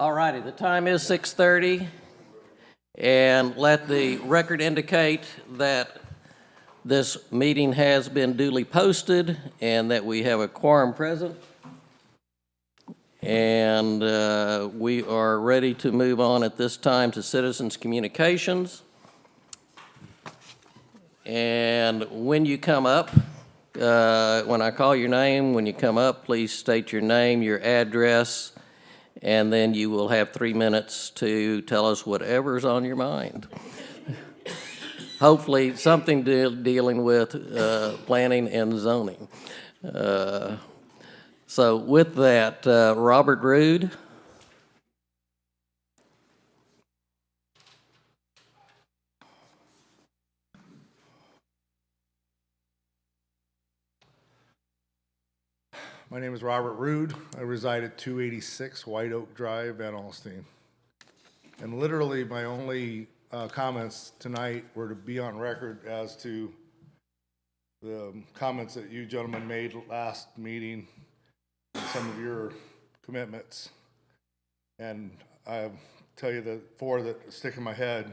All righty, the time is 6:30, and let the record indicate that this meeting has been duly posted and that we have a quorum present. And we are ready to move on at this time to citizens' communications. And when you come up, when I call your name, when you come up, please state your name, your address, and then you will have 3 minutes to tell us whatever's on your mind. Hopefully, something dealing with planning and zoning. So with that, Robert Rood. My name is Robert Rood. I reside at 286 White Oak Drive, Van Alstyne. And literally, my only comments tonight were to be on record as to the comments that you gentlemen made last meeting and some of your commitments. And I tell you the four that stick in my head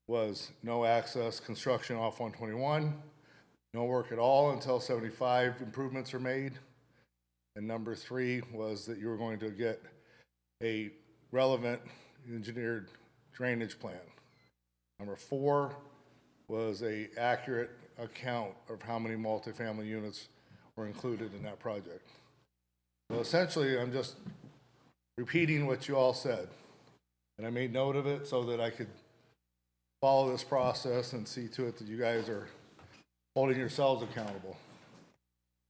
was no access construction off 121, no work at all until 75 improvements are made. And number 3 was that you were going to get a relevant engineered drainage plan. Number 4 was a accurate account of how many multifamily units were included in that project. Well, essentially, I'm just repeating what you all said. And I made note of it so that I could follow this process and see to it that you guys are holding yourselves accountable.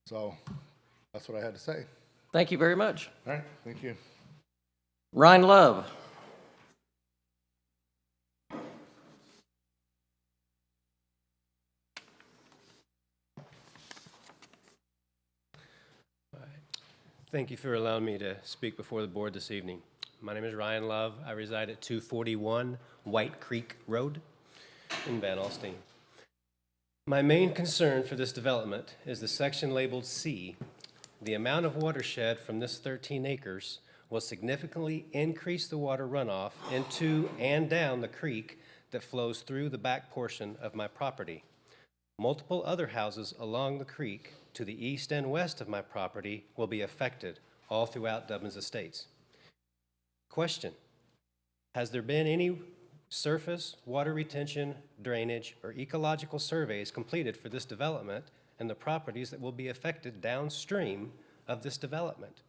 So that's what I had to say. Thank you very much. All right, thank you. Ryan Love. Thank you for allowing me to speak before the board this evening. My name is Ryan Love. I reside at 241 White Creek Road in Van Alstyne. My main concern for this development is the section labeled C. The amount of watershed from this 13 acres will significantly increase the water runoff into and down the creek that flows through the back portion of my property. Multiple other houses along the creek to the east and west of my property will be affected all throughout Dubbins Estates. Question: has there been any surface water retention, drainage, or ecological surveys completed for this development and the properties that will be affected downstream of this development?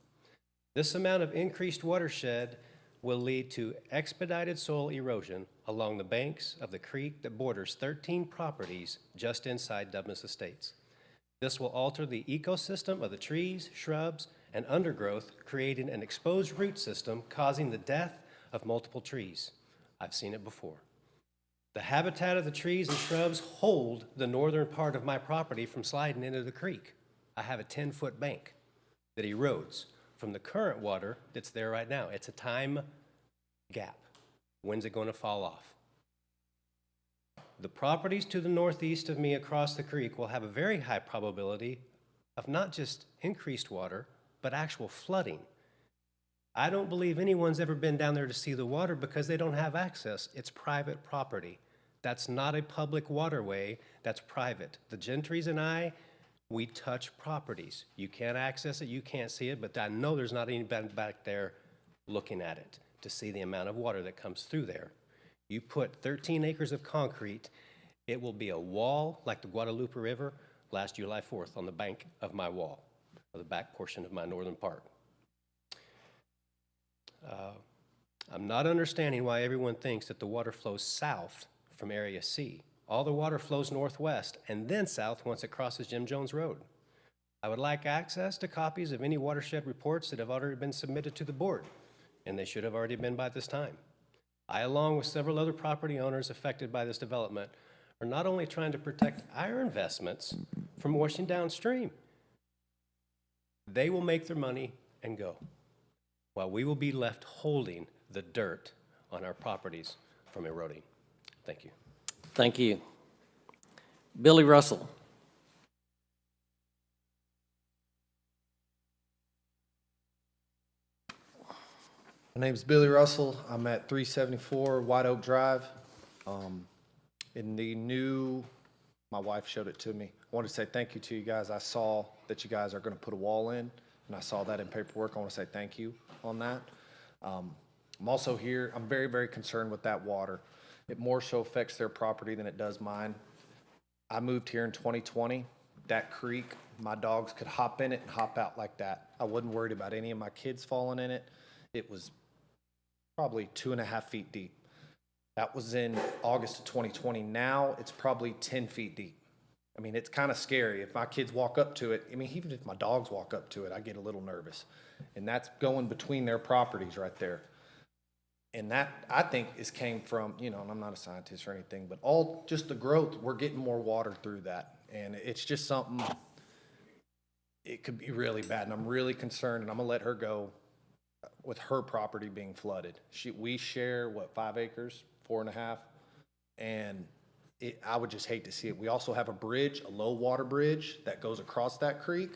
This amount of increased watershed will lead to expedited soil erosion along the banks of the creek that borders 13 properties just inside Dubbins Estates. This will alter the ecosystem of the trees, shrubs, and undergrowth, creating an exposed root system causing the death of multiple trees. I've seen it before. The habitat of the trees and shrubs hold the northern part of my property from sliding into the creek. I have a 10-foot bank that erodes from the current water that's there right now. It's a time gap. When's it going to fall off? The properties to the northeast of me across the creek will have a very high probability of not just increased water, but actual flooding. I don't believe anyone's ever been down there to see the water because they don't have access. It's private property. That's not a public waterway, that's private. The Gentrys and I, we touch properties. You can't access it, you can't see it, but I know there's not anybody back there looking at it to see the amount of water that comes through there. You put 13 acres of concrete, it will be a wall like the Guadalupe River last July 4th on the bank of my wall, or the back portion of my northern part. I'm not understanding why everyone thinks that the water flows south from Area C. All the water flows northwest and then south once it crosses Jim Jones Road. I would like access to copies of any watershed reports that have already been submitted to the board, and they should have already been by this time. I, along with several other property owners affected by this development, are not only trying to protect our investments from washing downstream, they will make their money and go, while we will be left holding the dirt on our properties from eroding. Thank you. Thank you. Billy Russell. My name's Billy Russell. I'm at 374 White Oak Drive. In the new, my wife showed it to me. I want to say thank you to you guys. I saw that you guys are going to put a wall in, and I saw that in paperwork. I want to say thank you on that. I'm also here, I'm very, very concerned with that water. It more so affects their property than it does mine. I moved here in 2020. That creek, my dogs could hop in it and hop out like that. I wasn't worried about any of my kids falling in it. It was probably 2.5 feet deep. That was in August of 2020. Now it's probably 10 feet deep. I mean, it's kind of scary. If my kids walk up to it, I mean, even if my dogs walk up to it, I get a little nervous. And that's going between their properties right there. And that, I think, came from, you know, and I'm not a scientist or anything, but all just the growth, we're getting more water through that. And it's just something, it could be really bad. And I'm really concerned, and I'm gonna let her go with her property being flooded. We share, what, 5 acres, 4.5? And I would just hate to see it. We also have a bridge, a low water bridge that goes across that creek.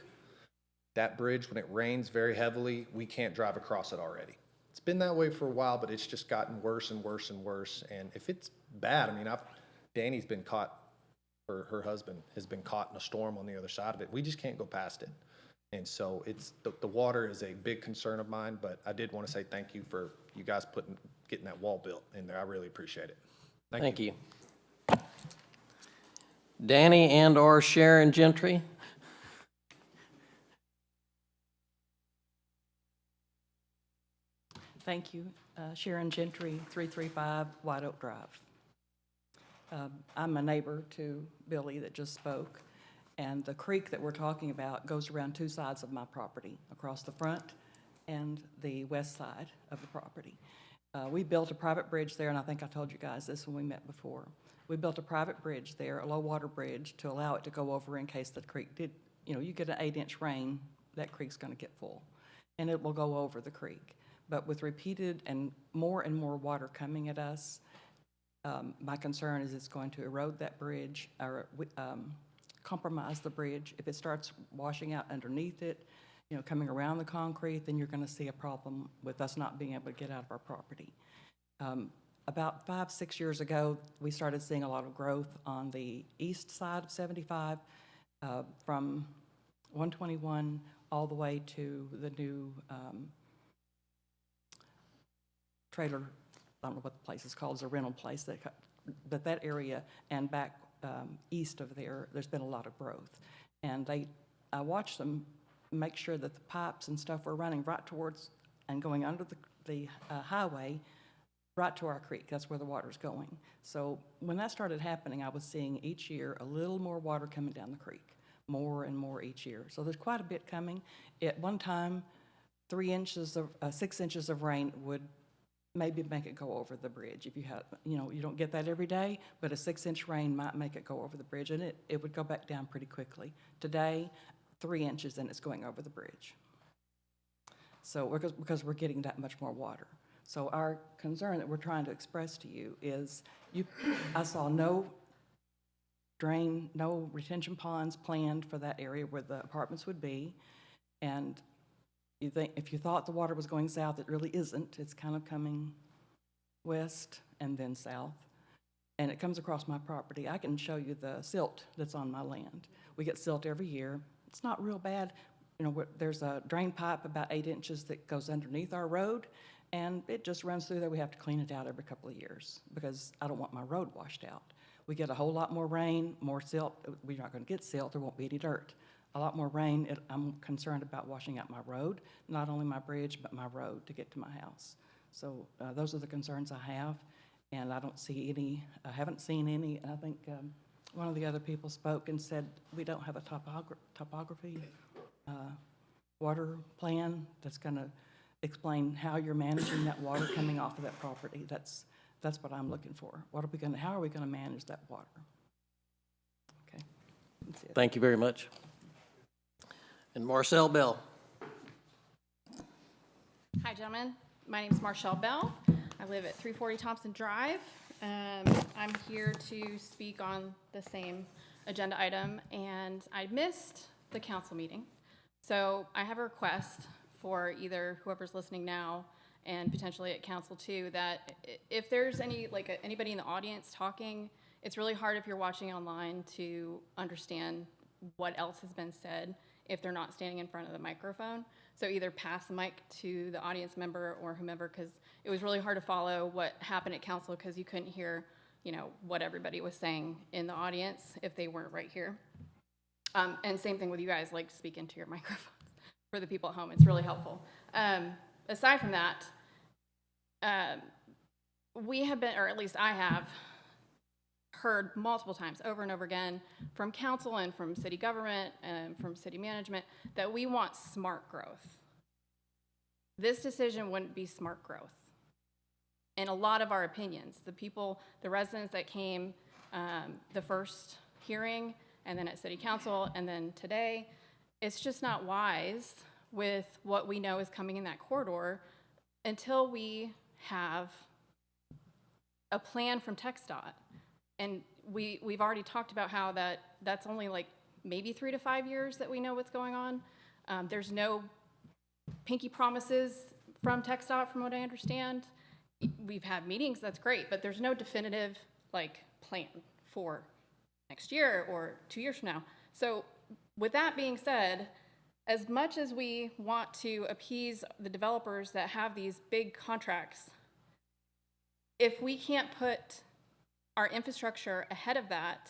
That bridge, when it rains very heavily, we can't drive across it already. It's been that way for a while, but it's just gotten worse and worse and worse. And if it's bad, I mean, Danny's been caught, or her husband has been caught in a storm on the other side of it. We just can't go past it. And so it's, the water is a big concern of mine, but I did want to say thank you for you guys getting that wall built in there. I really appreciate it. Thank you. Danny and/or Sharon Gentry? Thank you. Sharon Gentry, 335 White Oak Drive. I'm a neighbor to Billy that just spoke, and the creek that we're talking about goes around 2 sides of my property, across the front and the west side of the property. We built a private bridge there, and I think I told you guys this when we met before. We built a private bridge there, a low water bridge, to allow it to go over in case the creek did, you know, you get an 8-inch rain, that creek's gonna get full, and it will go over the creek. But with repeated and more water coming at us, my concern is it's going to erode that bridge, or compromise the bridge. If it starts washing out underneath it, you know, coming around the concrete, then you're gonna see a problem with us not being able to get out of our property. About 5-6 years ago, we started seeing a lot of growth on the east side of 75, from 121 all the way to the new trailer, I don't know what the place is called, it's a rental place, but that area and back east of there, there's been a lot of growth. And I watched them make sure that the pipes and stuff were running right towards and going under the highway, right to our creek. That's where the water's going. So when that started happening, I was seeing each year a little more water coming down the creek, more and more each year. So there's quite a bit coming. At one time, 6 inches of rain would maybe make it go over the bridge. If you had, you know, you don't get that every day, but a 6-inch rain might make it go over the bridge, and it would go back down pretty quickly. Today, 3 inches and it's going over the bridge. So because we're getting that much more water. So our concern that we're trying to express to you is, I saw no retention ponds planned for that area where the apartments would be, and if you thought the water was going south, it really isn't. It's kind of coming west and then south, and it comes across my property. I can show you the silt that's on my land. We get silt every year. It's not real bad. You know, there's a drain pipe about 8 inches that goes underneath our road, and it just runs through there. We have to clean it out every couple of years because I don't want my road washed out. We get a whole lot more rain, more silt. We're not going to get silt. There won't be any dirt. A lot more rain. I'm concerned about washing out my road, not only my bridge, but my road to get to my house. So those are the concerns I have, and I don't see any, I haven't seen any, and I think one of the other people spoke and said we don't have a topography water plan that's going to explain how you're managing that water coming off of that property. That's what I'm looking for. How are we going to manage that water? Okay, that's it. Thank you very much. And Marcel Bell. Hi, gentlemen. My name is Marshall Bell. I live at 340 Thompson Drive. I'm here to speak on the same agenda item, and I missed the council meeting. So I have a request for either whoever's listening now and potentially at council too, that if there's anybody in the audience talking, it's really hard if you're watching online to understand what else has been said if they're not standing in front of the microphone. So either pass the mic to the audience member or whomever, because it was really hard to follow what happened at council because you couldn't hear, what everybody was saying in the audience if they weren't right here. And same thing with you guys, like speak into your microphones for the people at home. It's really helpful. Aside from that, we have been, or at least I have, heard multiple times over and over again from council and from city government and from city management that we want smart growth. This decision wouldn't be smart growth. In a lot of our opinions, the residents that came the first hearing and then at city council and then today, it's just not wise with what we know is coming in that corridor until we have a plan from TxDOT. And we've already talked about how that's only like maybe 3 to 5 years that we know what's going on. There's no pinky promises from TxDOT, from what I understand. We've had meetings, that's great, but there's no definitive plan for next year or 2 years from now. So with that being said, as much as we want to appease the developers that have these big contracts, if we can't put our infrastructure ahead of that,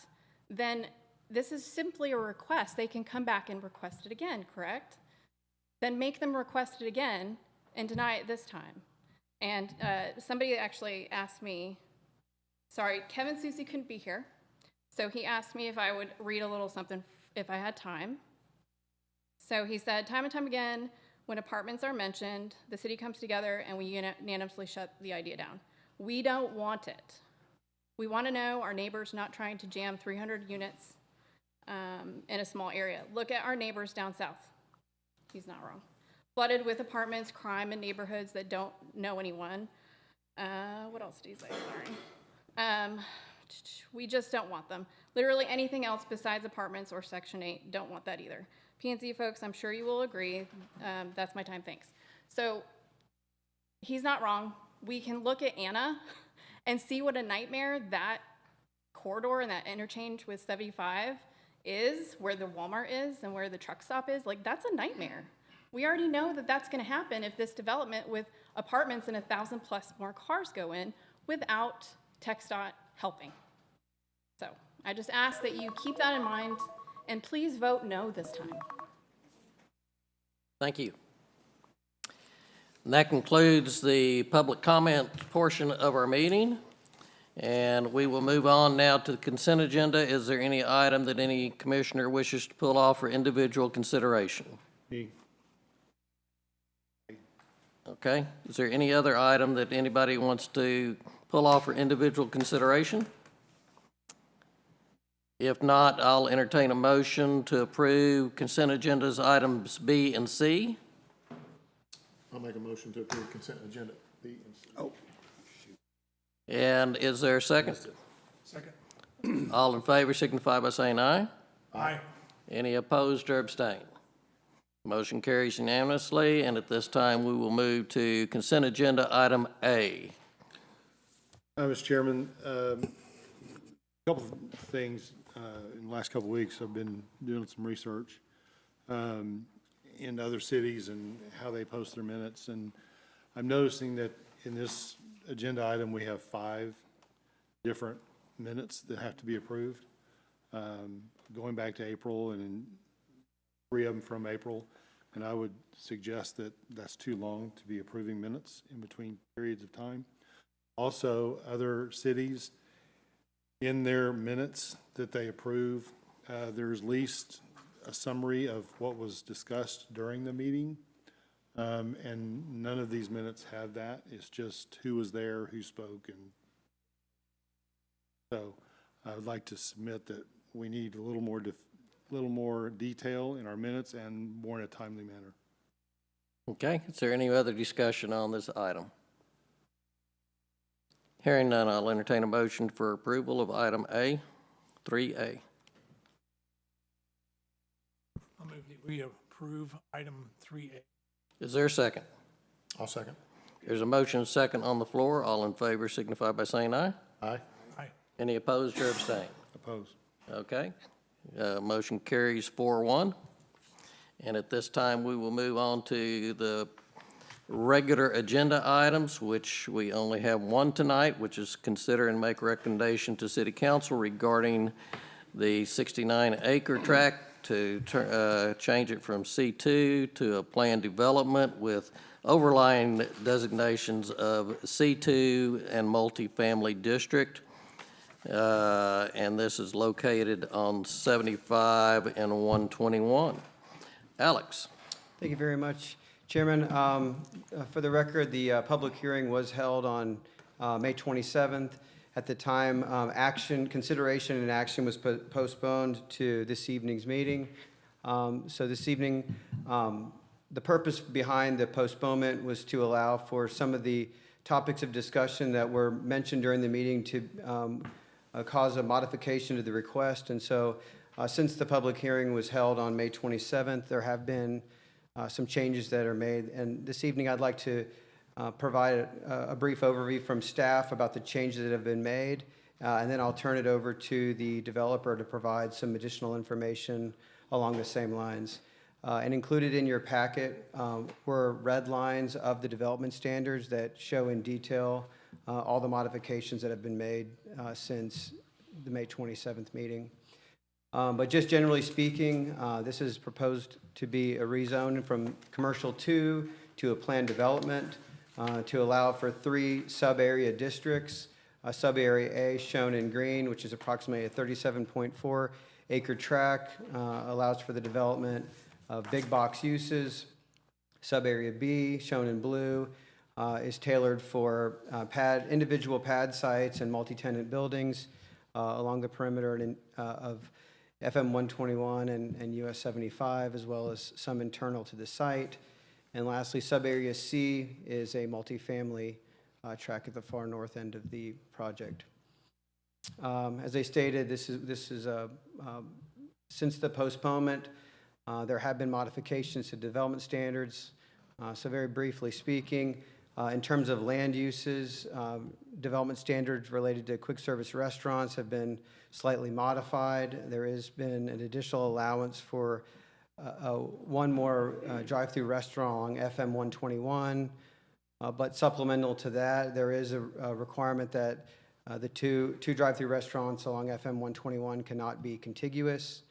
then this is simply a request. They can come back and request it again, correct? Then make them request it again and deny it this time. And somebody actually asked me, sorry, Kevin Susi couldn't be here, so he asked me if I would read a little something if I had time. So he said, time and time again, when apartments are mentioned, the city comes together and we unanimously shut the idea down. We don't want it. We want to know our neighbors not trying to jam 300 units in a small area. Look at our neighbors down south. He's not wrong. Flooded with apartments, crime in neighborhoods that don't know anyone. What else did he say? Sorry. We just don't want them. Literally anything else besides apartments or Section 8, don't want that either. P&Z folks, I'm sure you will agree. That's my time, thanks. So he's not wrong. We can look at Anna and see what a nightmare that corridor and that interchange with 75 is, where the Walmart is and where the truck stop is. That's a nightmare. We already know that that's going to happen if this development with apartments and 1,000 plus more cars go in without TxDOT helping. So I just ask that you keep that in mind and please vote no this time. Thank you. And that concludes the public comment portion of our meeting. And we will move on now to the consent agenda. Is there any item that any commissioner wishes to pull off for individual consideration? Me. Okay. Is there any other item that anybody wants to pull off for individual consideration? If not, I'll entertain a motion to approve consent agendas items B and C. I'll make a motion to approve consent agenda B and C. Oh. And is there a second? Second. All in favor signify by saying aye. Aye. Any opposed or abstain? Motion carries unanimously, and at this time, we will move to consent agenda item A. Mr. Chairman, a couple of things. In the last couple of weeks, I've been doing some research in other cities and how they post their minutes, and I'm noticing that in this agenda item, we have 5 different minutes that have to be approved, going back to April, and 3 of them from April, and I would suggest that that's too long to be approving minutes in between periods of time. Also, other cities, in their minutes that they approve, there's at least a summary of what was discussed during the meeting, and none of these minutes have that. It's just who was there, who spoke, and so I would like to submit that we need a little more detail in our minutes and more in a timely manner. Okay, is there any other discussion on this item? Hearing none, I'll entertain a motion for approval of item A, 3A. I'll move that we approve item 3A. Is there a second? I'll second. There's a motion second on the floor. All in favor signify by saying aye. Aye. Aye. Any opposed or abstain? Opposed. Okay. Motion carries 4-1. And at this time, we will move on to the regular agenda items, which we only have one tonight, which is consider and make recommendation to City Council regarding the 69-acre tract to change it from C2 to a planned development with overlying designations of C2 and multifamily district. And this is located on 75 and 121. Alex? Thank you very much, Chairman. For the record, the public hearing was held on May 27th. At the time, consideration and action was postponed to this evening's meeting. So this evening, the purpose behind the postponement was to allow for some of the topics of discussion that were mentioned during the meeting to cause a modification to the request. And so since the public hearing was held on May 27th, there have been some changes that are made. And this evening, I'd like to provide a brief overview from staff about the changes that have been made, and then I'll turn it over to the developer to provide some additional information along the same lines. And included in your packet were red lines of the development standards that show in detail all the modifications that have been made since the May 27th meeting. But just generally speaking, this is proposed to be a rezone from commercial 2 to a planned development to allow for 3 sub-area districts. Sub-area A shown in green, which is approximately a 37.4 acre tract, allows for the development of big box uses. Sub-area B, shown in blue, is tailored for individual pad sites and multi-tenant buildings along the perimeter of FM 121 and US 75, as well as some internal to the site. And lastly, sub-area C is a multifamily tract at the far north end of the project. As I stated, this is since the postponement, there have been modifications to development standards. So very briefly speaking, in terms of land uses, development standards related to quick service restaurants have been slightly modified. There has been an additional allowance for one more drive-through restaurant along FM 121. But supplemental to that, there is a requirement that the two drive-through restaurants along FM 121 cannot be contiguous.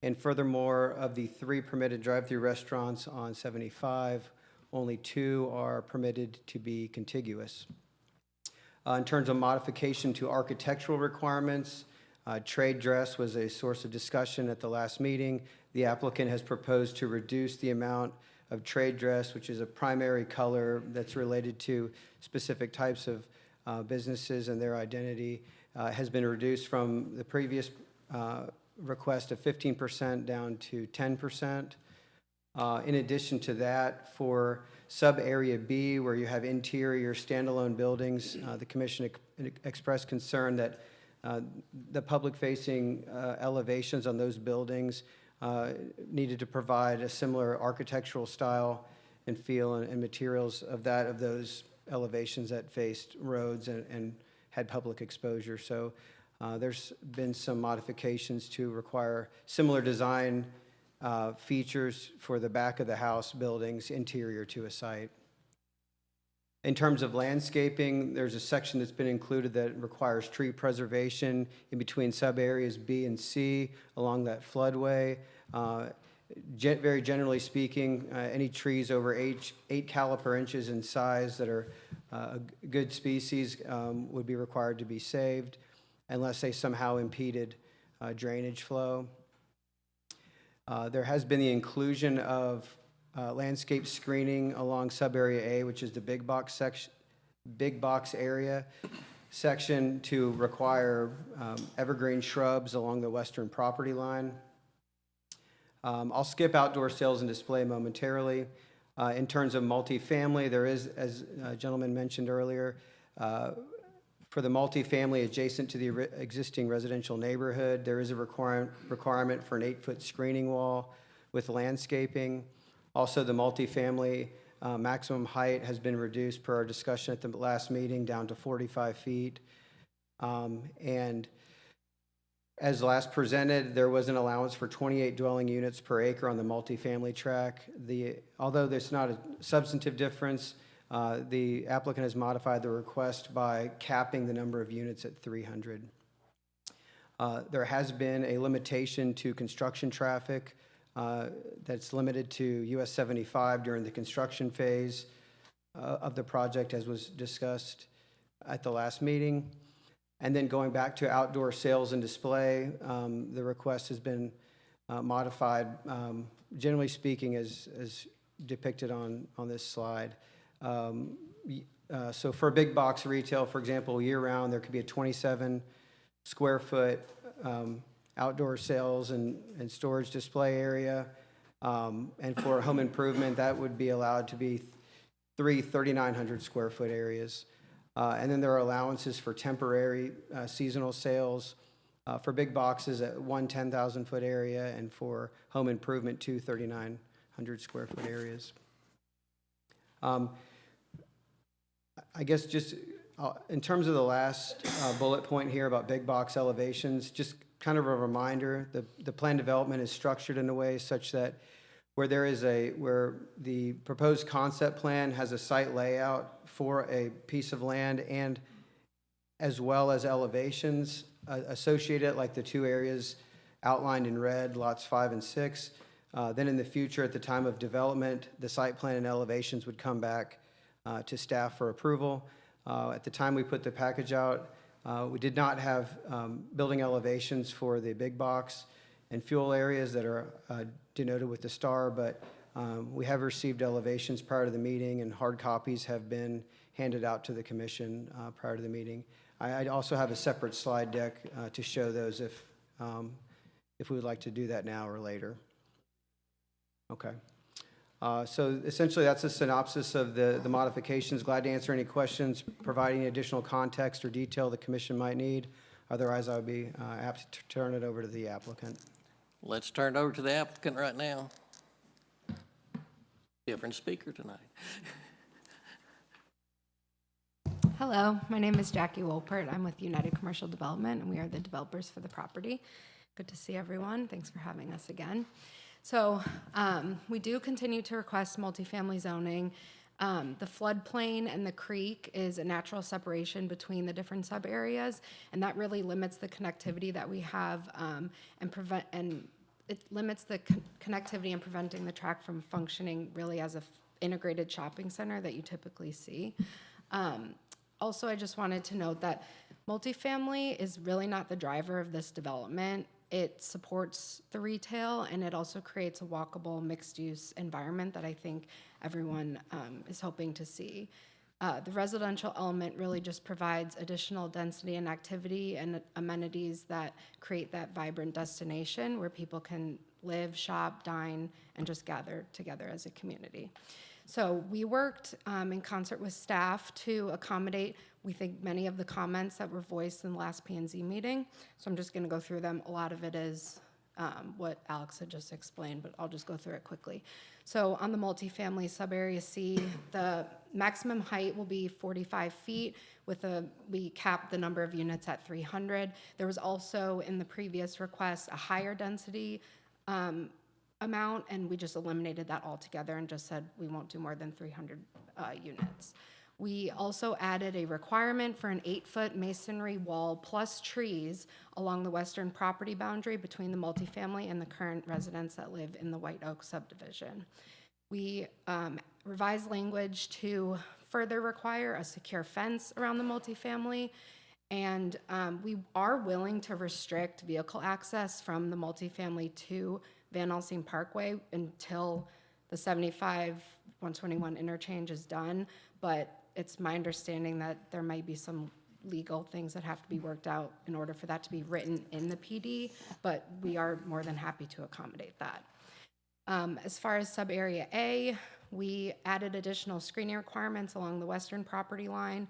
And furthermore, of the 3 permitted drive-through restaurants on 75, only 2 are permitted to be contiguous. In terms of modification to architectural requirements, trade dress was a source of discussion at the last meeting. The applicant has proposed to reduce the amount of trade dress, which is a primary color that's related to specific types of businesses and their identity, has been reduced from the previous request of 15% down to 10%. In addition to that, for sub-area B, where you have interior standalone buildings, the commission expressed concern that the public-facing elevations on those buildings needed to provide a similar architectural style and feel and materials of those elevations that faced roads and had public exposure. So there's been some modifications to require similar design features for the back of the house buildings interior to a site. In terms of landscaping, there's a section that's been included that requires tree preservation in between sub-areas B and C along that floodway. Very generally speaking, any trees over 8 caliper inches in size that are a good species would be required to be saved unless they somehow impeded drainage flow. There has been the inclusion of landscape screening along sub-area A, which is the big box area section, to require evergreen shrubs along the western property line. I'll skip outdoor sales and display momentarily. In terms of multifamily, there is, as a gentleman mentioned earlier, for the multifamily adjacent to the existing residential neighborhood, there is a requirement for an 8-foot screening wall with landscaping. Also, the multifamily maximum height has been reduced per our discussion at the last meeting down to 45 feet. And as last presented, there was an allowance for 28 dwelling units per acre on the multifamily track. Although there's not a substantive difference, the applicant has modified the request by capping the number of units at 300. There has been a limitation to construction traffic that's limited to US 75 during the construction phase of the project, as was discussed at the last meeting. And then going back to outdoor sales and display, the request has been modified, generally speaking, as depicted on this slide. So for big box retail, for example, year-round, there could be a 27 square foot outdoor sales and storage display area. And for home improvement, that would be allowed to be 3,900 square foot areas. And then there are allowances for temporary seasonal sales for big boxes at one 10,000-foot area, and for home improvement, 2 3,900 square foot areas. I guess just in terms of the last bullet point here about big box elevations, just kind of a reminder, the plan development is structured in a way such that where the proposed concept plan has a site layout for a piece of land and as well as elevations associated, like the two areas outlined in red, lots 5 and 6. Then in the future, at the time of development, the site plan and elevations would come back to staff for approval. At the time we put the package out, we did not have building elevations for the big box and fuel areas that are denoted with the star, but we have received elevations prior to the meeting, and hard copies have been handed out to the commission prior to the meeting. I also have a separate slide deck to show those if we would like to do that now or later. Okay. So essentially, that's a synopsis of the modifications. Glad to answer any questions, provide any additional context or detail the commission might need. Otherwise, I would be apt to turn it over to the applicant. Let's turn it over to the applicant right now. Different speaker tonight. Hello, my name is Jackie Wolpert. I'm with United Commercial Development, and we are the developers for the property. Good to see everyone. Thanks for having us again. So we do continue to request multifamily zoning. The floodplain and the creek is a natural separation between the different sub-areas, and that really limits the connectivity that we have and it limits the connectivity and preventing the track from functioning really as a integrated shopping center that you typically see. Also, I just wanted to note that multifamily is really not the driver of this development. It supports the retail, and it also creates a walkable, mixed-use environment that I think everyone is hoping to see. The residential element really just provides additional density and activity and amenities that create that vibrant destination where people can live, shop, dine, and just gather together as a community. So we worked in concert with staff to accommodate, we think, many of the comments that were voiced in the last P&Z meeting. So I'm just going to go through them. A lot of it is what Alex had just explained, but I'll just go through it quickly. So on the multifamily sub-area C, the maximum height will be 45 feet we capped the number of units at 300. There was also in the previous request a higher density amount, and we just eliminated that altogether and just said we won't do more than 300 units. We also added a requirement for an 8-foot masonry wall plus trees along the western property boundary between the multifamily and the current residents that live in the White Oak subdivision. We revised language to further require a secure fence around the multifamily, and we are willing to restrict vehicle access from the multifamily to Van Alstyne Parkway until the 75-121 interchange is done, but it's my understanding that there might be some legal things that have to be worked out in order for that to be written in the PD, but we are more than happy to accommodate that. As far as sub-area A, we added additional screening requirements along the western property line.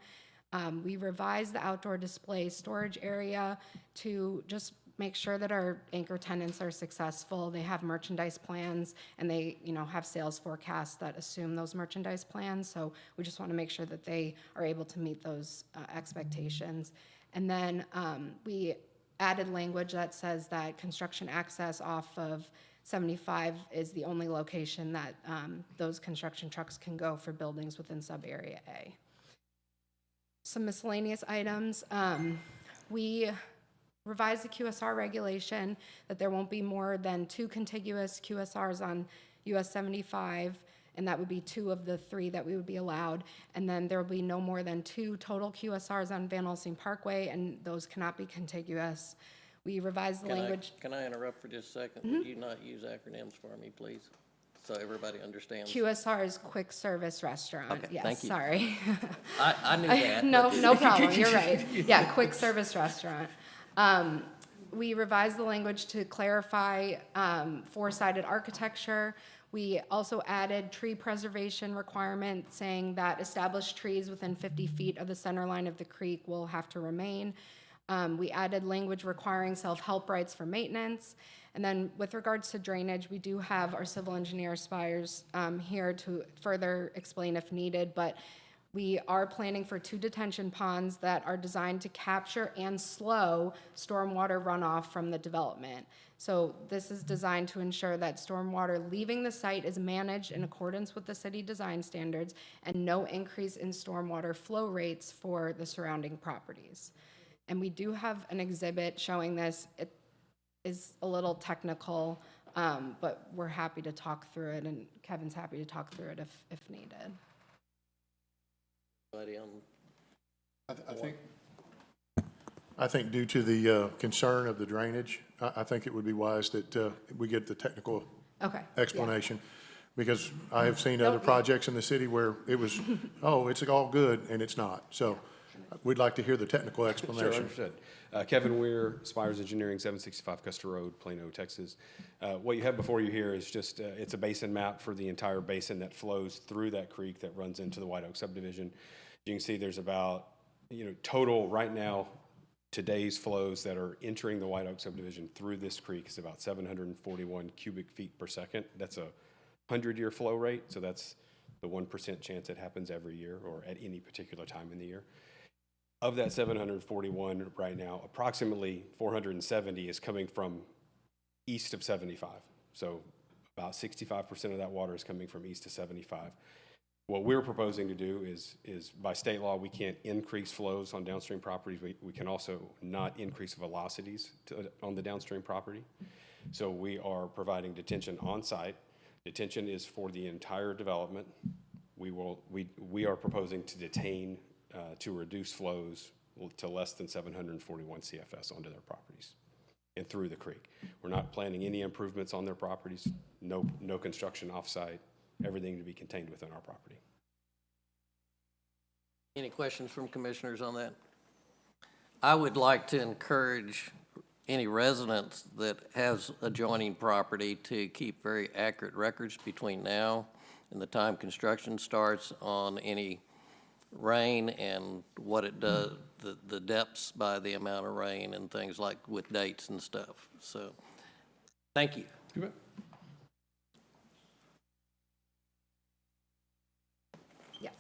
We revised the outdoor display storage area to just make sure that our anchor tenants are successful. They have merchandise plans, and they, have sales forecasts that assume those merchandise plans. So we just want to make sure that they are able to meet those expectations. And then we added language that says that construction access off of 75 is the only location that those construction trucks can go for buildings within sub-area A. Some miscellaneous items. We revised the QSR regulation that there won't be more than 2 contiguous QSRs on US 75, and that would be 2 of the 3 that we would be allowed. And then there will be no more than 2 total QSRs on Van Alstyne Parkway, and those cannot be contiguous. We revised the language. Can I interrupt for just a second? Would you not use acronyms for me, please? So everybody understands. QSR is quick service restaurant. Okay, Yes, thank you. sorry. I knew that. No problem, you're right. Yeah, quick service restaurant. We revised the language to clarify 4-sided architecture. We also added tree preservation requirement saying that established trees within 50 feet of the center line of the creek will have to remain. We added language requiring self-help rights for maintenance. And then with regards to drainage, we do have our civil engineer Spires here to further explain if needed, but we are planning for 2 detention ponds that are designed to capture and slow stormwater runoff from the development. So this is designed to ensure that stormwater leaving the site is managed in accordance with the city design standards and no increase in stormwater flow rates for the surrounding properties. And we do have an exhibit showing this. It is a little technical, but we're happy to talk through it, and Kevin's happy to talk through it if needed. Anybody on? I think due to the concern of the drainage, I think it would be wise that we get the technical Okay. yeah. explanation. Because I have seen other Nope. projects in the city where it was, oh, it's all good, and it's not. So we'd like to hear the technical Sure, explanation. understood. Kevin Weir, Spires Engineering, 765 Custer Road, Plano, Texas. What you have before you here is just, it's a basin map for the entire basin that flows through that creek that runs into the White Oak subdivision. You can see there's about, total right now, today's flows that are entering the White Oak subdivision through this creek is about 741 cubic feet per second. That's a 100-year flow rate, so that's the 1% chance it happens every year or at any particular time in the year. Of that 741 right now, approximately 470 is coming from east of 75. So about 65% of that water is coming from east of 75. What we're proposing to do is by state law, we can't increase flows on downstream properties. We can also not increase velocities on the downstream property. So we are providing detention on site. Detention is for the entire development. We are proposing to detain to reduce flows to less than 741 CFS onto their properties and through the creek. We're not planning any improvements on their properties, no construction offsite, everything to be contained within our property. Any questions from commissioners on that? I would like to encourage any residents that has adjoining property to keep very accurate records between now and the time construction starts on any rain and what it does, the depths by the amount of rain and things like with dates and stuff. So, thank you. Yes.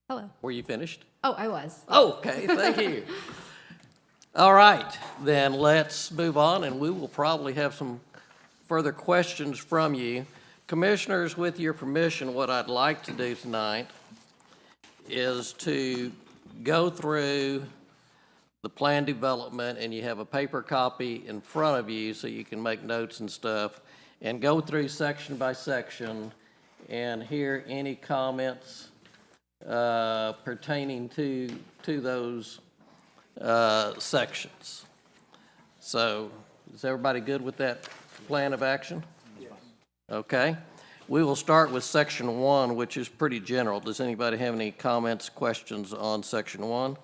Hello. Were you finished? Oh, I was. Okay, thank you. All right, then let's move on, and we will probably have some further questions from you. Commissioners, with your permission, what I'd like to do tonight is to go through the plan development, and you have a paper copy in front of you so you can make notes and stuff, and go through section by section and hear any comments pertaining to those sections. So, is everybody good with that plan of action? Yes. Okay. We will start with section 1, which is pretty general. Does anybody have any comments, questions on section 1?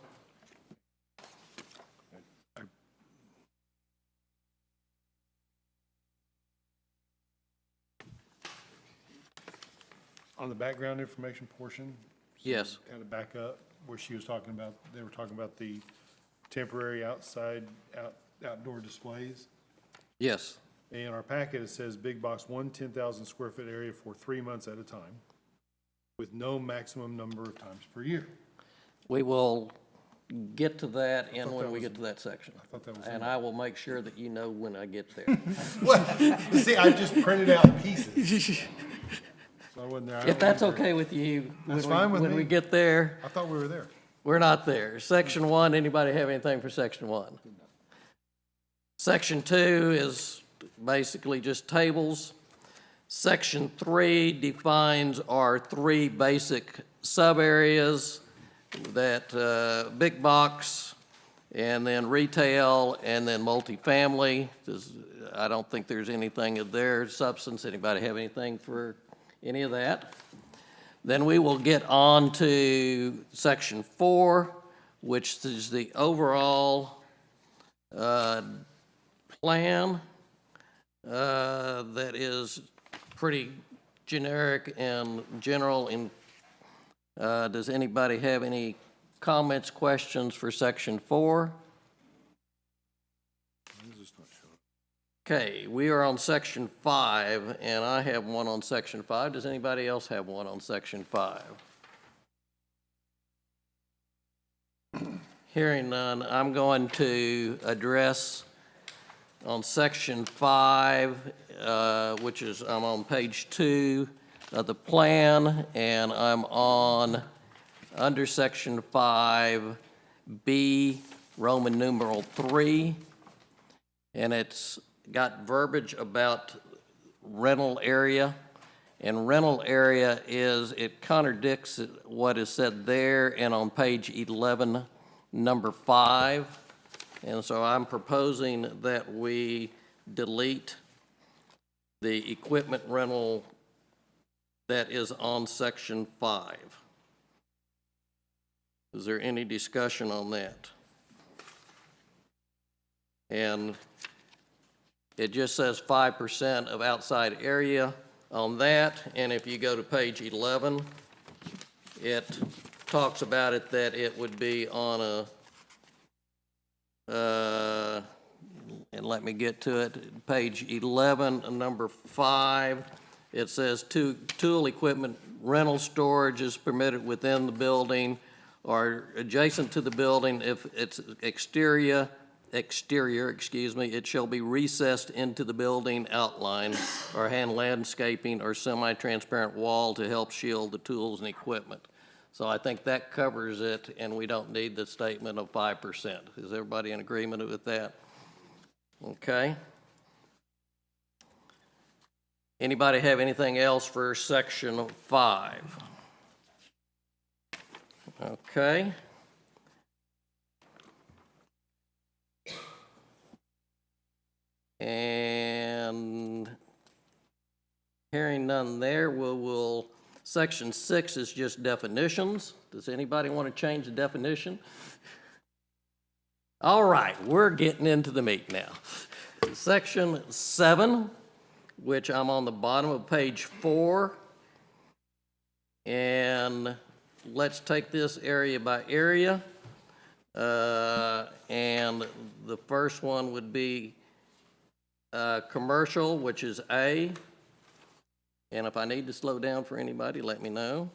On the background information portion, Yes. kind of back up where she was talking about, they were talking about the temporary outside outdoor displays. Yes. In our packet, it says big box, 10,000 square foot area for 3 months at a time, with no maximum number of times per year. We will get to that and thought when that we was get to that section. thought that was in And there. I will make sure that you know when I get there. See, I just printed out pieces. So I wasn't there. I If don't that's remember. okay with you. That's fine with When we me. get there, I thought we were there. we're not there. Section 1, anybody have anything for Section 1? Section 2 is basically just tables. Section 3 defines our 3 basic sub-areas, that big box, and then retail, and then multifamily. I don't think there's anything of their substance. Anybody have anything for any of that? Then we will get on to Section 4, which is the overall plan that is pretty generic and general. Does anybody have any comments, questions for Section 4? Okay, we are on Section 5, and I have one on Section 5. Does anybody else have one on Section 5? Hearing none, I'm going to address on Section 5, which is, I'm on page 2 of the plan, and I'm on, under Section 5B, Roman numeral 3, and it's got verbiage about rental area. And rental area is, it contradicts what is said there and on page 11, number 5. And so I'm proposing that we delete the equipment rental that is on Section 5. Is there any discussion on that? And it just says 5% of outside area on that, and if you go to page 11, it talks about it that it would be on a, and let me get to it, page 11, number 5, it says tool equipment rental storage is permitted within the building or adjacent to the building. If it's exterior, it shall be recessed into the building outline or hand landscaping or semi-transparent wall to help shield the tools and equipment. So I think that covers it, and we don't need the statement of 5%. Is everybody in agreement with that? Okay. Anybody have anything else for Section 5? Okay. And hearing none there, we'll, Section 6 is just definitions. Does anybody want to change the definition? All right, we're getting into the meat now. Section 7, which I'm on the bottom of page 4. And let's take this area by area. And the first one would be commercial, which is A. And if I need to slow down for anybody, let me know.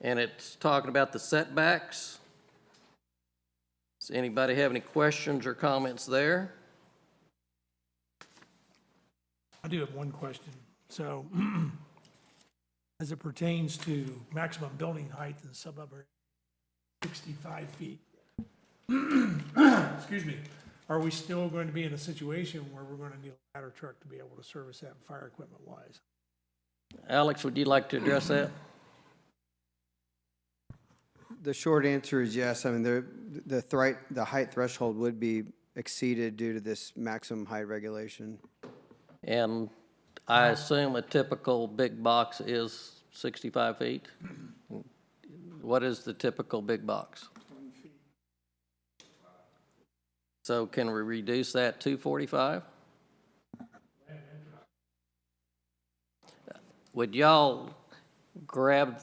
And it's talking about the setbacks. Does anybody have any questions or comments there? I do have one question. So as it pertains to maximum building height in suburban, 65 feet. Excuse me. Are we still going to be in a situation where we're going to need a ladder truck to be able to service that fire equipment wise? Alex, would you like to address that? The short answer is yes. I mean, the height threshold would be exceeded due to this maximum height regulation. And I assume a typical big box is 65 feet? What is the typical big box? So can we reduce that to 45? Would y'all grab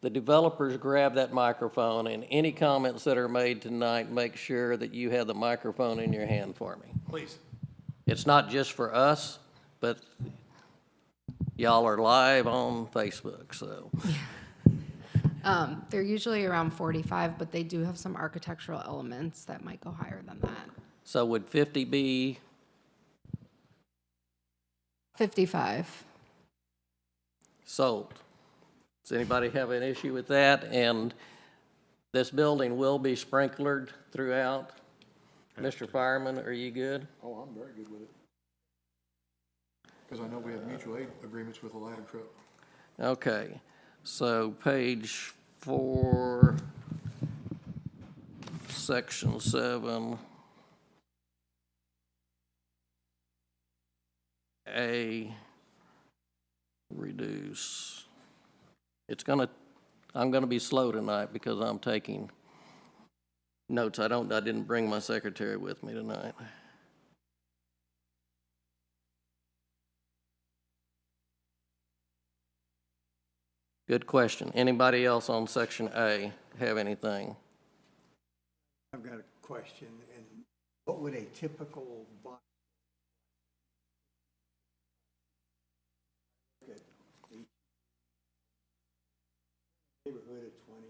the developers grab that microphone, and any comments that are made tonight, make sure that you have the microphone in your hand for me. Please. It's not just for us, but y'all are live on Facebook, so. They're usually around 45, but they do have some architectural elements that might go higher than that. So would 50 be, 55. sold? Does anybody have an issue with that? And this building will be sprinklered throughout? Mr. Fireman, are you good? Oh, I'm very good with it. Because I know we have mutual aid agreements with the ladder truck. Okay, so page 4, section 7. A, reduce. I'm gonna be slow tonight because I'm taking notes. I didn't bring my secretary with me tonight. Good question. Anybody else on section A have anything? I've got a question, and what would a typical box? Neighborhood of 20.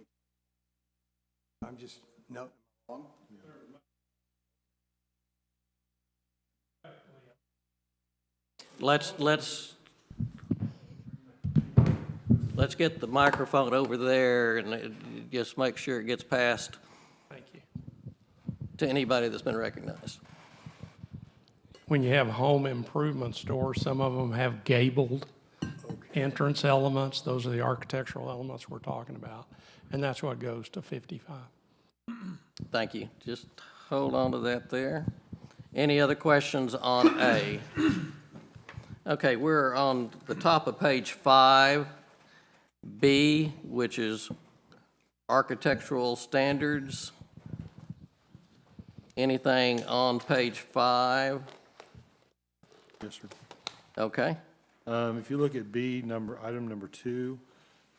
I'm just, no, wrong? Let's get the microphone over there and just make sure it gets passed Thank you. to anybody that's been recognized. When you have home improvement stores, some of them have gabled entrance elements. Those are the architectural elements we're talking about. And that's what goes to 55. Thank you. Just hold on to that there. Any other questions on A? Okay, we're on the top of page 5, B, which is architectural standards. Anything on page 5? Yes, sir. Okay. If you look at B, item number 2,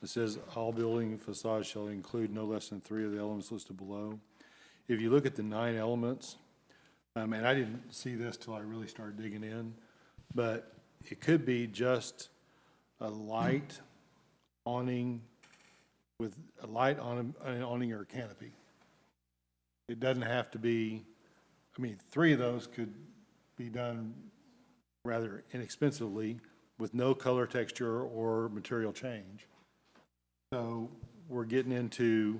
it says, all building facades shall include no less than 3 of the elements listed below. If you look at the 9 elements, and I didn't see this till I really started digging in, but it could be just a light awning with a light awning or a canopy. It doesn't have to be, 3 of those could be done rather inexpensively with no color, texture, or material change. So we're getting into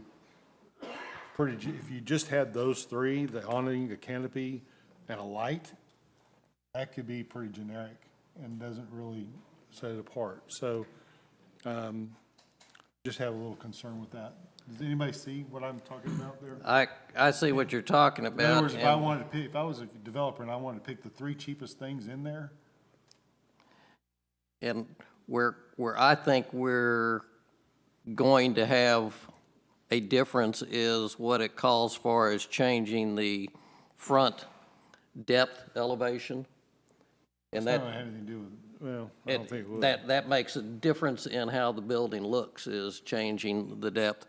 if you just had those 3, the awning, a canopy, and a light, that could be pretty generic and doesn't really set it apart. So just have a little concern with that. Does anybody see what I'm talking about there? I see what you're talking about. In other words, and- if I was a developer and I wanted to pick the 3 cheapest things in there, And where I think we're going to have a difference is what it calls for as changing the front depth elevation. And it's that, not gonna have anything to do with, well, I don't think it would. that makes a difference in how the building looks, is changing the depth.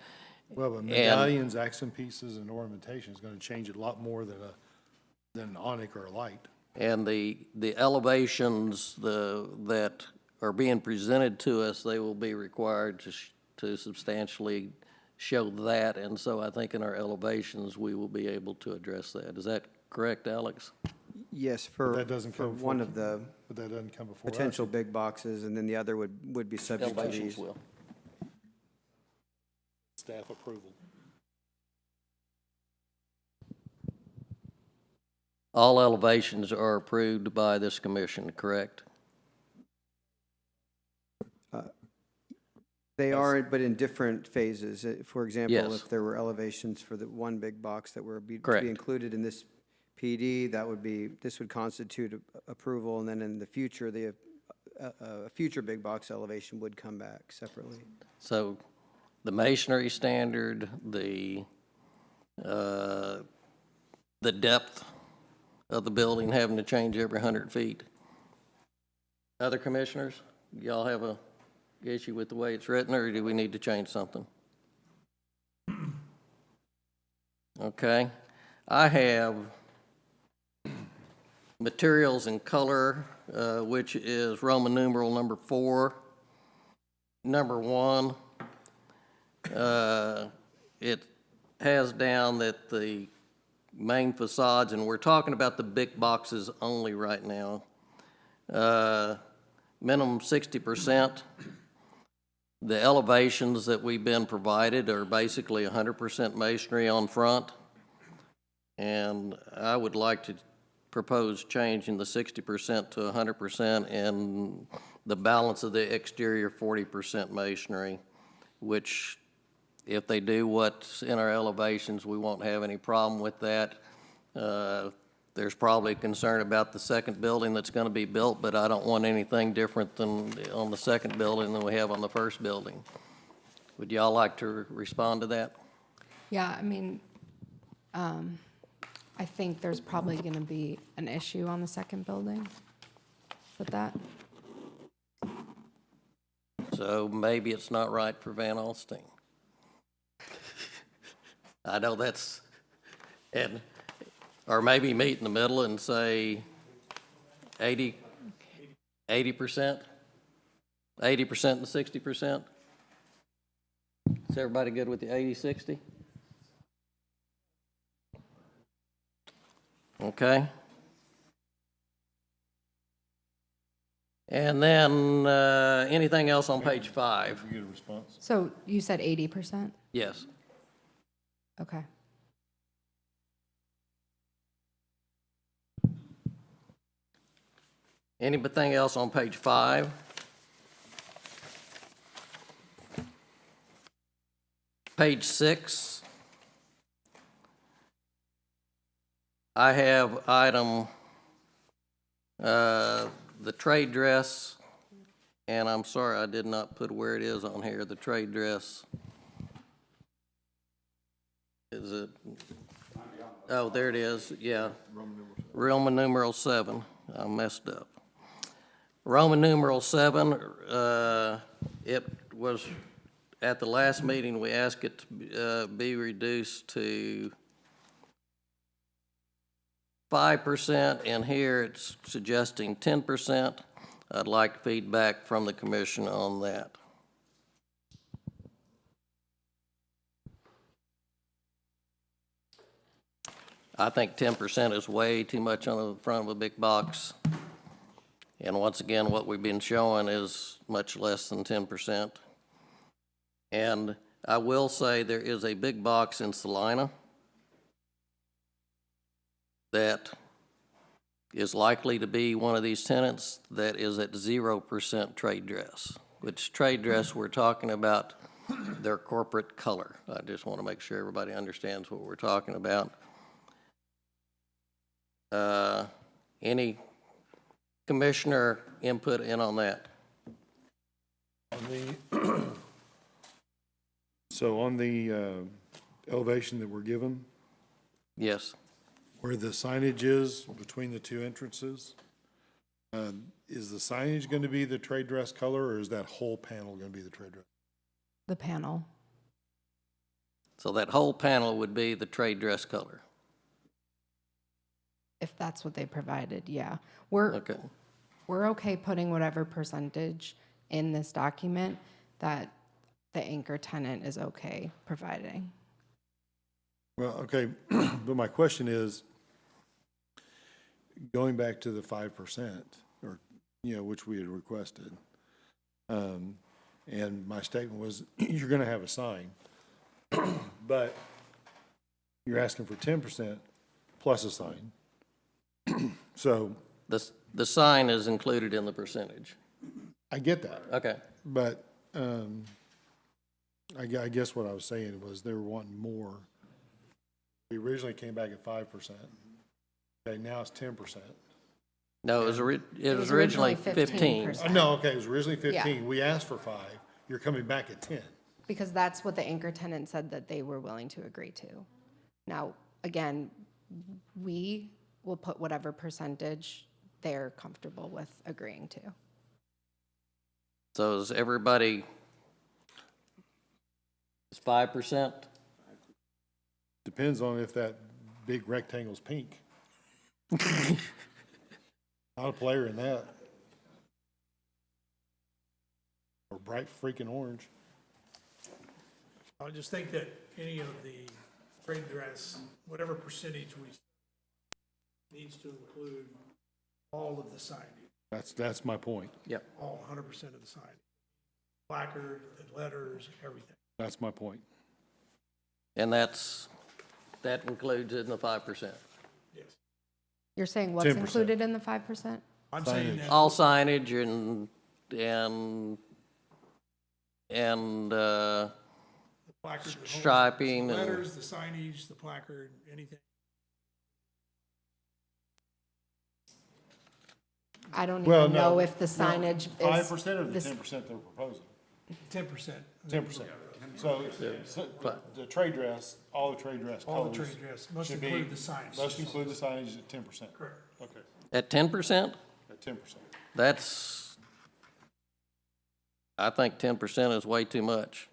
Well, but medallions, accent pieces, and ornamentation is gonna change it a lot more than an awning or a light. And the elevations that are being presented to us, they will be required to substantially show that. And so I think in our elevations, we will be able to address that. Is that correct, Alex? Yes, That doesn't for come before. one of the But that doesn't come before us. potential big boxes, and then the other would be subject to Elevations these. will. Staff approval. All elevations are approved by this commission, correct? They are, but in different phases. For example, Yes. if there were elevations for the one big box that were to Correct. be included in this PD, this would constitute approval, and then in the future, a future big box elevation would come back separately. So the masonry standard, the depth of the building having to change every 100 feet. Other commissioners, y'all have a issue with the way it's written, or do we need to change something? Okay. I have materials and color, which is Roman numeral number 4. Number 1, it has down that the main facades, and we're talking about the big boxes only right now, minimum 60%. The elevations that we've been provided are basically 100% masonry on front. And I would like to propose changing the 60% to 100% and the balance of the exterior 40% masonry, which if they do what's in our elevations, we won't have any problem with that. There's probably concern about the second building that's going to be built, but I don't want anything different than on the second building than we have on the first building. Would y'all like to respond to that? Yeah, I mean, I think there's probably going to be an issue on the second building with that. So maybe it's not right for Van Alstyne. I know that's, and, or maybe meet in the middle and say 80%? 80% and 60%? Is everybody good with the 80-60? Okay. And then, anything else on page 5? Did you get a response? So you said 80%? Yes. Okay. Anything else on page 5? Page 6. I have item, the trade dress, and I'm sorry I did not put where it is on here, the trade dress. Is it? Oh, there it is, yeah. Roman numeral 7. I messed up. Roman numeral 7, it was, at the last meeting, we asked it to be reduced to 5%, and here it's suggesting 10%. I'd like feedback from the commission on that. I think 10% is way too much on the front of a big box. And once again, what we've been showing is much less than 10%. And I will say there is a big box in Salina that is likely to be one of these tenants that is at 0% trade dress, which trade dress we're talking about their corporate color. I just want to make sure everybody understands what we're talking about. Any commissioner input in on that? So on the elevation that we're given, Yes. where the signage is between the two entrances, is the signage going to be the trade dress color, or is that whole panel going to be the trade dress? The panel. So that whole panel would be the trade dress color. If that's what they provided, yeah. We're okay putting whatever percentage in this document that the anchor tenant is okay providing. Well, okay, but my question is, going back to the 5%, or, which we had requested, and my statement was, you're gonna have a sign, but you're asking for 10% plus a sign. So. The sign is included in the percentage. I get that. Okay. But, I guess what I was saying was they were wanting more. We originally came back at 5%. Okay, now it's 10%. No, it was originally 15. 15%. No, okay, it was originally 15. Yeah. We asked for 5. You're coming back at 10. Because that's what the anchor tenant said that they were willing to agree to. Now, again, we will put whatever percentage they're comfortable with agreeing to. So is everybody, is 5%? Depends on if that big rectangle's pink. Not a player in that. Or bright freaking orange. I just think that any of the trade dress, whatever percentage needs to include all of the signage, That's my point. Yep. all 100% of the signage. Placard, the letters, everything. That's my point. And that includes in the 5%? Yes. You're saying what's 10%. included in the 5%? I'm saying that. All signage and The placard that holds striping the and- letters, the signage, the placard, anything. I don't Well, even no, know if the signage is. 5% or the this- 10% they're proposing? 10%. 10%. So the trade dress, all the trade dress All the colors trade dress must should be- include the signage. Must include the signage at 10%. Correct. Okay, At 10%? at 10%. I think 10% is way too much.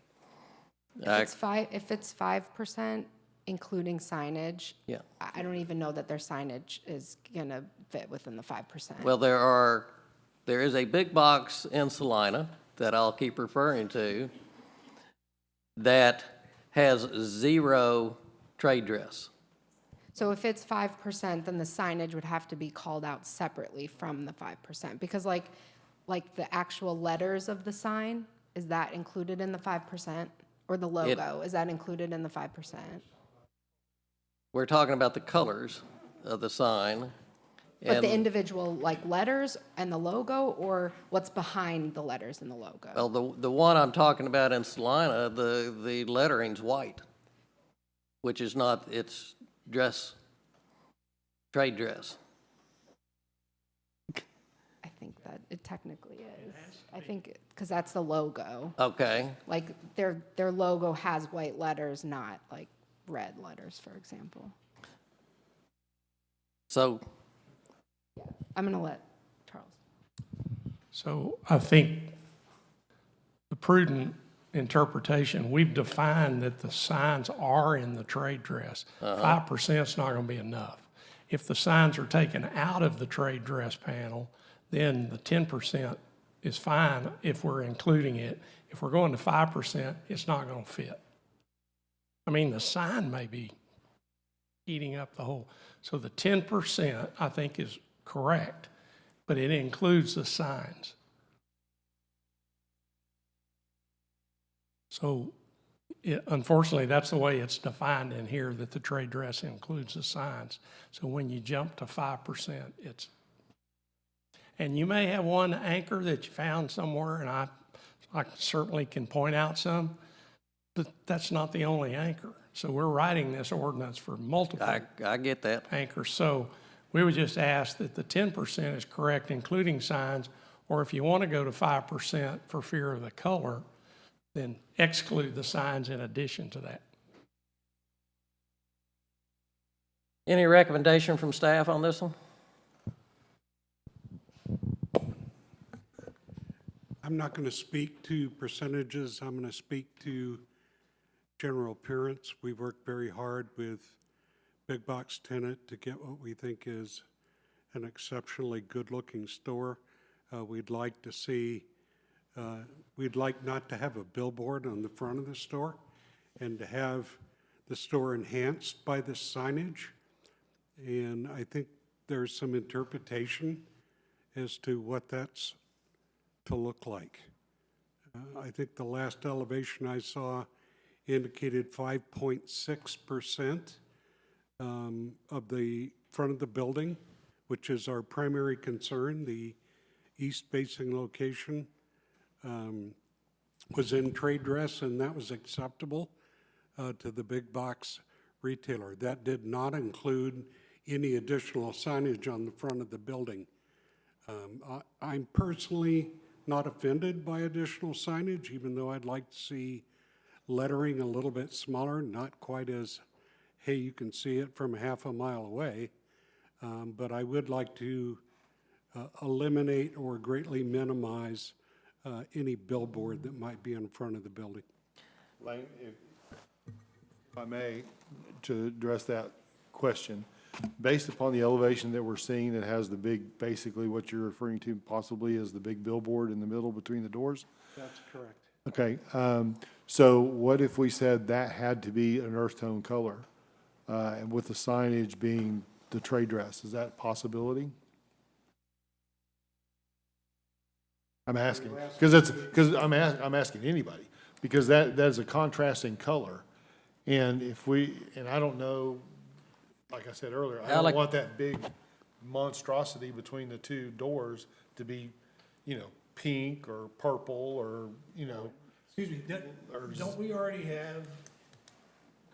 If it's 5%, including signage. Yeah. I don't even know that their signage is gonna fit within the 5%. Well, there is a big box in Salina that I'll keep referring to that has 0 trade dress. So if it's 5%, then the signage would have to be called out separately from the 5%, because like the actual letters of the sign, is that included in the 5%? Or the logo, is that included in the 5%? We're talking about the colors of the sign. But the and- individual, like, letters and the logo, or what's behind the letters and the logo? Well, the one I'm talking about in Salina, the lettering's white, which is not, it's trade dress. I think that it technically is. I think, because that's the logo. Okay, Like, their logo has white letters, not like red letters, for example. so I'm gonna let Charles. So I think the prudent interpretation, we've defined that the signs are in the trade dress. 5% is not going to be enough. If the signs are taken out of the trade dress panel, then the 10% is fine if we're including it. If we're going to 5%, it's not going to fit. I mean, the sign may be eating up the whole. So the 10%, I think, is correct, but it includes the signs. So unfortunately, that's the way it's defined in here, that the trade dress includes the signs. So when you jump to 5%, and you may have one anchor that you found somewhere, and I certainly can point out some, but that's not the only anchor. So we're writing this ordinance for multiple I get that. anchors. So we would just ask that the 10% is correct, including signs, or if you want to go to 5% for fear of the color, then exclude the signs in addition to that. Any recommendation from staff on this one? I'm not going to speak to percentages. I'm going to speak to general appearance. We've worked very hard with big box tenant to get what we think is an exceptionally good-looking store. We'd like to see, we'd like not to have a billboard on the front of the store and to have the store enhanced by the signage. And I think there's some interpretation as to what that's to look like. I think the last elevation I saw indicated 5.6% of the front of the building, which is our primary concern. The east-facing location was in trade dress, and that was acceptable to the big box retailer. That did not include any additional signage on the front of the building. I'm personally not offended by additional signage, even though I'd like to see lettering a little bit smaller, not quite as, hey, you can see it from half a mile away. But I would like to eliminate or greatly minimize any billboard that might be in front of the building. Lane, if I may, to address that question, based upon the elevation that we're seeing that has the big, basically what you're referring to possibly as the big billboard in the middle between the doors? That's correct. Okay, so what if we said that had to be an earth tone color, and with the signage being the trade dress? Is that a possibility? I'm asking, because I'm asking anybody, because that is a contrasting color. And if we, and I don't know, like I said earlier, I don't Alec- want that big monstrosity between the two doors to be, pink or purple or, Excuse me, don't we already have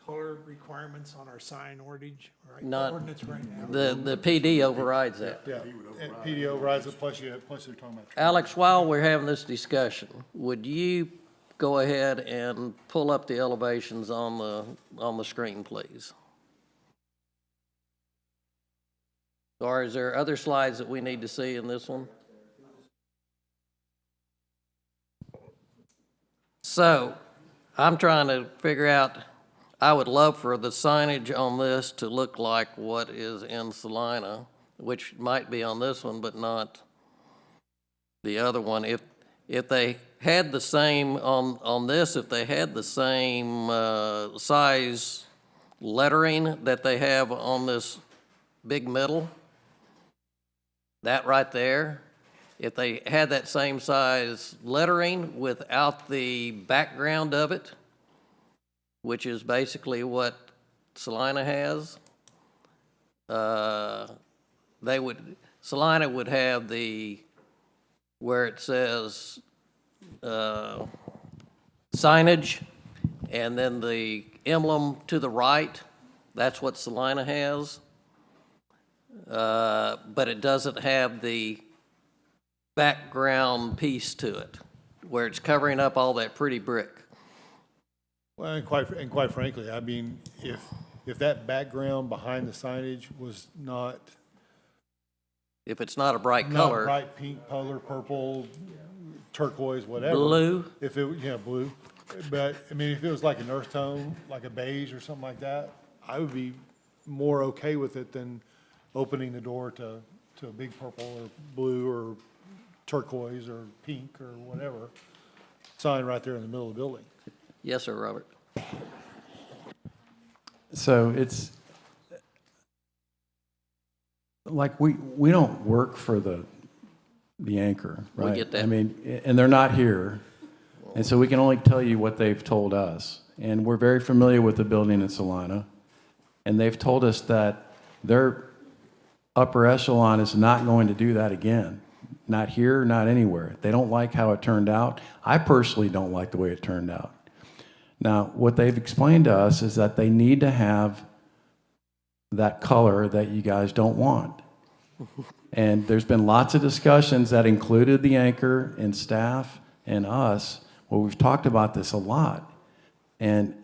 color requirements on our sign ordinance Not- right now? The PD overrides that. Yeah, and PD overrides it, plus they're talking about. Alex, while we're having this discussion, would you go ahead and pull up the elevations on the screen, please? Or is there other slides that we need to see in this one? So, I'm trying to figure out, I would love for the signage on this to look like what is in Salina, which might be on this one, but not the other one. If they had the same, on this, if they had the same size lettering that they have on this big middle, that right there, if they had that same size lettering without the background of it, which is basically what Salina has, Salina would have where it says signage, and then the emblem to the right, that's what Salina has. But it doesn't have the background piece to it, where it's covering up all that pretty brick. Well, and quite frankly, I mean, if that background behind the signage was not If it's not a bright color. bright pink, polar, purple, turquoise, whatever. Blue. If it, blue. But, I mean, if it was like an earth tone, like a beige or something like that, I would be more okay with it than opening the door to a big purple or blue or turquoise or pink or whatever sign right there in the middle of the building. Yes, sir, Robert. So it's like we don't work for the anchor, We right? get that. I mean, and they're not here, and so we can only tell you what they've told us. And we're very familiar with the building in Salina, and they've told us that their upper echelon is not going to do that again. Not here, not anywhere. They don't like how it turned out. I personally don't like the way it turned out. Now, what they've explained to us is that they need to have that color that you guys don't want. And there's been lots of discussions that included the anchor and staff and us, where we've talked about this a lot. And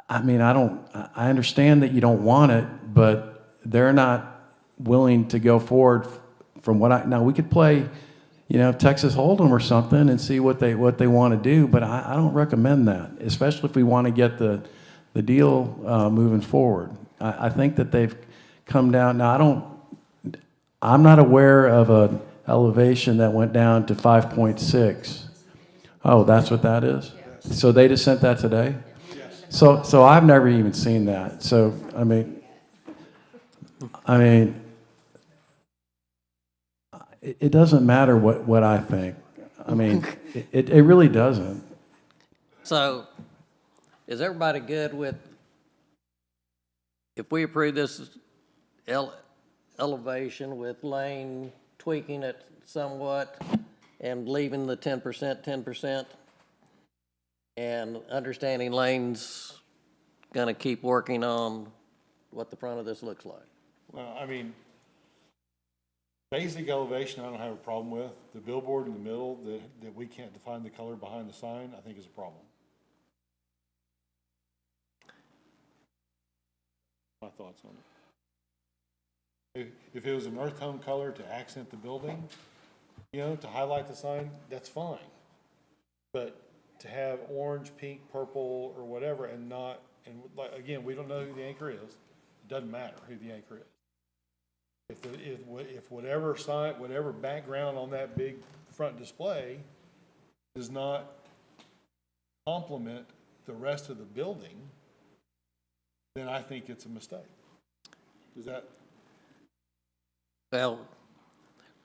I mean, I understand that you don't want it, but they're not willing to go forward from now we could play, Texas Hold'em or something and see what they want to do, but I don't recommend that, especially if we want to get the deal moving forward. I think that they've come down. Now, I'm not aware of an elevation that went down to 5.6. Oh, that's what that is? So they just sent that today? So I've never even seen that. So, I mean, it doesn't matter what I think. I mean, it really doesn't. So, is everybody good with, if we approve this elevation with Lane tweaking it somewhat and leaving the 10%, and understanding Lane's gonna keep working on what the front of this looks like? Well, I mean, basic elevation, I don't have a problem with. The billboard in the middle, that we can't define the color behind the sign, I think is a problem. My thoughts on it. If it was an earth tone color to accent the building, you know, to highlight the sign, that's fine. But to have orange, pink, purple, or whatever, and not, and like, again, we don't know who the anchor is. It doesn't matter who the anchor is. If whatever sign, whatever background on that big front display does not complement the rest of the building, then I think it's a mistake. Is that? Well,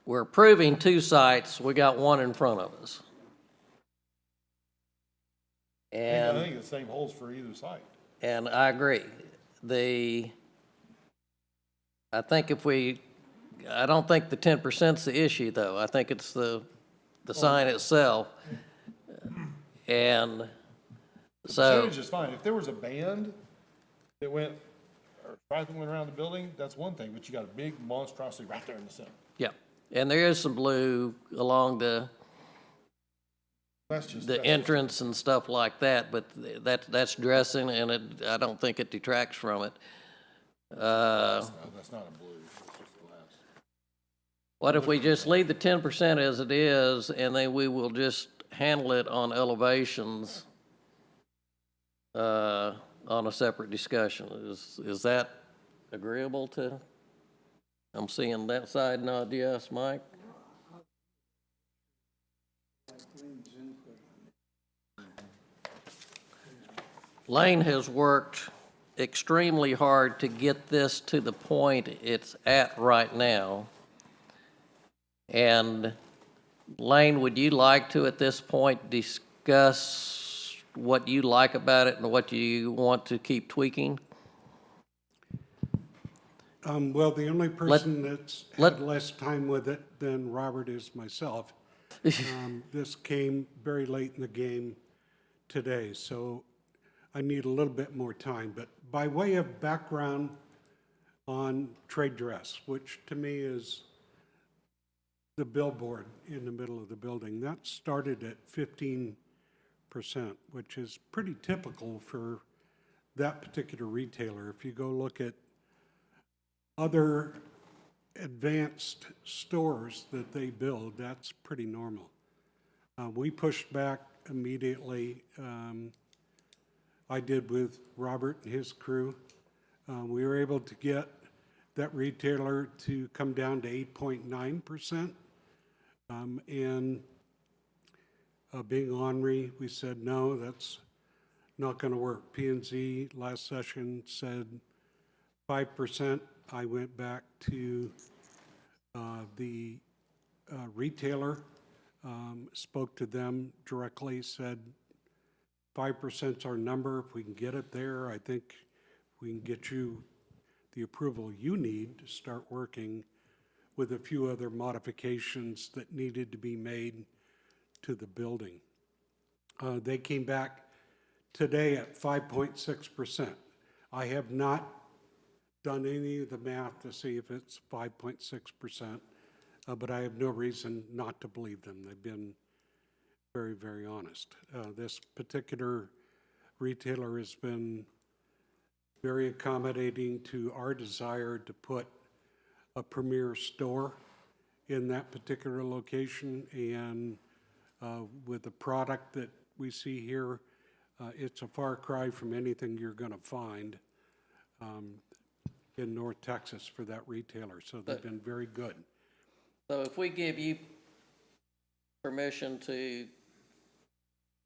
we're approving 2 sites, we got 1 in front of us. I And, think the same holds for either site. and I agree. I think I don't think the 10%'s the issue, though. I think it's the sign itself. And so, Percentage is fine. If there was a band that went, or cycling around the building, that's one thing, but you got a big monstrosity right there in the center. yeah, and there is some blue along the entrance and stuff like that, but that's dressing, and I don't think it detracts from it. That's not a blue, it's just glass. What if we just leave the 10% as it is, and then we will just handle it on elevations on a separate discussion? Is that agreeable to? I'm seeing that side nod yes, Mike? Lane has worked extremely hard to get this to the point it's at right now. And Lane, would you like to, at this point, discuss what you like about it and what you want to keep tweaking? Well, the only person that's had less time with it than Robert is myself. This came very late in the game today, so I need a little bit more time. But by way of background on trade dress, which to me is the billboard in the middle of the building, that started at 15%, which is pretty typical for that particular retailer. If you go look at other advanced stores that they build, that's pretty normal. We pushed back immediately. I did with Robert and his crew. We were able to get that retailer to come down to 8.9%. And being ornery, we said, no, that's not going to work. P&Z last session said 5%. I went back to the retailer, spoke to them directly, said 5%'s our number. If we can get it there, I think we can get you the approval you need to start working with a few other modifications that needed to be made to the building. They came back today at 5.6%. I have not done any of the math to see if it's 5.6%, but I have no reason not to believe them. They've been very, very honest. This particular retailer has been very accommodating to our desire to put a premier store in that particular location, and with the product that we see here, it's a far cry from anything you're going to find in North Texas for that retailer. So they've been very good. So if we give you permission to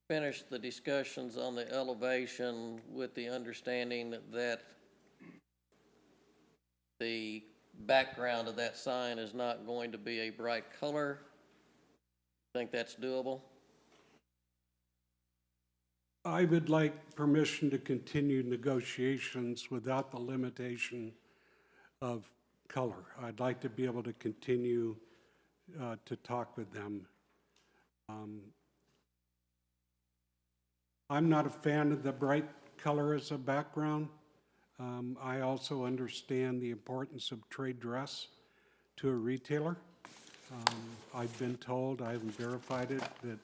finish the discussions on the elevation with the understanding that the background of that sign is not going to be a bright color, think that's doable? I would like permission to continue negotiations without the limitation of color. I'd like to be able to continue to talk with them. I'm not a fan of the bright color as a background. I also understand the importance of trade dress to a retailer. I've been told, I haven't verified it, that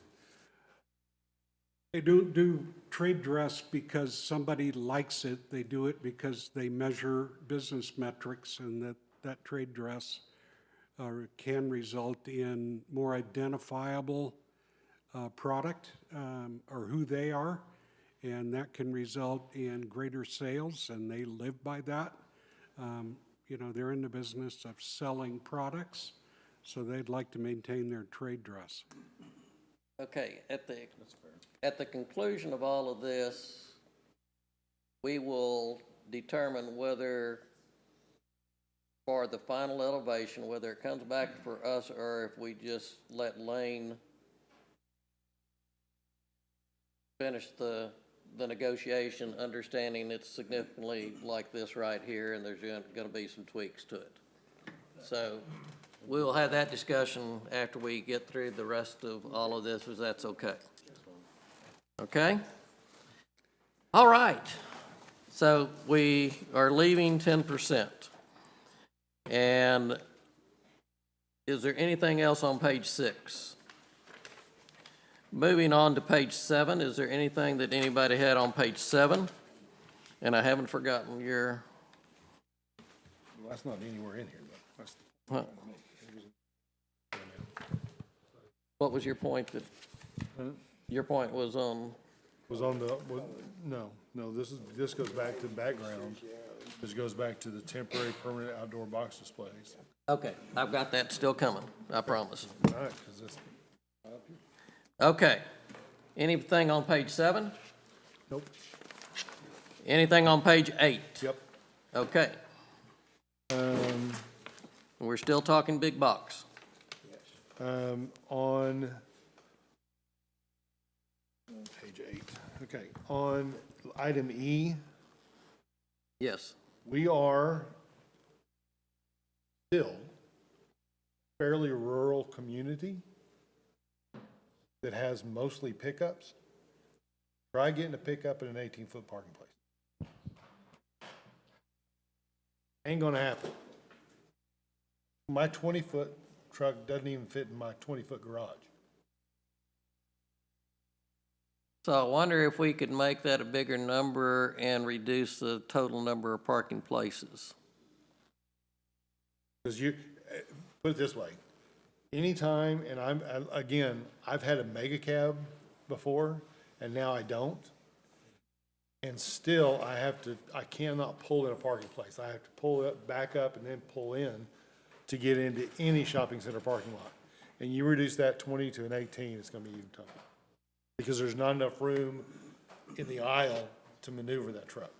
they don't do trade dress because somebody likes it. They do it because they measure business metrics, and that trade dress can result in more identifiable product or who they are, and that can result in greater sales, and they live by that. You know, they're in the business of selling products, so they'd like to maintain their trade dress. Okay, at the conclusion of all of this, we will determine whether, for the final elevation, whether it comes back for us or if we just let Lane finish the negotiation, understanding it's significantly like this right here, and there's gonna be some tweaks to it. So we'll have that discussion after we get through the rest of all of this, if that's okay. Okay? All right. So we are leaving 10%. And is there anything else on page 6? Moving on to page 7, is there anything that anybody had on page 7? And I haven't forgotten your, Well, that's not anywhere in here, though. That's huh, what was your point that, your point was on? Was on the, no, this goes back to background. This goes back to the temporary permanent outdoor box displays. Okay, I've got that still coming, I promise. All right, 'cause it's, Okay. Anything on page 7? nope, Anything on page 8? yep. Okay. We're still talking big box. On page 8, okay, on item E, Yes. we are still fairly rural community that has mostly pickups. Try getting a pickup in an 18-foot parking place. Ain't gonna happen. My 20-foot truck doesn't even fit in my 20-foot garage. So I wonder if we could make that a bigger number and reduce the total number of parking places. Because you, put it this way, anytime, and I've had a mega cab before, and now I don't. And still, I cannot pull in a parking place. I have to pull it back up and then pull in to get into any shopping center parking lot. And you reduce that 20 to an 18, it's gonna be even tougher. Because there's not enough room in the aisle to maneuver that truck.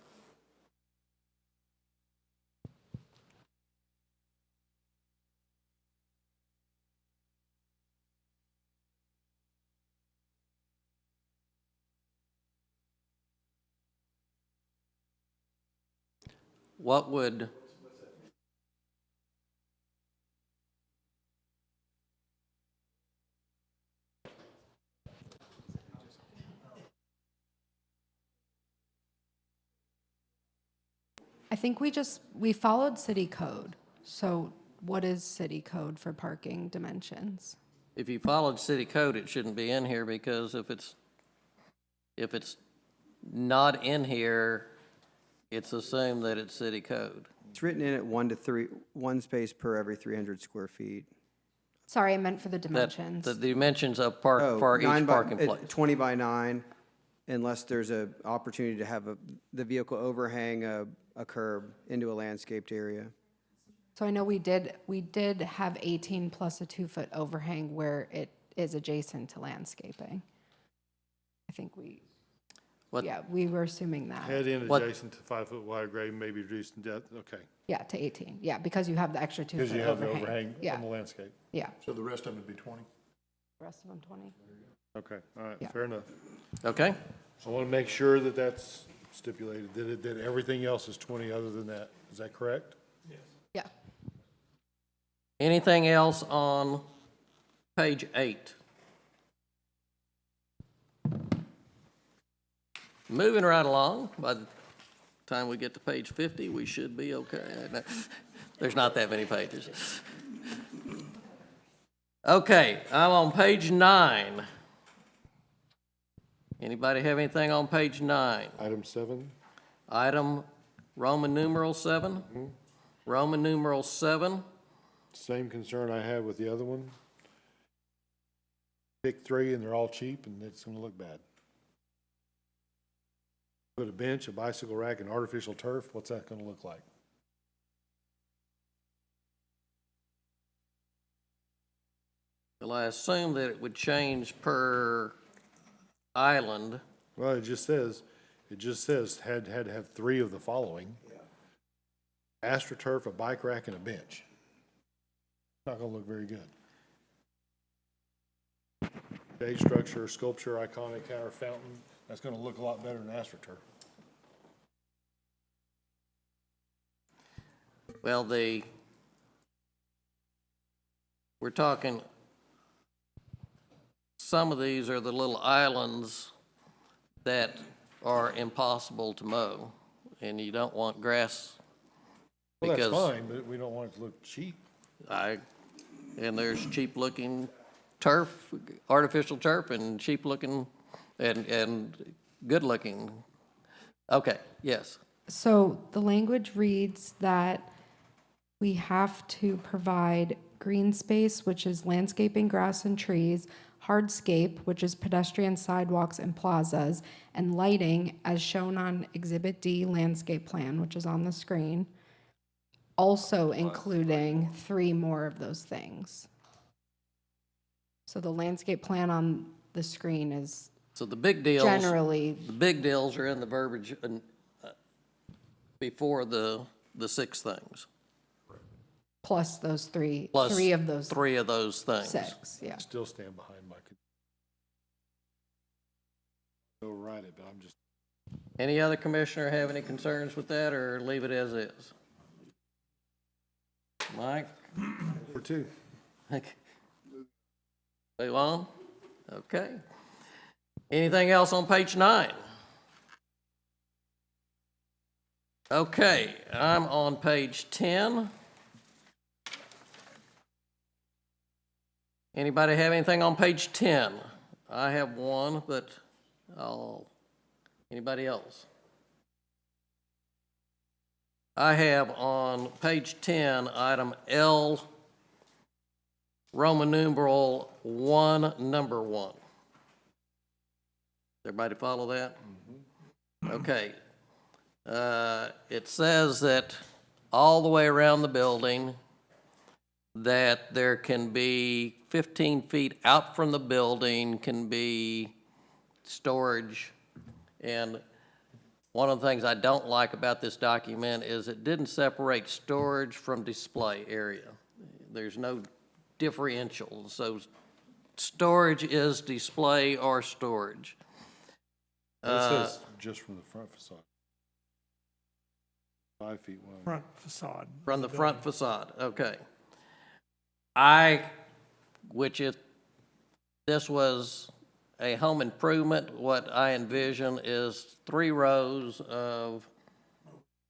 What would, I think we followed city code. So what is city code for parking dimensions? if you followed city code, it shouldn't be in here, because if it's not in here, it's assumed that it's city code. It's written in at 1 to 3, 1 space per every 300 square feet. Sorry, I meant for the That, dimensions. the dimensions of Oh, for 9 each by- parking place. 20 by 9, unless there's a opportunity to have the vehicle overhang a curb into a landscaped area. So I know we did have 18 plus a 2-foot overhang where it is adjacent to landscaping. I think What- yeah, we were assuming that. Head in What- adjacent to 5-foot wide grade, maybe reduced in depth, okay. Yeah, to 18, yeah, because you have the extra 2-foot Because you have the overhang. overhang Yeah, on the landscape. yeah, So the rest of them would be 20? the rest of them 20. Okay, all right, Yeah. fair enough. Okay? I want to make sure that that's stipulated, that everything else is 20 other than that. Is that correct? Yeah. Anything else on page 8? Moving right along, by the time we get to page 50, we should be okay. No, there's not that many pages. Okay, I'm on page 9. Anybody have anything on page 9? Item 7? Item Roman numeral 7? Roman numeral 7. same concern I had with the other one. Pick three and they're all cheap and it's gonna look bad. Put a bench, a bicycle rack, and artificial turf, what's that gonna look like? Well, I assume that it would change per island. Well, it just says, had to have three of the following. AstroTurf, a bike rack, and a bench. Not gonna look very good. Stage structure, sculpture, iconic counter fountain, that's gonna look a lot better than AstroTurf. Well, we're talking, some of these are the little islands that are impossible to mow, and you don't want grass. Well, that's because fine, but we don't want it to look cheap. And there's cheap-looking turf, artificial turf, and cheap-looking and good-looking. Okay, yes. So the language reads that we have to provide green space, which is landscaping, grass and trees, hardscape, which is pedestrian sidewalks and plazas, and lighting as shown on Exhibit D landscape plan, which is on the screen, also including 3 more of those things. So the landscape plan on the screen is So the big deals. generally, The big deals are in the verbiage before the 6 things. plus those 3, Plus 3 of those 3 of those things. 6, yeah. Still stand behind my. Go write it, but I'm just. Any other commissioner have any concerns with that, or leave it as is? Mike? For 2. Move on? Okay. Anything else on page 9? Okay, I'm on page 10. Anybody have anything on page 10? I have one, but anybody else? I have on page 10, item L, Roman numeral 1, number 1. Everybody follow that? Okay. It says that all the way around the building, that there can be 15 feet out from the building can be storage. And one of the things I don't like about this document is it didn't separate storage from display area. There's no differential. So storage is display or storage. This says just from the front facade. 5 feet wide. Front facade. From the front facade, okay. Which if this was a home improvement, what I envision is 3 rows of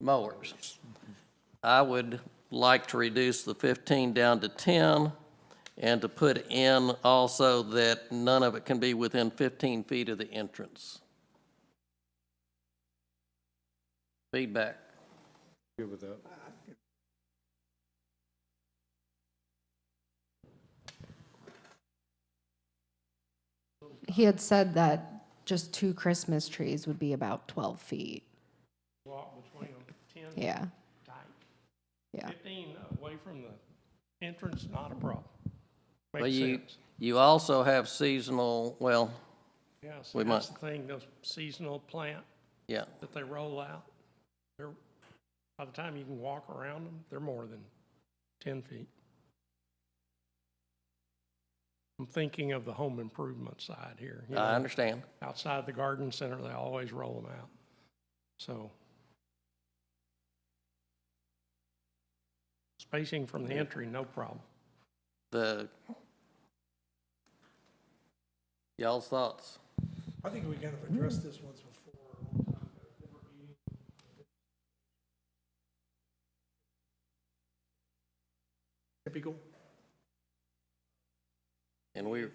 mowers. I would like to reduce the 15 down to 10 and to put in also that none of it can be within 15 feet of the entrance. Feedback. Good with that. He had said that just 2 Christmas trees would be about 12 feet. Walk between them, 10 Yeah. tight. Yeah. 15 away from the entrance, not a problem. Well, Makes sense. you also have seasonal, well, Yes, we that's might- the thing, those seasonal plant yeah. that they roll out, they're, by the time you can walk around them, they're more than 10 feet. I'm thinking of the home improvement side here. you I know. understand. Outside the garden center, they always roll them out. So spacing from the entry, no problem. Y'all's thoughts? I think we kind of addressed this once before. Typical. And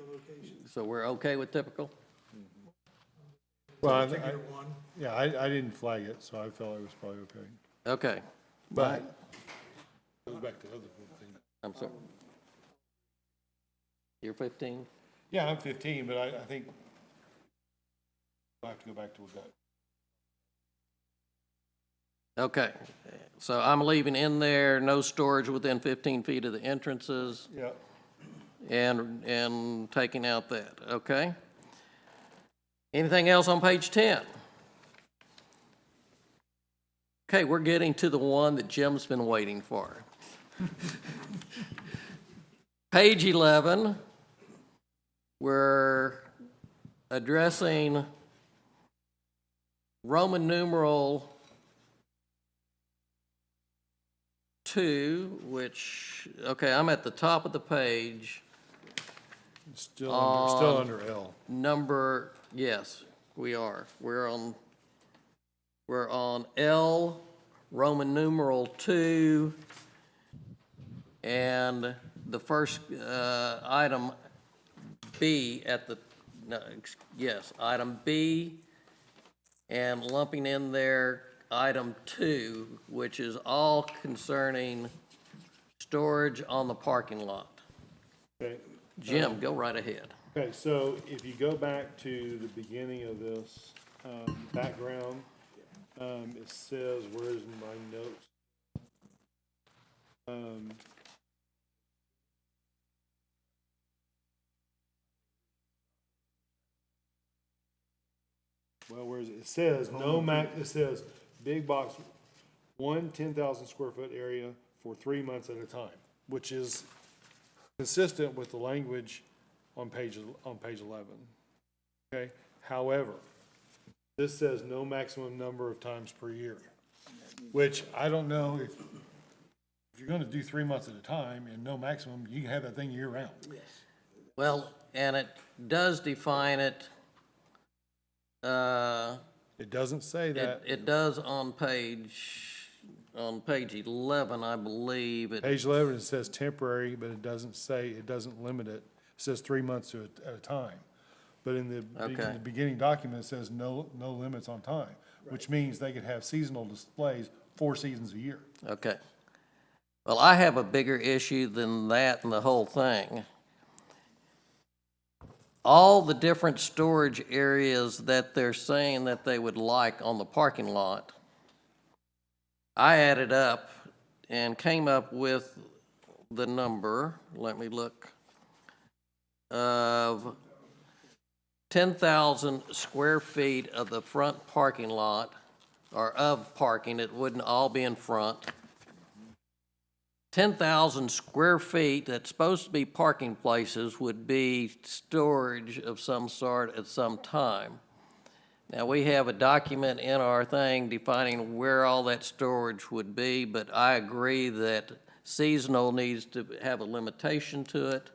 so we're okay with typical? Well, Figure 1. yeah, I didn't flag it, so I felt it was probably okay. Okay. But goes back to other things. I'm sorry. You're 15? Yeah, I'm 15, but I think I have to go back to what that. Okay, so I'm leaving in there, no storage within 15 feet of the entrances, Yeah. and taking out that, okay? Anything else on page 10? Okay, we're getting to the one that Jim's been waiting for. Page 11, we're addressing Roman numeral 2, which, okay, I'm at the top of the page. Still On under L. Number, yes, we are. We're on L, Roman numeral 2, and the first item B at the, no, yes, item B, and lumping in there item 2, which is all concerning storage on the parking lot. Okay. Jim, go right ahead. Okay, so if you go back to the beginning of this, background, it says, where is my notes? Well, where is it? It says, it says, big box, 10,000 square foot area for 3 months at a time, which is consistent with the language on page 11. Okay, however, this says no maximum number of times per year, which I don't know if you're gonna do 3 months at a time and no maximum, you can have that thing year round. Well, and it does define it, It doesn't say that. it does on page 11, I believe. Page 11, it says temporary, but it doesn't limit it. It says 3 months at a time. But in the beginning document, it says no limits on time, which means they could have seasonal displays 4 seasons a year. Okay. Well, I have a bigger issue than that and the whole thing. All the different storage areas that they're saying that they would like on the parking lot, I added up and came up with the number, let me look, of 10,000 square feet of the front parking lot, or of parking, it wouldn't all be in front. 10,000 square feet that's supposed to be parking places would be storage of some sort at some time. Now, we have a document in our thing defining where all that storage would be, but I agree that seasonal needs to have a limitation to it.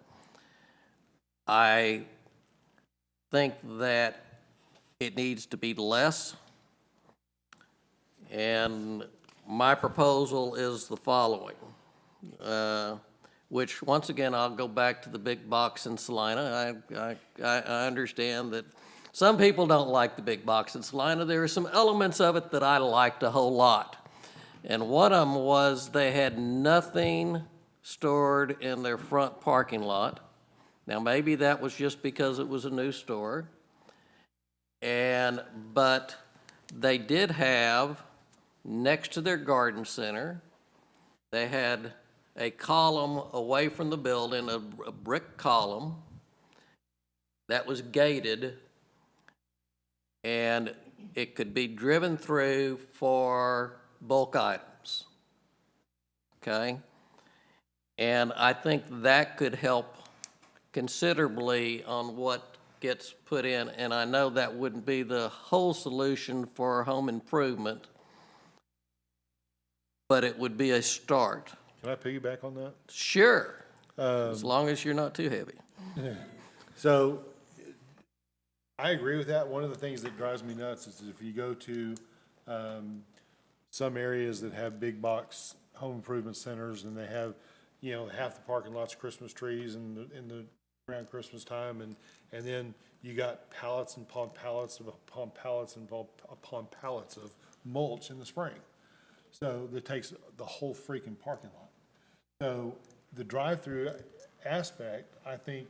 I think that it needs to be less. And my proposal is the following. Which, once again, I'll go back to the big box in Salina. I understand that some people don't like the big box in Salina. There are some elements of it that I liked a whole lot. And one of them was they had nothing stored in their front parking lot. Now, maybe that was just because it was a new store. But they did have, next to their garden center, they had a column away from the building, a brick column that was gated, and it could be driven through for bulk items, okay? And I think that could help considerably on what gets put in, and I know that wouldn't be the whole solution for home improvement, but it would be a start. Can I piggyback on that? Sure, as long as you're not too heavy. So, I agree with that. One of the things that drives me nuts is if you go to some areas that have big box home improvement centers and they have, half the parking lots Christmas trees around Christmas time, and then you got pallets upon pallets upon pallets upon pallets of mulch in the spring. So that takes the whole freaking parking lot. So the drive-through aspect, I think,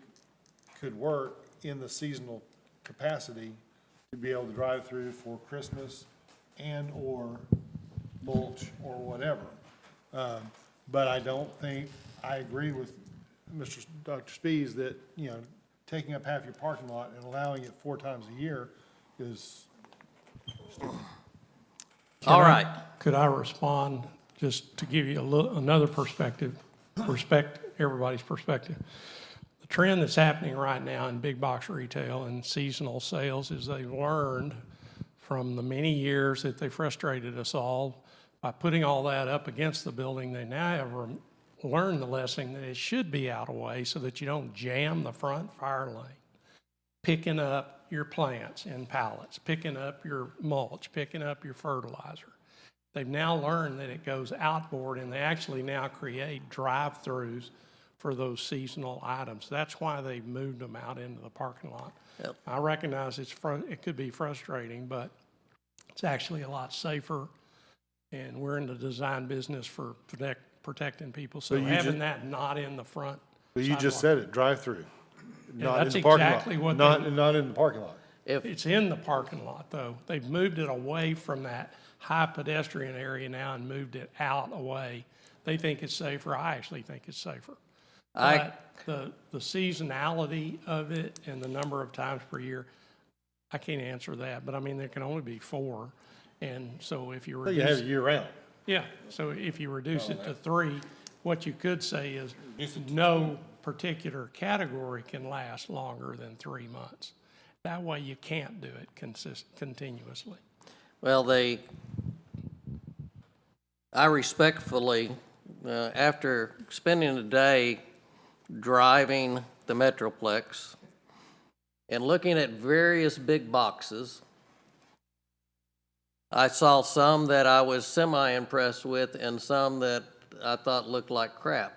could work in the seasonal capacity to be able to drive through for Christmas and/or mulch or whatever. But I don't think, I agree with Dr. Spies that, you know, taking up half your parking lot and allowing it 4 times a year is, All right. Could I respond just to give you another perspective, respect everybody's perspective? The trend that's happening right now in big box retail and seasonal sales is they've learned from the many years that they frustrated us all by putting all that up against the building. They now have learned the lesson that it should be out of way so that you don't jam the front fire lane. Picking up your plants in pallets, picking up your mulch, picking up your fertilizer. They've now learned that it goes outboard, and they actually now create drive-throughs for those seasonal items. That's why they've moved them out into the parking lot. Yep. I recognize it could be frustrating, but it's actually a lot safer, and we're in the design business for protecting people. So But you having ju- that not in the front but you just sidewalk. said it, drive-through. Not in that's the parking lot. exactly what Not, they- not in the parking lot. It's in the parking lot, though. They've moved it away from that high pedestrian area now and moved it out away. They think it's safer. I actually think it's safer. But the seasonality of it and the number of times per year, I can't answer that. But I mean, there can only be 4. And so if you You have reduce, it year-round. yeah, so if you reduce it to 3, what you could say is no particular category can last longer than 3 months. That way you can't do it continuously. Well, I respectfully, after spending a day driving the Metroplex and looking at various big boxes, I saw some that I was semi-impressed with and some that I thought looked like crap.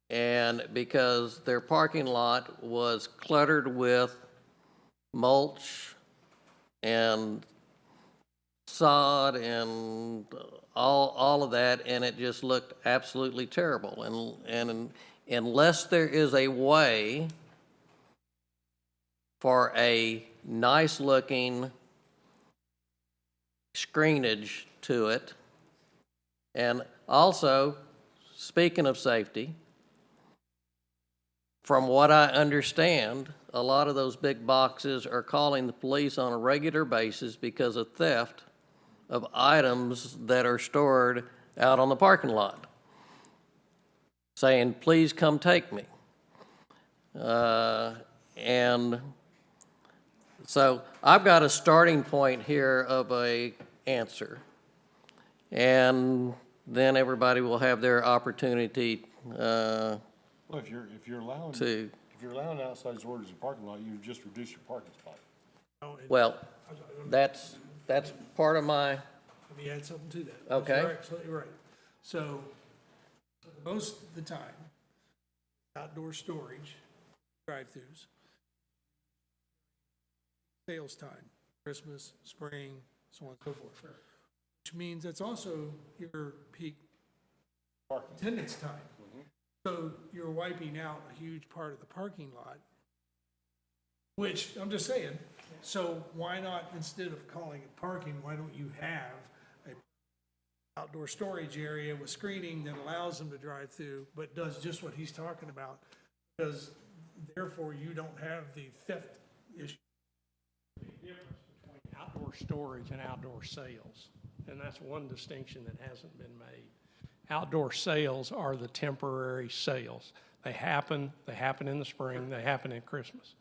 And because their parking lot was cluttered with mulch and sod and all of that, and it just looked absolutely terrible. And unless there is a way for a nice-looking screenage to it, and also, speaking of safety, from what I understand, a lot of those big boxes are calling the police on a regular basis because of theft of items that are stored out on the parking lot, saying, please come take me. And so I've got a starting point here of a answer. And then everybody will have their opportunity Well, if you're allowing, to, if you're allowing outside orders in parking lot, you just reduce your parking spot. well, that's part of my, Let me add something to that. Okay. You're absolutely right. So, most of the time, outdoor storage, drive-throughs, sales time, Christmas, spring, so on and so forth. Which means that's also your peak attendance time. So you're wiping out a huge part of the parking lot, which, I'm just saying, so why not, instead of calling it parking, why don't you have a outdoor storage area with screening that allows them to drive through, but does just what he's talking about? Because therefore you don't have the theft issue. Outdoor storage and outdoor sales, and that's one distinction that hasn't been made. Outdoor sales are the temporary sales. They happen in the spring, they happen at Christmas.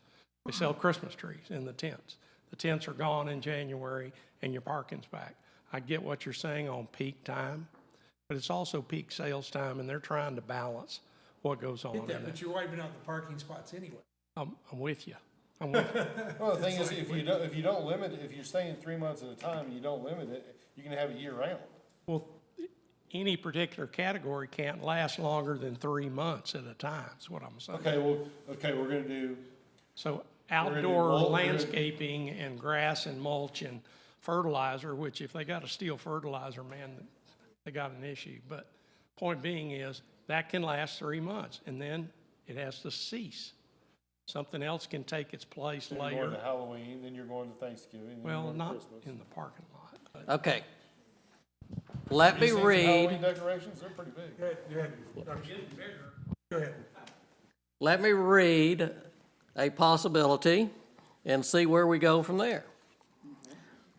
They sell Christmas trees in the tents. The tents are gone in January and your parking's back. I get what you're saying on peak time, but it's also peak sales time, and they're trying to balance what goes on in Get that, there. but you're wiping out the parking spots anyway. I'm with you. I'm with you. Well, the thing is, if you don't limit it, if you're staying 3 months at a time and you don't limit it, you can have it year-round. Well, any particular category can't last longer than 3 months at a time, is what I'm saying. Okay, we're gonna do, So gonna do outdoor mulch, landscaping and grass and mulch and fertilizer, which if they got to steal fertilizer, man, they got an issue. But Point being is, that can last 3 months, and then it has to cease. Something else can take its place Then you're going to later. Halloween, then you're going to Thanksgiving, then you're Well, going to not Christmas. in the parking lot, but Okay. Let me You seen some Halloween read, decorations? They're pretty big. Go ahead. Go ahead. let me read a possibility and see where we go from there.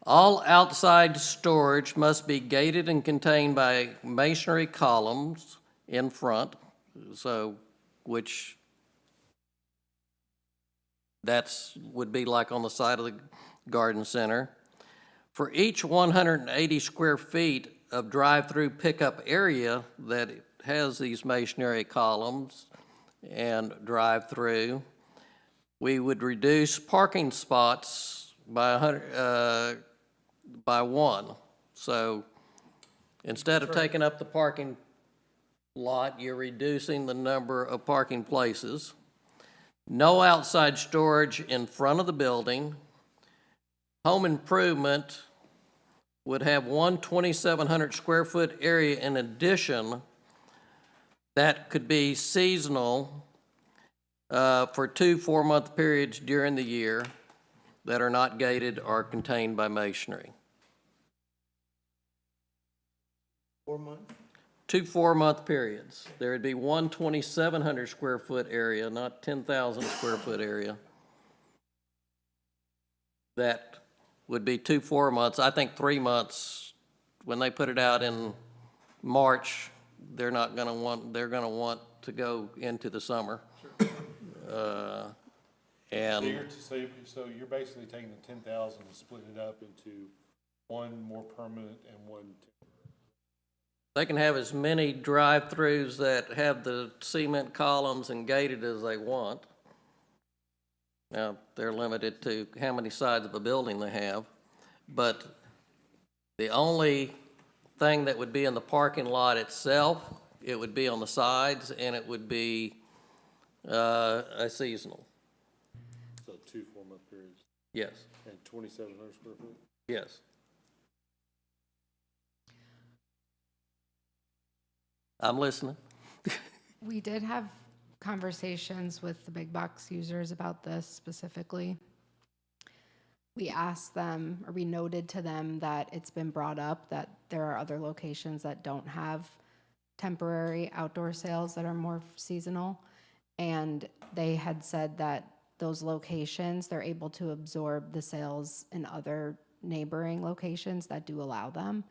All outside storage must be gated and contained by masonry columns in front, so, which would be like on the side of the garden center. For each 180 square feet of drive-through pickup area that has these masonry columns and drive-through, we would reduce parking spots by by 1. So instead of taking up the parking lot, you're reducing the number of parking places. No outside storage in front of the building. Home improvement would have one 2,700 square foot area in addition that could be seasonal for 2 4-month periods during the year that are not gated or contained by masonry. 4 months? 2 4-month periods. There would be one 2,700 square foot area, not 10,000 square foot area. That would be 2 4 months. I think 3 months, when they put it out in March, they're gonna want to go into the summer. And So you're basically taking the 10,000 and splitting it up into one more permanent and one they can have as many drive-throughs that have the cement columns and gated as they want. Now, they're limited to how many sides of a building they have, but the only thing that would be in the parking lot itself, it would be on the sides, and it would be a seasonal. So 2 4-month periods Yes, and 2,700 square foot? yes. I'm listening. We did have conversations with the big box users about this specifically. We asked them, or we noted to them that it's been brought up that there are other locations that don't have temporary outdoor sales that are more seasonal. And they had said that those locations, they're able to absorb the sales in other neighboring locations that do allow them.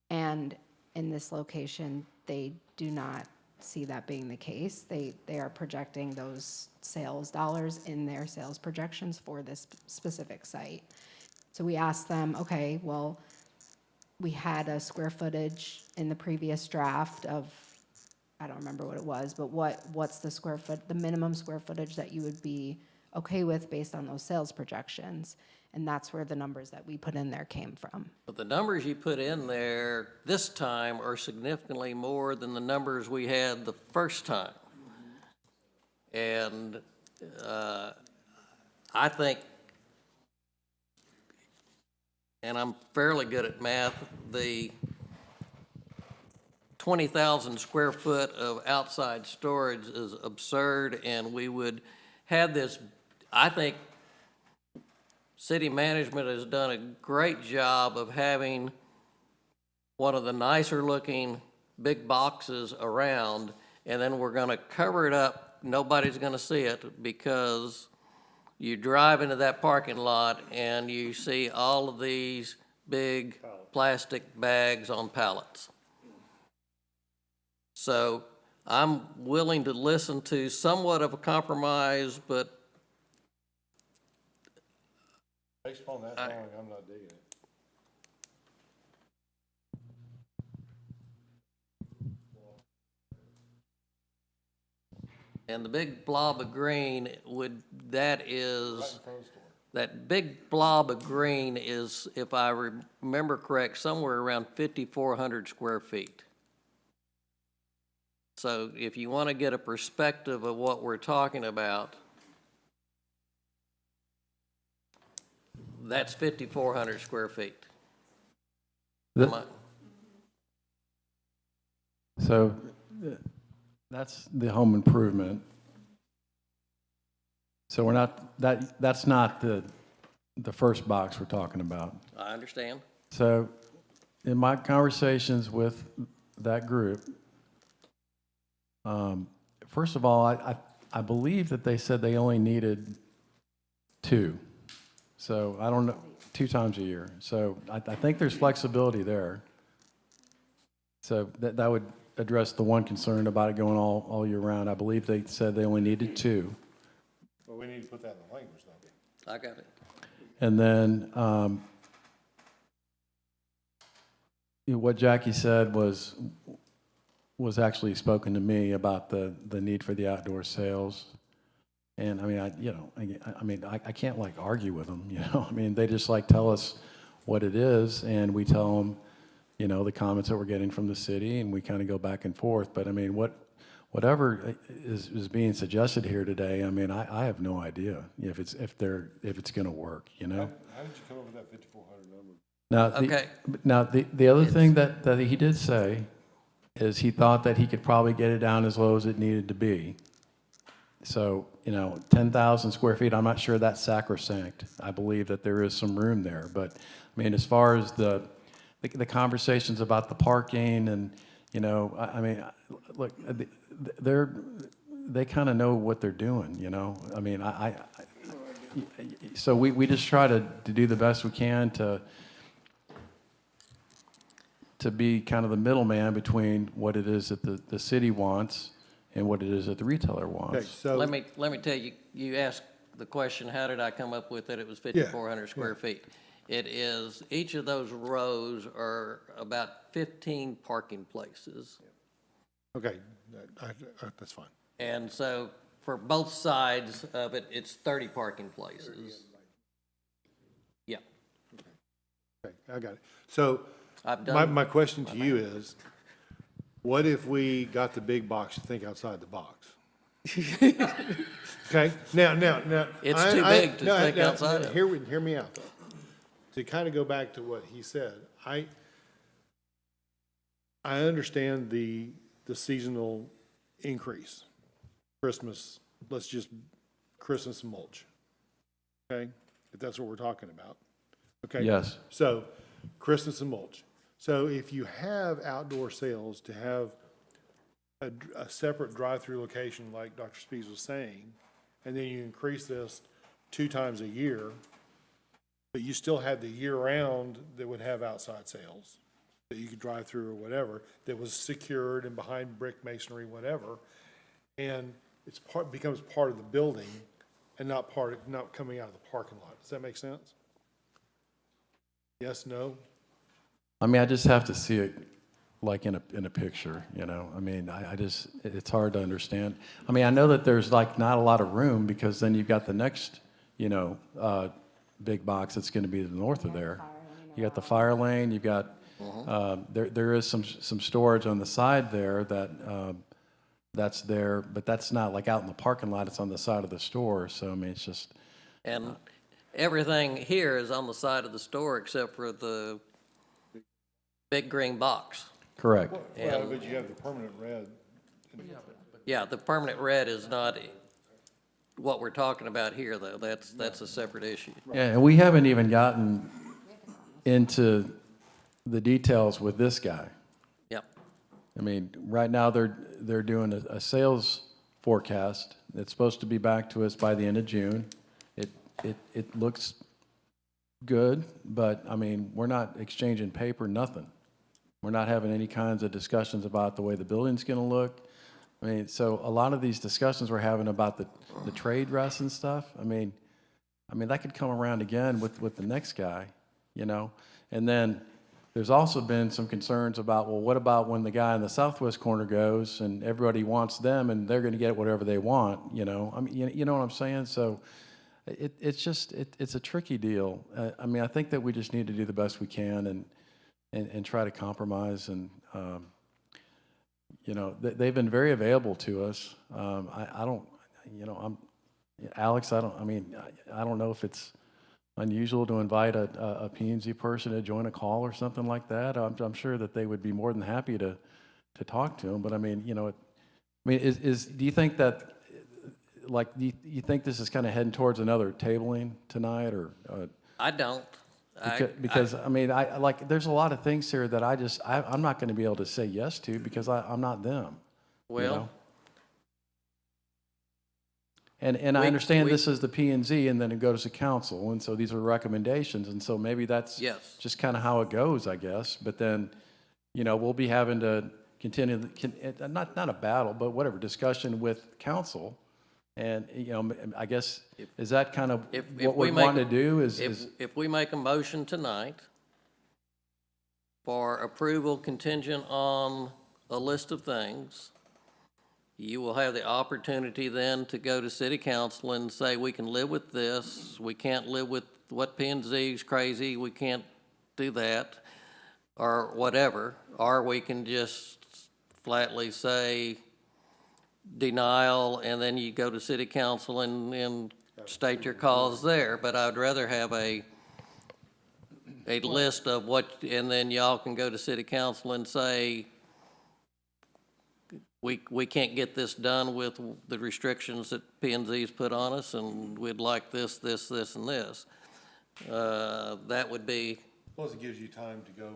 And in this location, they do not see that being the case. They are projecting those sales dollars in their sales projections for this specific site. So we asked them, okay, well, we had a square footage in the previous draft of, I don't remember what it was, but what's the minimum square footage that you would be okay with based on those sales projections? And that's where the numbers that we put in there came from. But the numbers you put in there this time are significantly more than the numbers we had the first time. And I think, and I'm fairly good at math, the 20,000 square foot of outside storage is absurd, and we would have this, I think, city management has done a great job of having one of the nicer looking big boxes around, and then we're gonna cover it up. Nobody's gonna see it because you drive into that parking lot and you see all of these big plastic bags on pallets. So I'm willing to listen to somewhat of a compromise, but Based upon that drawing, I'm not digging it. and the big blob of green that big blob of green is, if I remember correct, somewhere around 5,400 square feet. So if you want to get a perspective of what we're talking about, that's 5,400 square feet. The- Am I- So that's the home improvement. So we're not, that's not the first box we're talking about. I understand. So in my conversations with that group, first of all, I believe that they said they only needed 2. So I don't know, 2 times a year. So I think there's flexibility there. So that would address the one concern about it going all year round. I believe they said they only needed 2. Well, we need to put that in the language, don't we? I got it. And then what Jackie said was actually spoken to me about the need for the outdoor sales. And I mean, I can't like argue with them, you know. I mean, they just like tell us what it is, and we tell them, you know, the comments that we're getting from the city, and we kind of go back and forth. But I mean, whatever is being suggested here today, I mean, I have no idea if it's going to work, you know. How did you come up with that 5,400 number? Now, the other thing that he did say is he thought that he could probably get it down as low as it needed to be. So, you know, 10,000 square feet, I'm not sure that's sacrosanct. I believe that there is some room there. But, I mean, as far as the conversations about the parking and, you know, I mean, look, they kind of know what they're doing, you know. I mean, so we just try to do the best we can to be kind of the middleman between what it is that the city wants and what it is that the retailer wants. Okay, so. Let me tell you, you asked the question, how did I come up with that it was 5,400 square feet? It is, each of those rows are about 15 parking places. Okay, that's fine. And so for both sides of it, it's 30 parking places. Yeah. Okay, I got it. So I've done. my question to you is, what if we got the big box to think outside the box? Okay, now. It's too big to think outside of. Hear me out, though. To kind of go back to what he said, I understand the seasonal increase. Christmas, let's just Christmas and mulch. Okay, if that's what we're talking about. Okay. Yes. So Christmas and mulch. So if you have outdoor sales, to have a separate drive-through location like Dr. Spees was saying, and then you increase this 2 times a year, but you still had the year-round that would have outside sales that you could drive through or whatever, that was secured and behind brick masonry, whatever, and becomes part of the building and not coming out of the parking lot. Does that make sense? Yes, no? I mean, I just have to see it like in a picture, you know. I mean, it's hard to understand. I mean, I know that there's like not a lot of room because then you've got the next, you know, big box that's going to be to the north of there. You got the fire lane. You've got there is some storage on the side there that's there, but that's not like out in the parking lot. It's on the side of the store. So I mean, it's just. And everything here is on the side of the store except for the big green box. Correct. Well, but you have the permanent red. Yeah, the permanent red is not what we're talking about here, though. That's a separate issue. Yeah, and we haven't even gotten into the details with this guy. Yep. I mean, right now they're doing a sales forecast that's supposed to be back to us by the end of June. It looks good, but I mean, we're not exchanging paper, nothing. We're not having any kinds of discussions about the way the building's going to look. I mean, so a lot of these discussions we're having about the trade dress and stuff, I mean, that could come around again with the next guy, you know? And then there's also been some concerns about, well, what about when the guy in the southwest corner goes and everybody wants them and they're going to get whatever they want, you know? I mean, you know what I'm saying? So it's a tricky deal. I mean, I think that we just need to do the best we can and try to compromise. And, you know, they've been very available to us. I don't, you know, Alex, I don't know if it's unusual to invite a P&Z person to join a call or something like that. I'm sure that they would be more than happy to to talk to them, but I mean, you know, do you think that, like, do you think this is kind of heading towards another tabling tonight, or? I don't. Because, I mean, like, there's a lot of things here that I'm not gonna be able to say yes to because I'm not them. you Well, know? And I We- understand we- this is the P and Z, and then it goes to council, and so these are recommendations, and so maybe that's Yes. just kind of how it goes, I guess. But then, you know, we'll be having to continue, not a battle, but whatever, discussion with council. And, you know, I guess, is that kind of if what we we make want to a- do If we make a motion tonight for approval contingent on a list of things, you will have the opportunity then to go to city council and say, we can live with this, we can't live with what P and Z's crazy, we can't do that, or whatever, or we can just flatly say denial, and then you go to city council and state your cause there. But I'd rather have a list of what, and then y'all can go to city council and say, we can't get this done with the restrictions that P and Z's put on us, and we'd like this, this, this, and this. That would be, Plus, it gives you time to go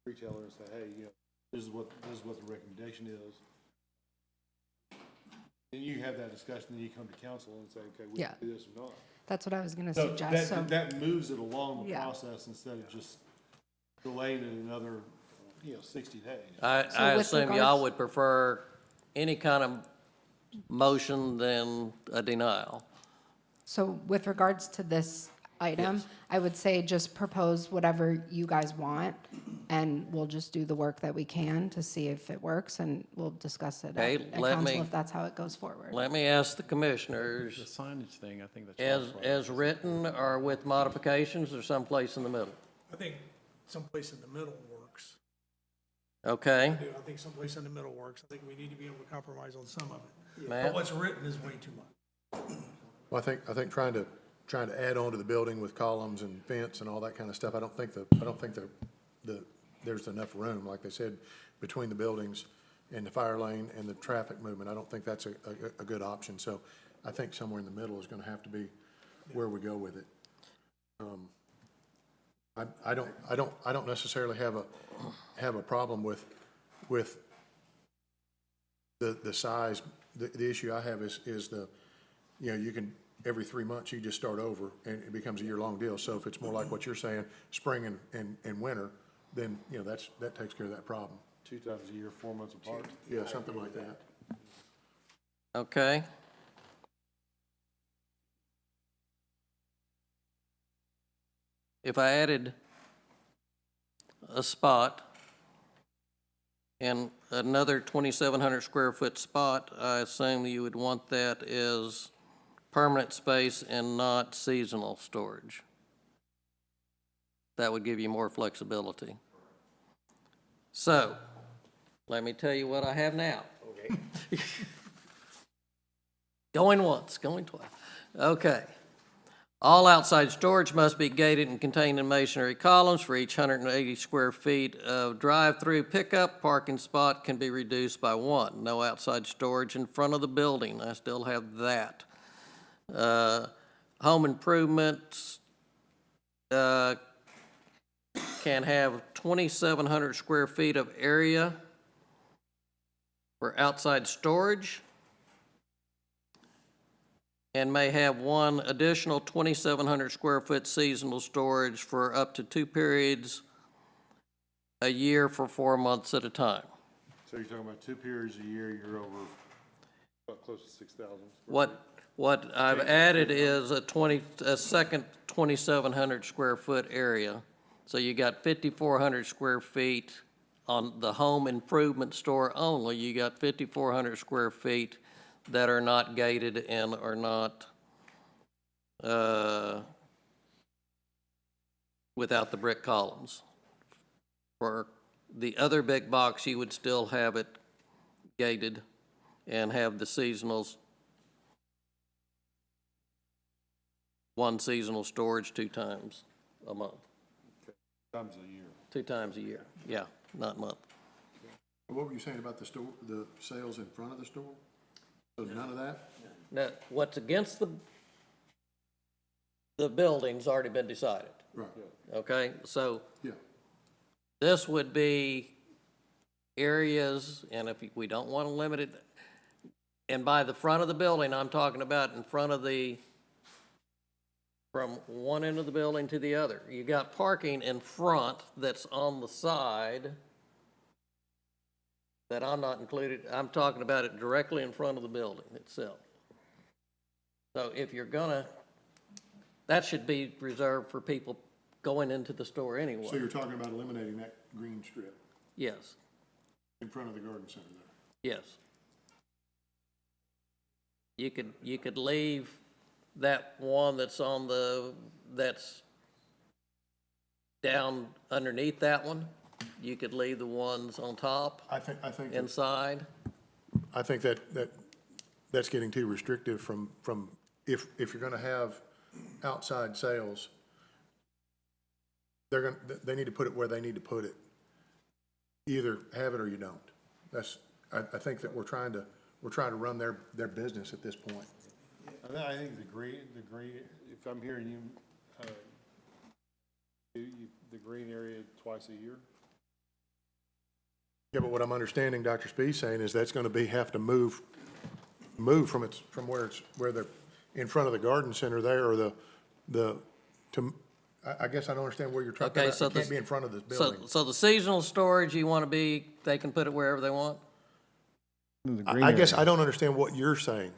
retailer and say, hey, you know, this is what the recommendation is. And you have that discussion, then you come to council and say, okay, we Yeah. can do this or not. That's what I was going to So suggest. So that moves it along the Yeah. process instead of just delaying it another, 60 days. I with assume y'all regards- would prefer any kind of motion than a denial. So with regards to this item, I would say just propose whatever you guys want, and we'll just do the work that we can to see if it works, and we'll discuss it Okay, at let council me- if that's how it goes forward. Let me ask the the commissioners, signage thing, I think that's. as written or with modifications or someplace in the middle? I think someplace in the middle works. Okay, I do. I think someplace in the middle works. I think we need to be able to compromise on some of it. Matt? But what's written is way too much. Well, I think trying to add on to the building with columns and fence and all that kind of stuff, I don't think there's enough room, like they said, between the buildings and the fire lane and the traffic movement. I don't think that's a good option. So I think somewhere in the middle is gonna have to be where we go with it. I don't necessarily have a problem with the size. The issue I have is you can, every 3 months, you just start over, and it becomes a year-long deal. So if it's more like what you're saying, spring and winter, then, that takes care of that problem. 2 times a year, 4 months apart. Yeah, something like that. okay. If I added a spot and another 2,700 square foot spot, I assume you would want that as permanent space and not seasonal storage. That would give you more flexibility. So, let me tell you what I have now. Okay. Going once, going twice. Okay. All outside storage must be gated and contained in masonry columns. For each 180 square feet of drive-through pickup, parking spot can be reduced by 1. No outside storage in front of the building. I still have that. Home improvements can have 2,700 square feet of area for outside storage, and may have 1 additional 2,700 square foot seasonal storage for up to 2 periods a year for 4 months at a time. So you're talking about 2 periods a year, you're over about close to 6,000. What I've added is a second 2,700 square foot area. So you got 5,400 square feet on the home improvement store only. You got 5,400 square feet that are not gated and are not without the brick columns. For the other big box, you would still have it gated and have the seasonals, 1 seasonal storage 2 times a month. Times a year. 2 times a year, yeah. not monthly. What were you saying about the store, the sales in front of the store? So none of that? Now, what's against the building's already been decided, Right, okay? So yeah. this would be areas, and if we don't want to limit it, and by the front of the building, I'm talking about in front of from one end of the building to the other. You got parking in front that's on the side that I'm not included, I'm talking about it directly in front of the building itself. So if you're gonna, that should be reserved for people going into the store anyway. So you're talking about eliminating that green strip Yes, in front of the garden center there? yes. You could leave that one that's that's down underneath that one. You could leave the ones on top, I think that- inside. I think that's getting too restrictive from, if you're gonna have outside sales, they need to put it where they need to put it. Either have it or you don't. I think that we're trying to run their business at this point. I think the green, if I'm hearing you, the green area twice a year? Yeah, but what I'm understanding Dr. Speed's saying is that's gonna have to move from where they're in front of the garden center there, or I guess I don't understand where you're talking Okay, about. so It can't be in front of this So, building. so the seasonal storage, you want to be, they can put it wherever they want? I guess I don't understand what you're saying.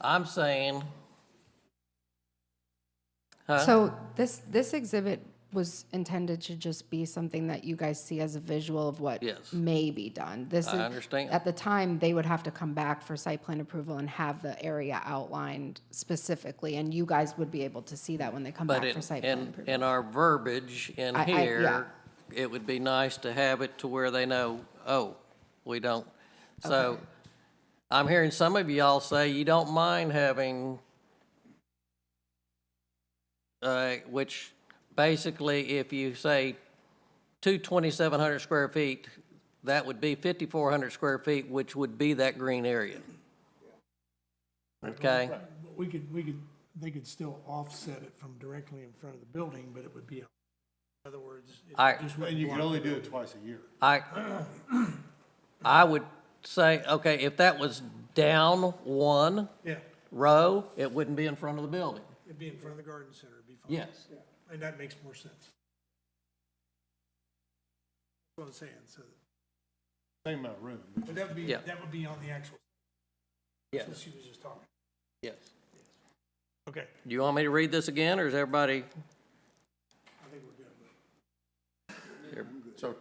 I'm saying. Huh? So this exhibit was intended to just be something that you guys see as a visual of what Yes. may be done. This I is- understand. At the time, they would have to come back for site plan approval and have the area outlined specifically, and you guys would be able to see that when they come But back for site plan approval. in our verbiage in yeah. here, it would be nice to have it to where they know, oh, we don't. So I'm hearing some of y'all say you don't mind having, which basically, if you say 2,700 square feet, that would be 5,400 square feet, which would be that green area. Okay? Right, but they could still offset it from directly in front of the building, but it would be, in other words, it I- just And wouldn't you can block only the do it twice a year. I would say, okay, if that was down one Yeah, row, it wouldn't be in front of the building. it'd be in front of the garden center, it'd be fine. Yes. And that makes more sense. That's what I'm saying, so, Same amount of room. but that Yeah. would be on the actual, Yes, that's what she was just talking. yes. Okay, Do you want me to read this again, or is everybody? I think we're good. So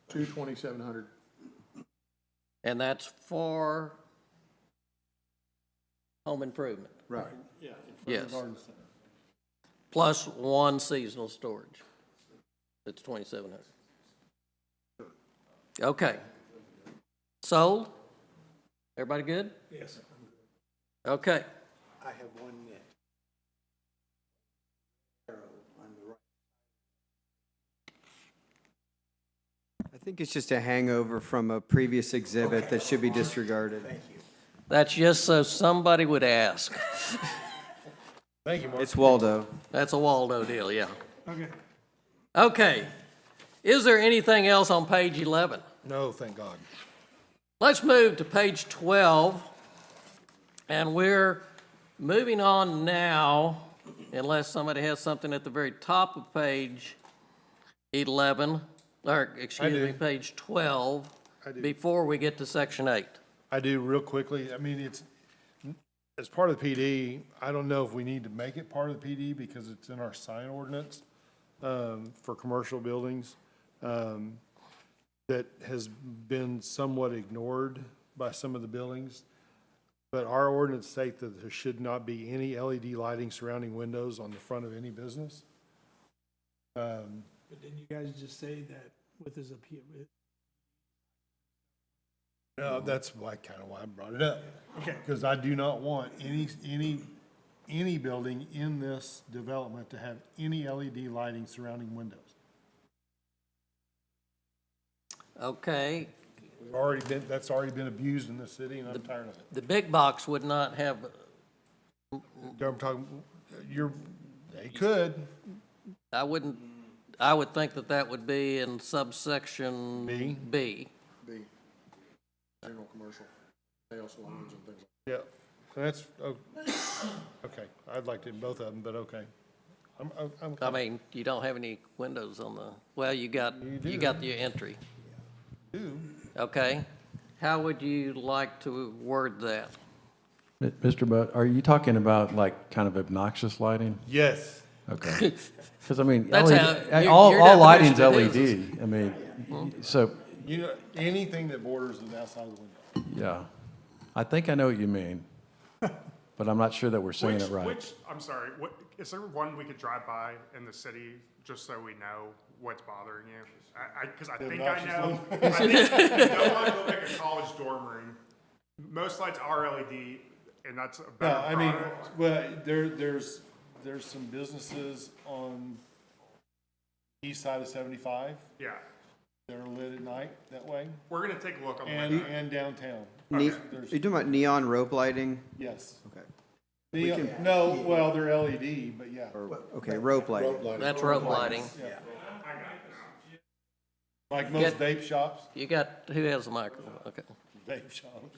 2,700. And that's for home improvement, Right. Yeah. In front of Yes. the garden center. plus one seasonal storage. That's 2,700. Okay. Sold? Everybody good? Yes. Okay. I have one nit. Arrow on the right. I think it's just a hangover from a previous exhibit that should be disregarded. Thank you. That's just so somebody would ask. Thank you, Mark. It's Waldo. That's a Waldo deal, yeah. Okay. Okay. Is there anything else on page 11? No, thank God. Let's move to page 12, and we're moving on now, unless somebody has something at the very top of page 11, or, excuse me, do. page 12, I do. before we get to section 8. I do, real quickly. I mean, it's, as part of the PD, I don't know if we need to make it part of the PD because it's in our sign ordinance for commercial buildings that has been somewhat ignored by some of the buildings. But our ordinance states that there should not be any LED lighting surrounding windows on the front of any business. But didn't you guys just say that with his appeal? That's why, kind of why I brought it up. Okay. Because I do not want any building in this development to have any LED lighting surrounding windows. Okay, That's already been abused in this city, and I'm tired of it. the big box would not have, I'm talking, they could. I wouldn't, I would think that that would be in subsection B? B. B, general commercial, nail salons and things like Yeah, that's, okay, I'd like to, both of them, but okay. I'm. I mean, you don't have any windows on the, well, you got your entry. do. Okay, how would you like to word that? Mr. Butt, are you talking about like kind of obnoxious lighting? Yes. Okay. Because I mean, That's LED how- your all lighting's definition it is. LED. I mean, so, You know, anything that borders the outside of the window. yeah. I think I know what you mean, but I'm not sure that we're saying it right. I'm sorry, is there one we could drive by in the city, just so we know what's bothering you? Because I think I know. I think, you don't want to look like a college dorm room. Most lights are LED, and that's a No, better I mean, product. well, there's some businesses on east side of 75 Yeah, that are lit at night that way, we're gonna take a look on the and, website. and downtown. Are you There's- talking about neon rope lighting? Yes. Okay. No, well, they're LED, but yeah. Okay, rope lighting. That's rope lighting. Like most vape shops, You got, who has the microphone? Okay. vape shops.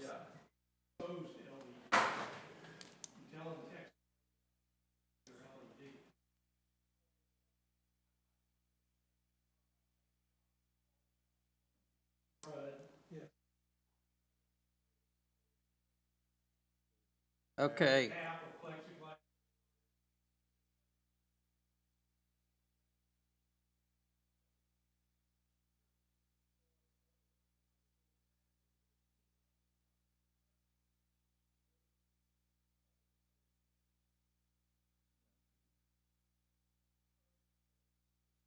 Okay.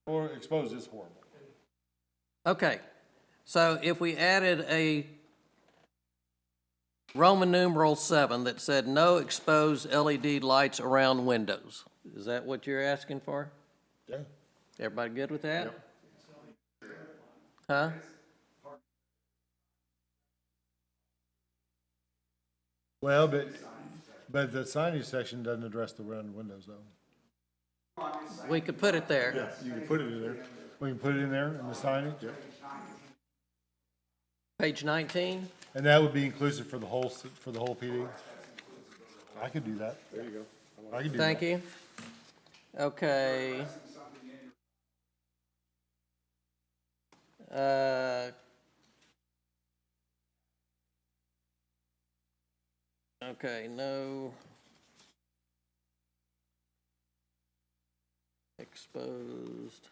Or exposed is horrible. Okay, so if we added a Roman numeral 7 that said no exposed LED lights around windows, is that what you're asking for? Yeah. Everybody good with that? Huh? Well, but the signage section doesn't address the round windows though. We could put it there. Yes, you can put it in there. We can put it in there in the signage. Page 19? And that would be inclusive for the whole, PD? I could do that. There you go. I could do that. Thank you. Okay. Okay, no exposed.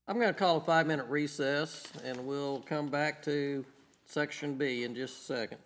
I'm going to call a 5-minute recess, and we'll come back to section B in just a second.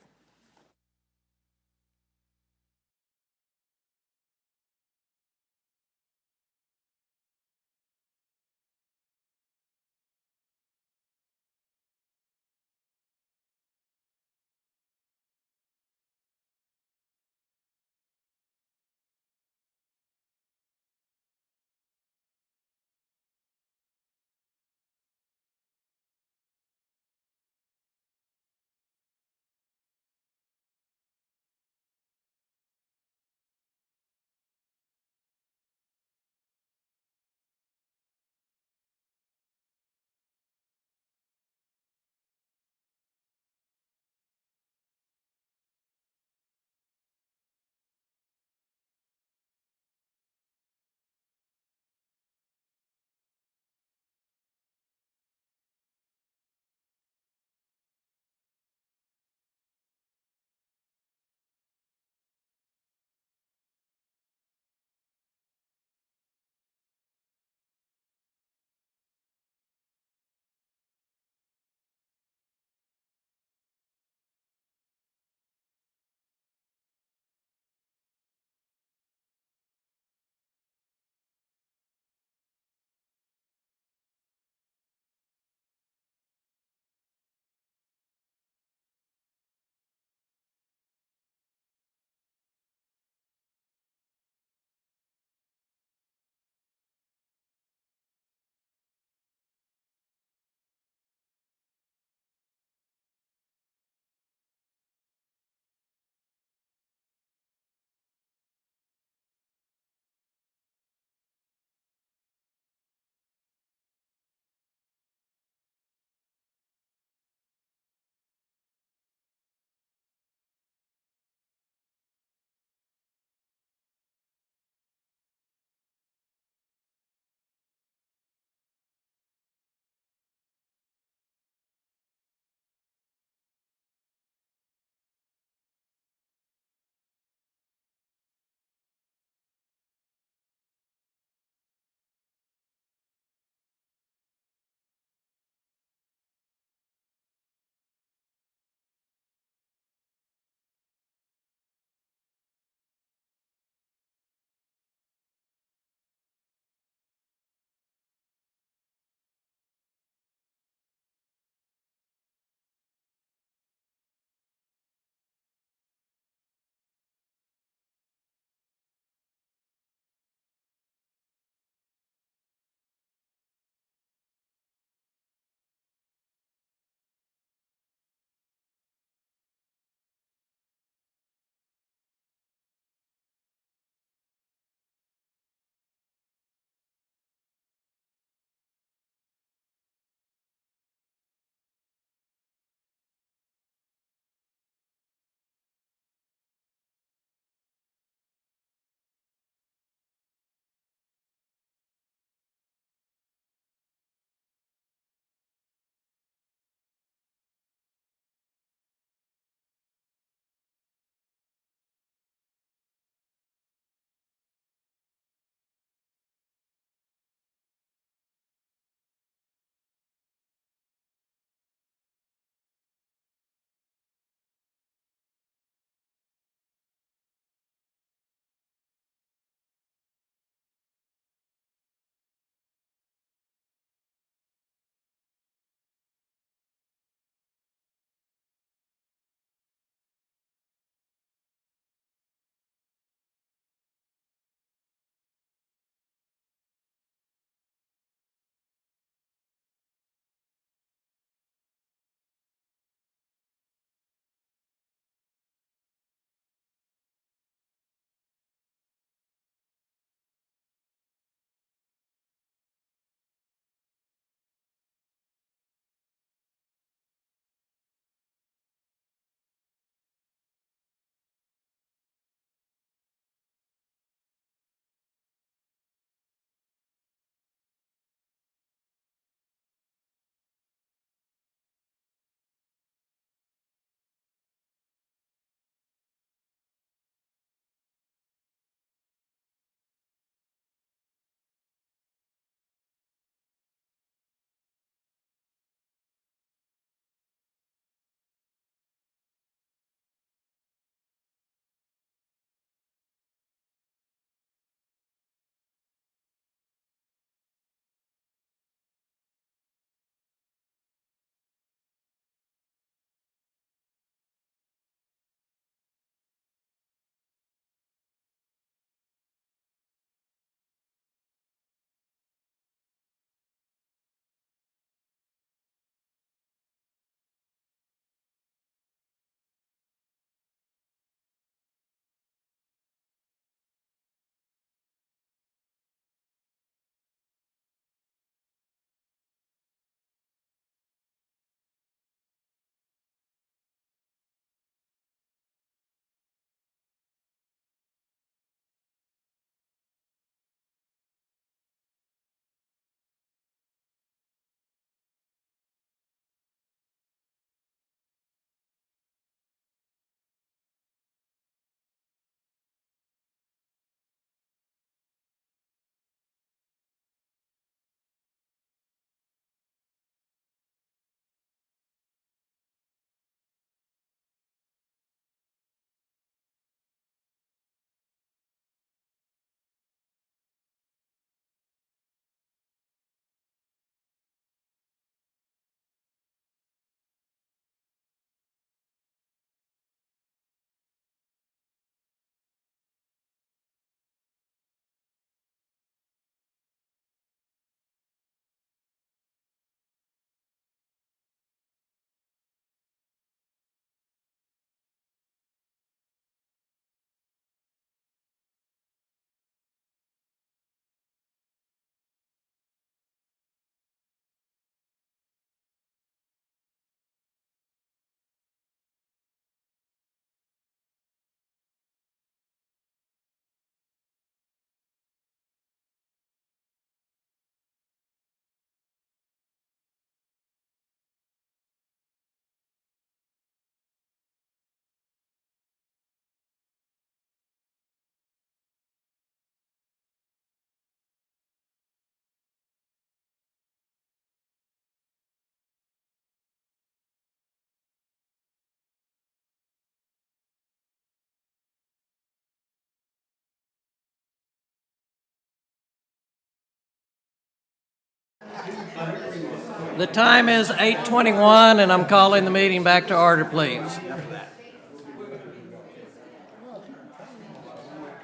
The time is 8:21, and I'm calling the meeting back to order, please.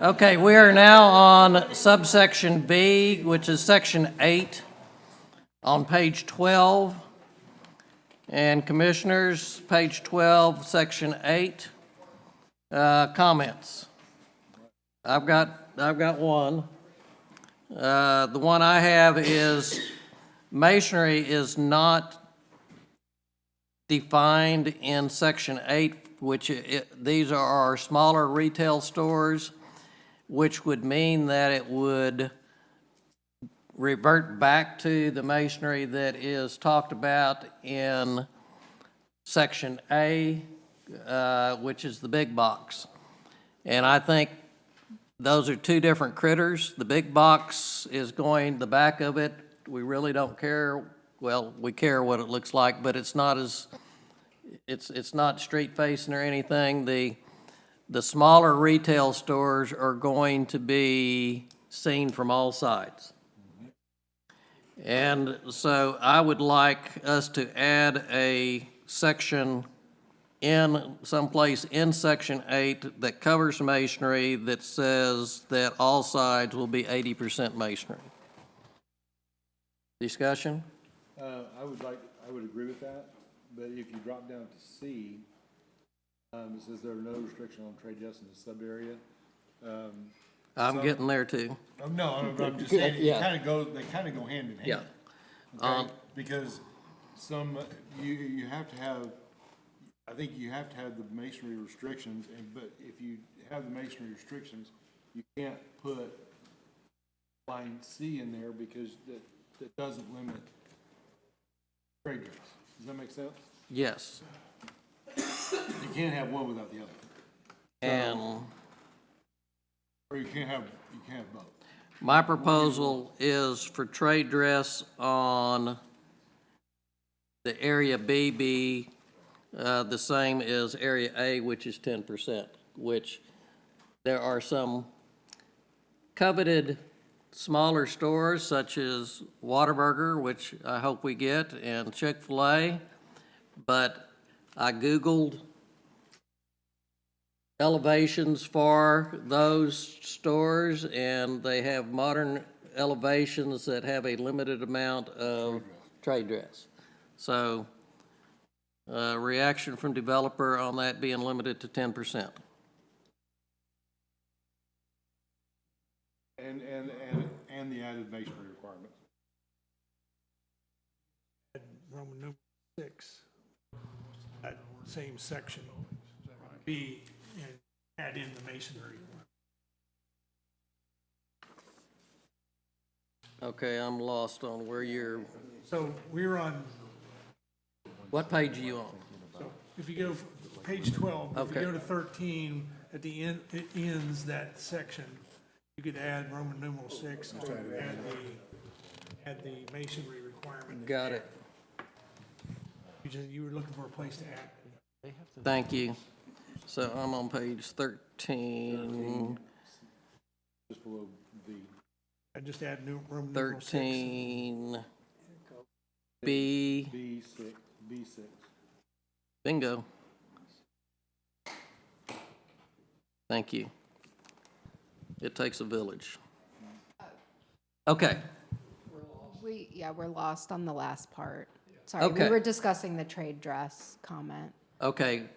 Okay, we are now on subsection B, which is section 8 on page 12. And commissioners, page 12, section 8, comments. I've got one. The one I have is masonry is not defined in section 8, which these are our smaller retail stores, which would mean that it would revert back to the masonry that is talked about in section A, which is the big box. And I think those are two different critters. The big box is going, the back of it, we really don't care. Well, we care what it looks like, but it's not as, it's not street facing or anything. The smaller retail stores are going to be seen from all sides. And so I would like us to add a section in someplace in section 8 that covers masonry that says that all sides will be 80% masonry. Discussion? I would agree with that, but if you drop down to C, it says there are no restriction on trade dress in the sub area. I'm getting there too. No, I'm just saying, Yeah. they kind of go hand in hand. Yeah. Okay? Because you have to have, I think you have to have the masonry restrictions, but if you have the masonry restrictions, you can't put line C in there because that doesn't limit trade dress. Does that make sense? Yes. You can't have one without the other. And Or you can't have both. my proposal is for trade dress on the area B be the same as area A, which is 10%, which there are some coveted smaller stores such as Whataburger, which I hope we get, and Chick-fil-A, but I Googled elevations for those stores, and they have modern elevations that have a limited amount of trade dress. So, reaction from developer on that being limited to 10%. And the added masonry requirements. Roman numeral 6, that same section, B, and add in the masonry. Okay, I'm lost on where you're, So we're on, what page are you on? so if you go, page 12, if you Okay. go to 13, at the end, it ends that section. You could add Roman numeral 6, and add the masonry requirement. Got it. You were looking for a place to add. Thank you. So I'm on page 13. Just below V. I just add Roman numeral 6. 13, B, B6. bingo. Thank you. It takes a village. Okay, We're lost on the last part. Sorry, Okay. we were discussing the trade dress comment. okay.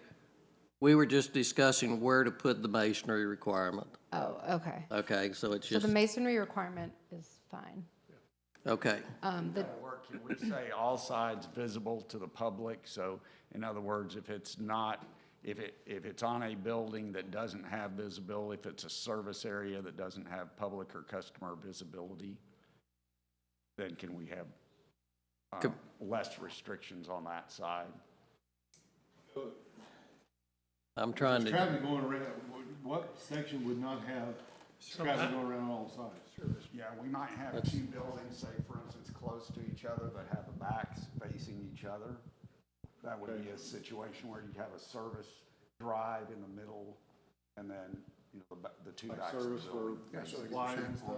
We were just discussing where to put the masonry requirement. Oh, okay. Okay, so it's So just, the masonry requirement is fine. okay. Work, can we say all sides visible to the public? So in other words, if it's not, if it's on a building that doesn't have visibility, if it's a service area that doesn't have public or customer visibility, then can we have less restrictions on that side? I'm trying to, Traffic going around, what section would not have traffic going around all sides? Yeah, we might have two buildings, say for instance, close to each other that have the backs facing each other. That would be a situation where you'd have a service drive in the middle and then, the two backs of the Service for building. supplies and stuff?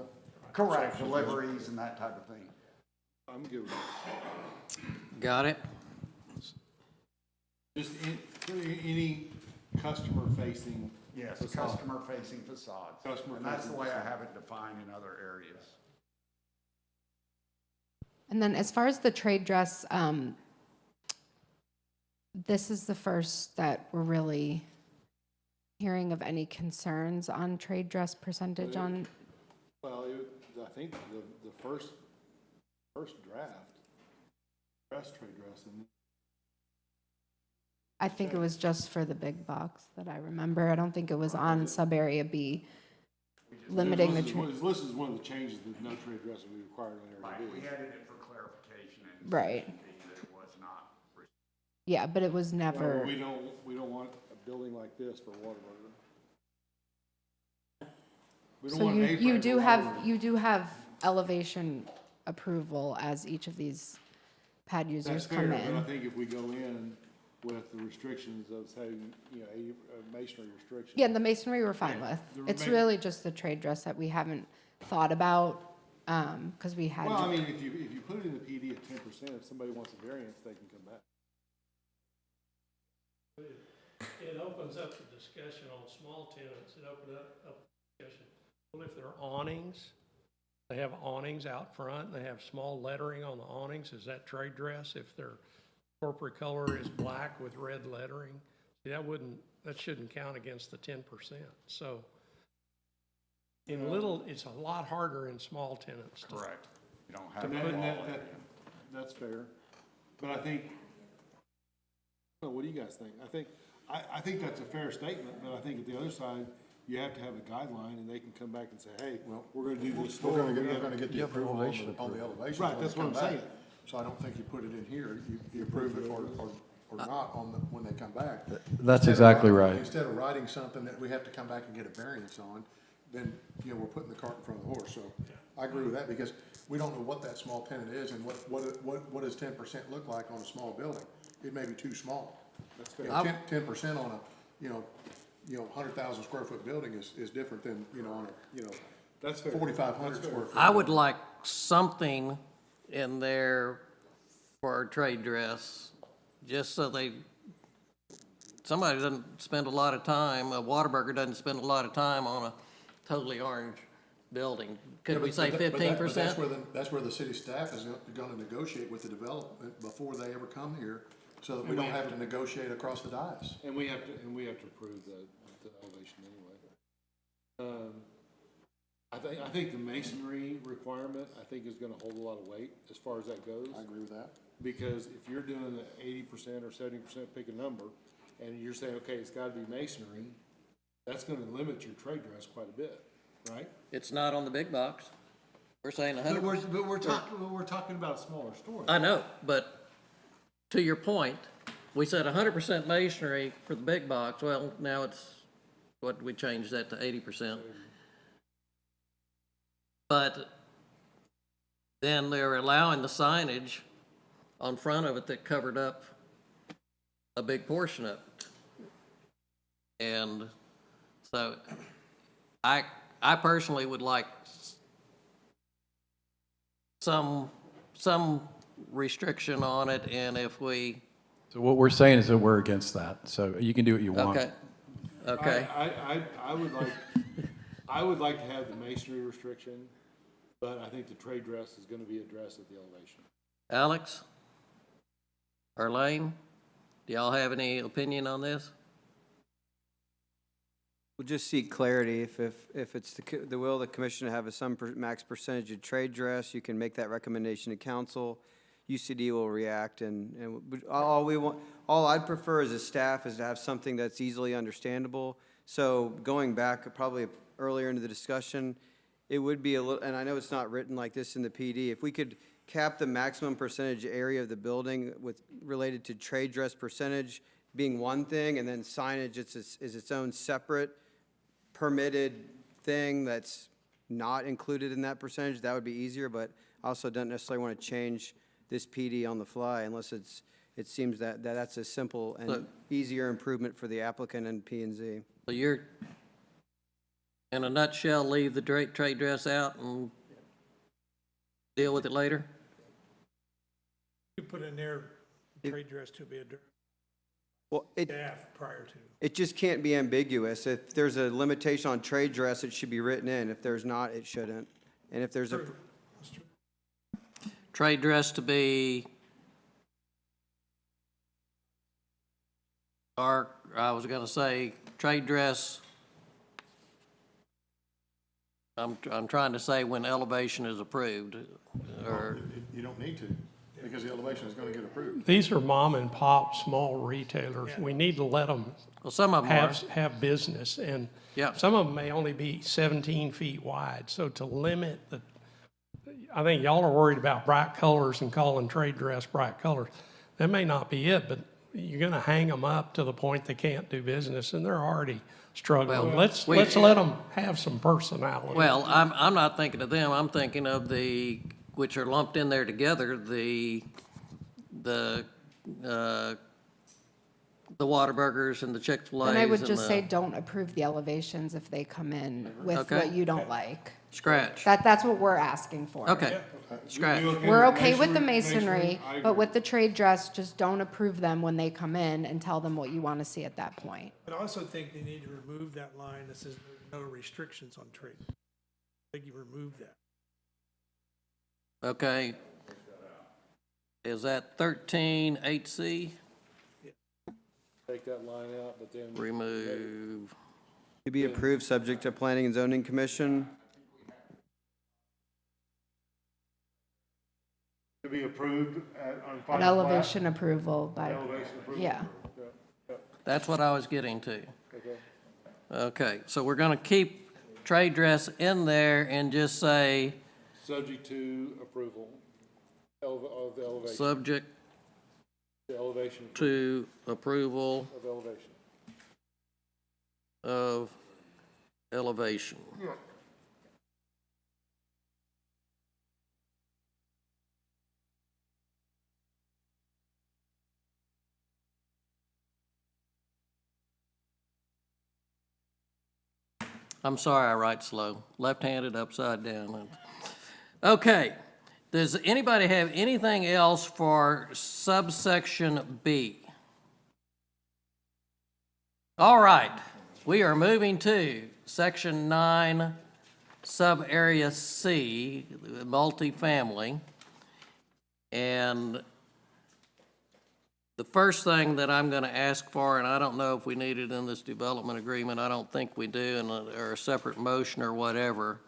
Correct, deliveries and that type of thing. I'm good with that. Got it? Just any customer-facing. Yes, facade. customer-facing facades. And that's the way I have it defined in other areas. And then as far as the trade dress, this is the first that we're really hearing of any concerns on trade dress percentage on, Well, I think the first draft, trade dress, and I think it was just for the big box that I remember. I don't think it was on sub-area B, limiting the trade. It's listed as one of the changes that no trade dress will be required in area B. We added it for clarification and Right. that it was not. Yeah, but it was never, We don't want a building like this for Whataburger. We don't so want an you apron do for have, Whataburger. you do have elevation approval as each of these pad That's users fair, come but I in. think if we go in with the restrictions of, say, masonry restrictions. Yeah, the masonry we're fine Yeah, with. the It's remain- really just the trade dress that we haven't thought about, because we had. Well, I mean, if you put it in the PD at 10%, if somebody wants a variance, they can come back. It opens up the discussion on small tenants, it opens up the discussion. Well, if there are awnings, they have awnings out front, and they have small lettering on the awnings, is that trade dress? If their corporate color is black with red lettering, see, that shouldn't count against the 10%. So in little, it's a lot harder in small tenants. Correct. You don't have. And it all that- in. That's fair, but I think, what do you guys think? I think that's a fair statement, but I think at the other side, you have to have a guideline, and they can come back and say, hey, we're gonna do this store. We're gonna get the You have approval on elevation the elevation. Right, when that's they what I'm come back. saying. So I don't think you put it in here, you approve it or not when they come back. That's Instead of exactly writing- right. Instead of writing something that we have to come back and get a variance on, then, we're putting the cart in front of the horse, so I agree with that, because we don't know what that small tenant is, and what does 10% look like on a small building? It may be too small. That's fair. 10% on a, 100,000 square foot building is different than, on a, That's fair. 4,500 That's fair. square foot. I would like something in there for trade dress, just so somebody doesn't spend a lot of time, a Whataburger doesn't spend a lot of time on a totally orange building. Could we say But 15%? that's where the city staff is gonna negotiate with the development before they ever come here, so that we don't have to negotiate across the dais. And we have to approve the elevation anyway. I think the masonry requirement, is gonna hold a lot of weight as far as that goes. I agree with that. Because if you're doing the 80% or 70%, pick a number, and you're saying, okay, it's gotta be masonry, that's gonna limit your trade dress quite a bit, right? It's not on the big box. We're saying 100%. But we're talking about a smaller store. I know, but to your point, we said 100% masonry for the big box. Well, now we changed that to 80%. But then they're allowing the signage on front of it that covered up a big portion of it. And so I personally would like some restriction on it, and if we, So what we're saying is that we're against that, so you can do what you want. okay. I would like to have the masonry restriction, but I think the trade dress is gonna be addressed at the elevation. Alex? Arlene? Do y'all have any opinion on this? We'll just seek clarity. If it's the will of the commission to have max percentage of trade dress, you can make that recommendation to council. UCD will react, and all I'd prefer as a staff is to have something that's easily understandable. So going back probably earlier into the discussion, it would be a little, and I know it's not written like this in the PD, if we could cap the maximum percentage area of the building related to trade dress percentage being one thing, and then signage is its own separate permitted thing that's not included in that percentage, that would be easier, but I also don't necessarily want to change this PD on the fly unless it seems that that's a simple and easier improvement for the applicant and P&Z. So you're, in a nutshell, leave the trade dress out and deal with it later? could put in there, trade dress to be a Well, staff prior to. it just can't be ambiguous. If there's a limitation on trade dress, it should be written in. If there's not, it shouldn't. And if there's a, Trade dress to be, or I was gonna say, trade dress, I'm trying to say when elevation is approved, or, You don't need to, because the elevation is gonna get approved. These are mom and pop, small retailers. We need to let them well, some of them are. have business. And Yeah. some of them may only be 17 feet wide. So to limit the, I think y'all are worried about bright colors and calling trade dress bright colors. That may not be it, but you're going to hang them up to the point they can't do business, and they're already struggling. Well, Let's we- let them have some personality. Well, I'm not thinking of them, I'm thinking of the, which are lumped in there together, the Whataburgers and the Chick-fil-A's. And I would and just the- say, don't approve the elevations if they come in with Okay. what you don't like. Scratch. That's what we're asking for. Okay, scratch. We're okay with the masonry, but with the trade dress, just don't approve them when they come in and tell them what you want to see at that point. But I also think they need to remove that line that says no restrictions on trade. I think you remove that. Okay. Is that 13.8C? Take that line out, but then. Remove. to be approved, subject to Planning and Zoning Commission. To be approved on An final plat. elevation approval by, Elevation approval. yeah. That's what I was getting to. Okay. Okay, so we're gonna keep trade dress in there and just say, Subject to approval of the elevation. subject The elevation to approval of elevation. of elevation. I'm sorry I write slow, left-handed upside down. Okay, does anybody have anything else for subsection B? All right, we are moving to section 9, sub-area C, multifamily. And the first thing that I'm going to ask for, and I don't know if we need it in this development agreement, I don't think we do, or a separate motion or whatever,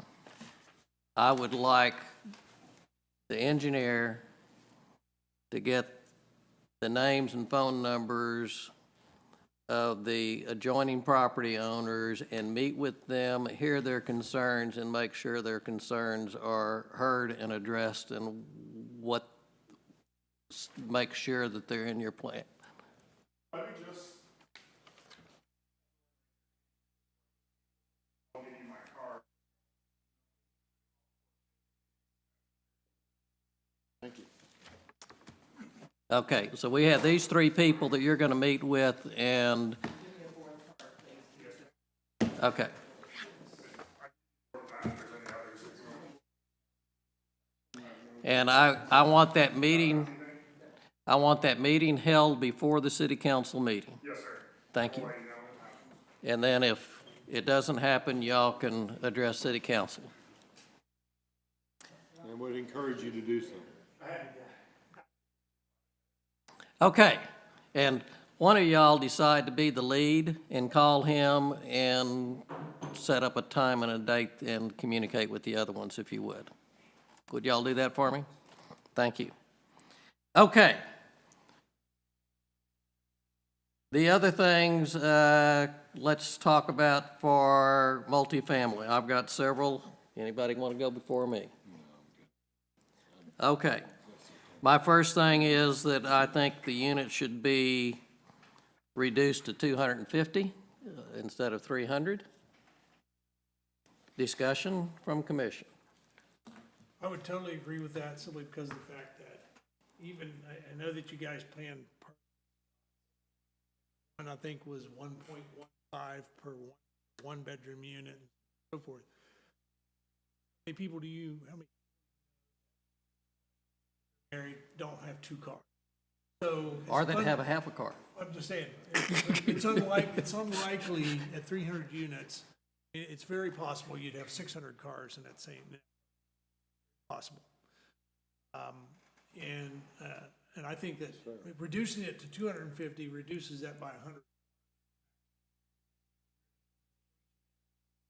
I would like the engineer to get the names and phone numbers of the adjoining property owners and meet with them, hear their concerns, and make sure their concerns are heard and addressed, and make sure that they're in your plan. Let me just. I'll give you my card. Thank you. Okay, so we have these three people that you're gonna meet with, and, okay. And I want that meeting held before the city council meeting. Yes, sir. Thank you. And then if it doesn't happen, y'all can address city council. And would encourage you to do so. Okay, and one of y'all decide to be the lead and call him and set up a time and a date and communicate with the other ones if you would. Would y'all do that for me? Thank you. Okay. The other things, let's talk about for multifamily. I've got several. Anybody want to go before me? Okay. My first thing is that I think the unit should be reduced to 250 instead of 300. Discussion from commission. I would totally agree with that simply because of the fact that even, I know that you guys plan, and I think was 1.15 per one-bedroom unit and so forth. How many people how many married don't have two cars? So. Or that have a half a car. I'm just saying, it's unlikely at 300 units, it's very possible you'd have 600 cars in that same, possible. And I think that reducing it to 250 reduces that by 100.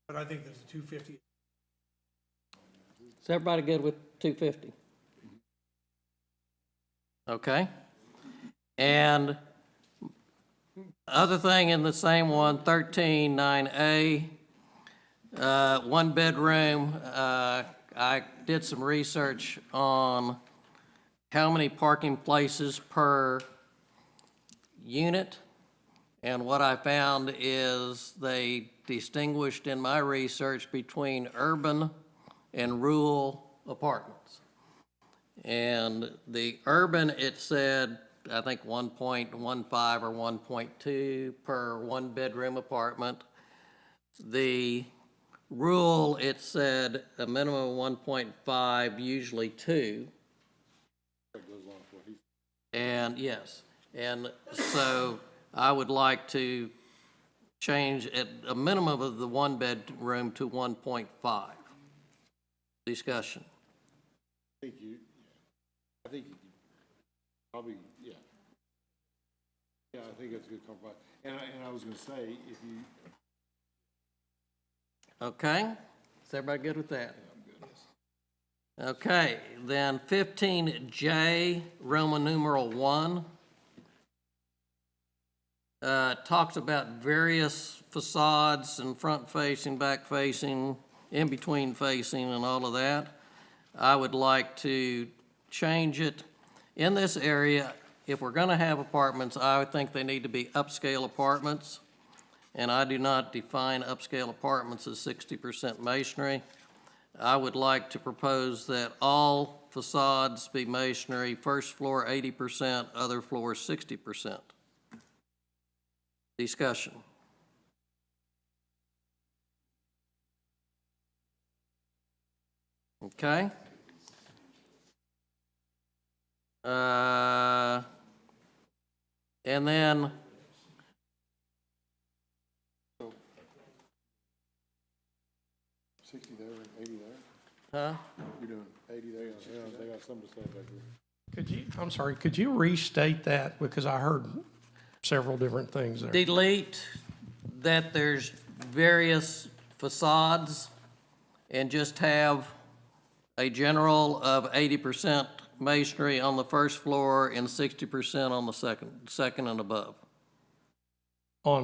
But I think that the 250. Is everybody good with 250? Okay. And other thing in the same one, 13-9A, one bedroom, I did some research on how many parking places per unit. And what I found is they distinguished in my research between urban and rural apartments. And the urban, it said, I think 1.15 or 1.2 per one bedroom apartment. The rural, it said a minimum of 1.5, usually 2. And yes, and so I would like to change at a minimum of the one bedroom to 1.5. Discussion. I think you could probably, yeah. Yeah, I think that's a good compromise. And I was gonna say, if you. Okay, is everybody good with that? Okay, then 15J, Roman numeral 1, talks about various facades and front facing, back facing, in between facing and all of that. I would like to change it. In this area, if we're gonna have apartments, I would think they need to be upscale apartments. And I do not define upscale apartments as 60% masonry. I would like to propose that all facades be masonry, first floor 80%, other floors 60%. Discussion. Okay. And then 60 there and 80 there? Huh? You're doing 80 there, yeah, they got something to say back here. I'm sorry, could you restate that? Because I heard several different things there. Delete that there's various facades and just have a general of 80% masonry on the first floor and 60% on the second and above. Are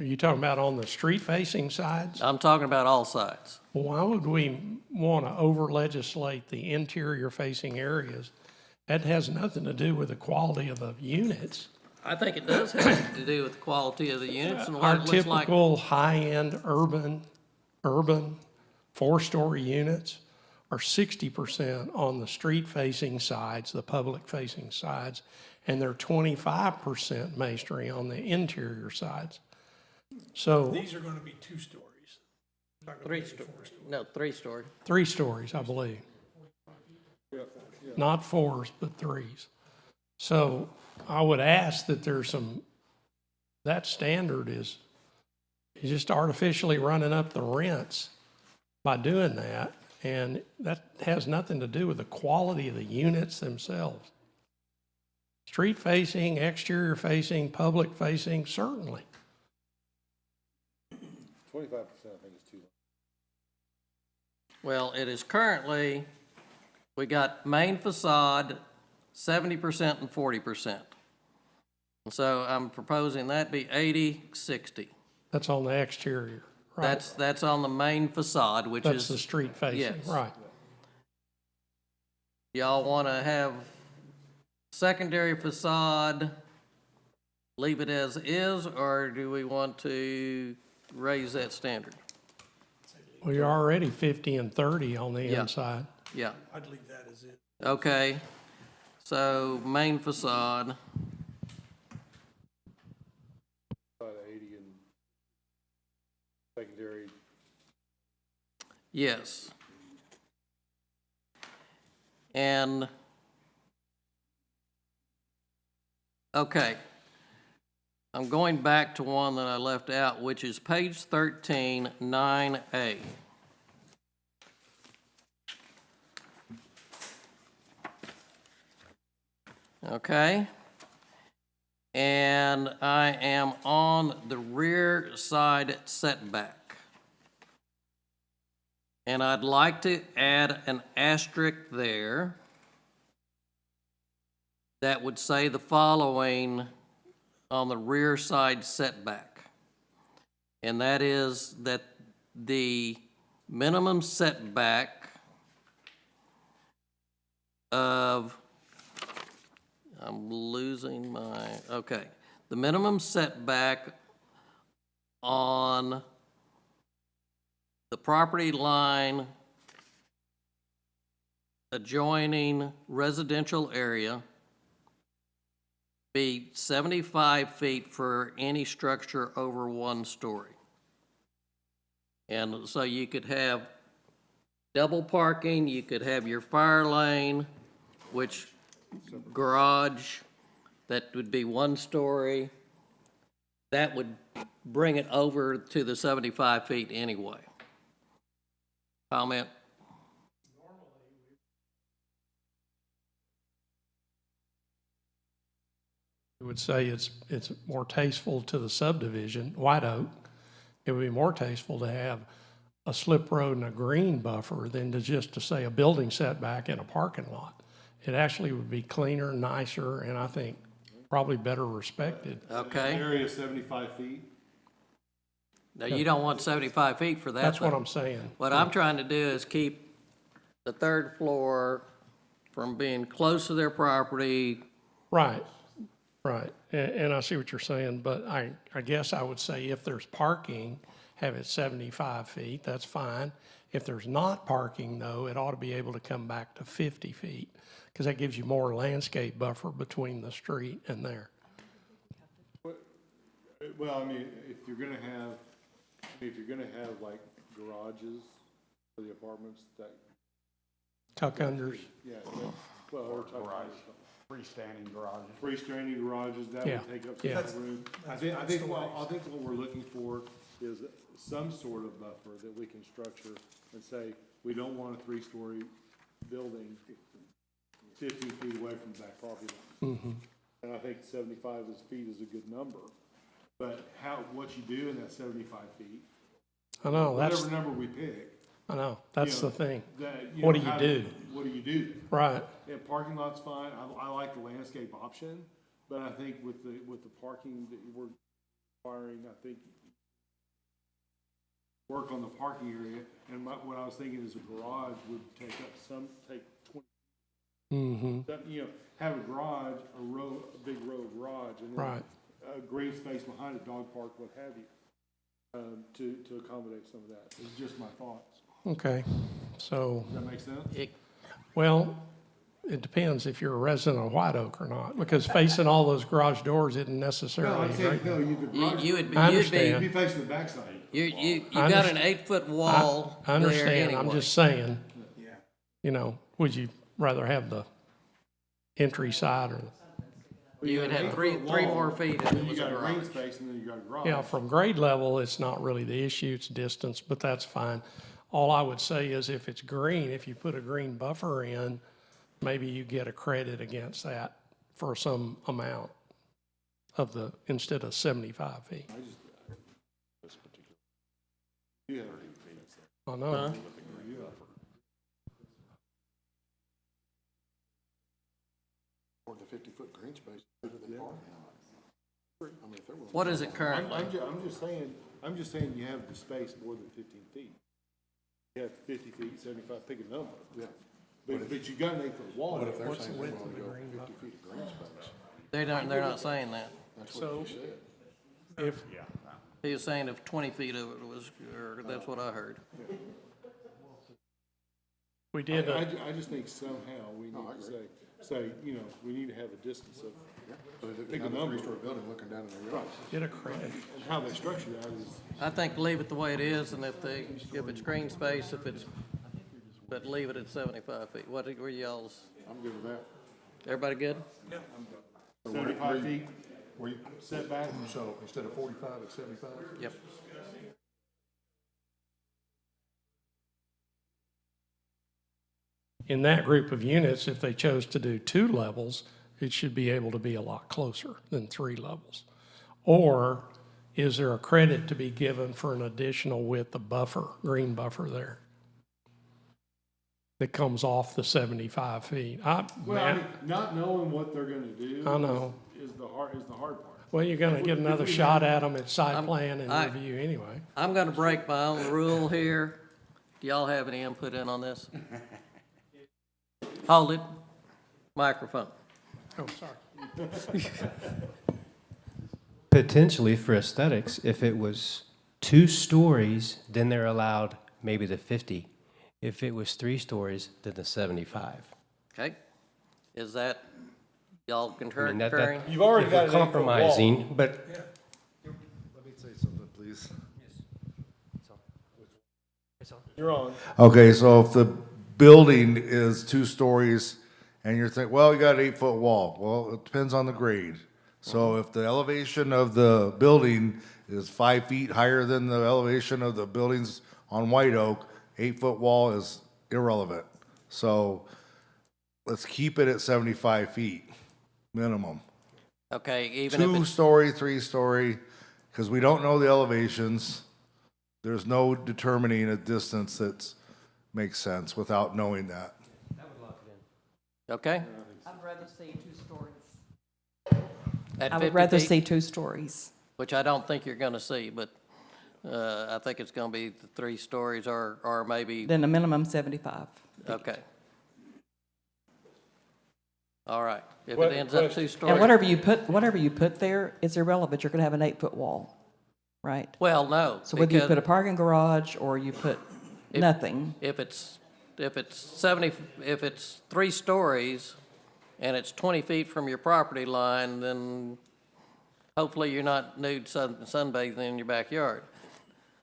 you talking about on the street-facing sides? I'm talking about all sides. Well, why would we want to over-legislate the interior-facing areas? That has nothing to do with the quality of the units. I think it does have to do with the quality of the units and what Our it looks like. typical high-end urban four-story units are 60% on the street-facing sides, the public-facing sides, and they're 25% masonry on the interior sides. So These are gonna be 2 stories. Not gonna be 4 stories. No, 3-story. 3 stories, I believe. Not 4s, but 3s. So I would ask that that standard is just artificially running up the rents by doing that. And that has nothing to do with the quality of the units themselves. Street facing, exterior facing, public facing, certainly. 25%, I think is too low. Well, it is currently, we got main facade, 70% and 40%. So I'm proposing that be 80-60. That's on the exterior, right? That's on the main facade, which is. That's the street facing, Yes. right. Y'all want to have secondary facade, leave it as is, or do we want to raise that standard? Well, you're already 50 and 30 on the Yeah. inside. Yeah, I'd leave that as it. okay. So main facade, About 80 and secondary. yes. And Okay. I'm going back to one that I left out, which is page 13, 9A. Okay? And I am on the rear side setback. And I'd like to add an asterisk there that would say the following on the rear side setback. And that is that the minimum setback of, I'm losing my, okay. The minimum setback on the property line adjoining residential area be 75 feet for any structure over 1 story. And so you could have double parking, you could have your fire lane, which garage, that would be 1 story. That would bring it over to the 75 feet anyway. Comment? I would say it's more tasteful to the subdivision, White Oak. It would be more tasteful to have a slip road and a green buffer than to say a building setback in a parking lot. It actually would be cleaner, nicer, and I think probably better respected. Okay. Area 75 feet. Now, you don't want 75 feet for that. That's what though. I'm saying. What I'm trying to do is keep the 3rd floor from being close to their property. Right, right. And I see what you're saying, but I guess I would say if there's parking, have it 75 feet, that's fine. If there's not parking, though, it ought to be able to come back to 50 feet, because that gives you more landscape buffer between the street and there. Well, I mean, if you're gonna have like garages for the apartments, that, Tuck unders. yeah, well, or Garage, freestanding garages. freestanding garages, that Yeah. would take up Yeah. some room. I think what we're looking for is some sort of buffer that we can structure and say, we don't want a 3-story building 15 feet away from the back property line. And I think 75 feet is a good number. But what you do in that 75 feet, I know, whatever number we pick. I know, that's you the know, thing. that, What know, do you how do? What do you do? Right. Yeah, parking lot's fine. I like the landscape option, but I think with the parking that we're requiring, I think work on the parking area. And what I was thinking is a garage would take 20. You know, have a garage, a big row garage, and then Right. a green space behind it, dog park, what have you, to accommodate some of that. It's just my thoughts. Okay, so, Does that make sense? well, it depends if you're a resident of White Oak or not, because facing all those garage doors isn't No, necessarily I'm saying, great. no, you could. You would be, I you'd understand. be, Be facing the backside. you I got an understand. 8-foot wall I there understand, I'm anyway. just saying, Yeah. you know, would you rather have the entry side or, You would have three more feet if it You was a got a green garage. space and then you got a garage. yeah, from grade level, it's not really the issue, it's distance, but that's fine. All I would say is if it's green, if you put a green buffer in, maybe you get a credit against that for some amount of instead of 75 feet. Yeah. I know. Or the 50-foot green space to the parking lot. I mean, if they're willing. What is it currently? I'm just saying you have the space more than 15 feet. You have 50 feet, 75, pick a number. Yeah. But you got an 8-foot wall. But if they're What's the saying they width want of to the go green 50 feet of green space, They're not saying that. that's what you said. If, He was saying if 20 feet of it was, or that's what I heard. we did, I just think somehow we need to say, you know, we need to have a distance of, But if pick it's a a number. 3-story building looking down in the yard. did a credit. And how they structure that is, I think leave it the way it is, and if it's green space, but leave it at 75 feet. What were y'all's, I'm good with that. everybody good? 75 feet Where you, setback? so instead of 45, it's 75? Yep. In that group of units, if they chose to do 2 levels, it should be able to be a lot closer than 3 levels. Or is there a credit to be given for an additional width of buffer, green buffer there? That comes off the 75 feet? Well, I mean, not knowing what they're gonna do. I know. Is the hard part. Well, you're gonna get another shot at them at site I'm- plan and I- review anyway. I'm gonna break my own rule here. Do y'all have any input in on this? Hold it. Microphone. Oh, sorry. Potentially for aesthetics, if it was 2 stories, then they're allowed maybe the 50. If it was 3 stories, then the 75. Okay? Is that, y'all I concur, mean, that- concurring? that- You've already if got we're an 8-foot wall. compromising, but Let me say something, please. You're on. Okay, so if the building is 2 stories and you're thinking, well, you got an 8-foot wall, well, it depends on the grade. So if the elevation of the building is 5 feet higher than the elevation of the buildings on White Oak, 8-foot wall is irrelevant. So let's keep it at 75 feet minimum. Okay, even if it's, 2-story, 3-story, because we don't know the elevations. There's no determining a distance that makes sense without knowing that. okay? I'd rather see 2 stories. At I 50 would rather feet, see 2 stories. which I don't think you're gonna see, but, I think it's gonna be the 3 stories or maybe, Then a minimum 75. okay. All right. If What- it ends up what- 2 And stories, whatever you put there is irrelevant. You're going to have an 8-foot wall, right? well, no. So whether you because put a parking garage or you put nothing, If it's 70, if it's 3 stories and it's 20 feet from your property line, then hopefully you're not nude sunbathing in your backyard.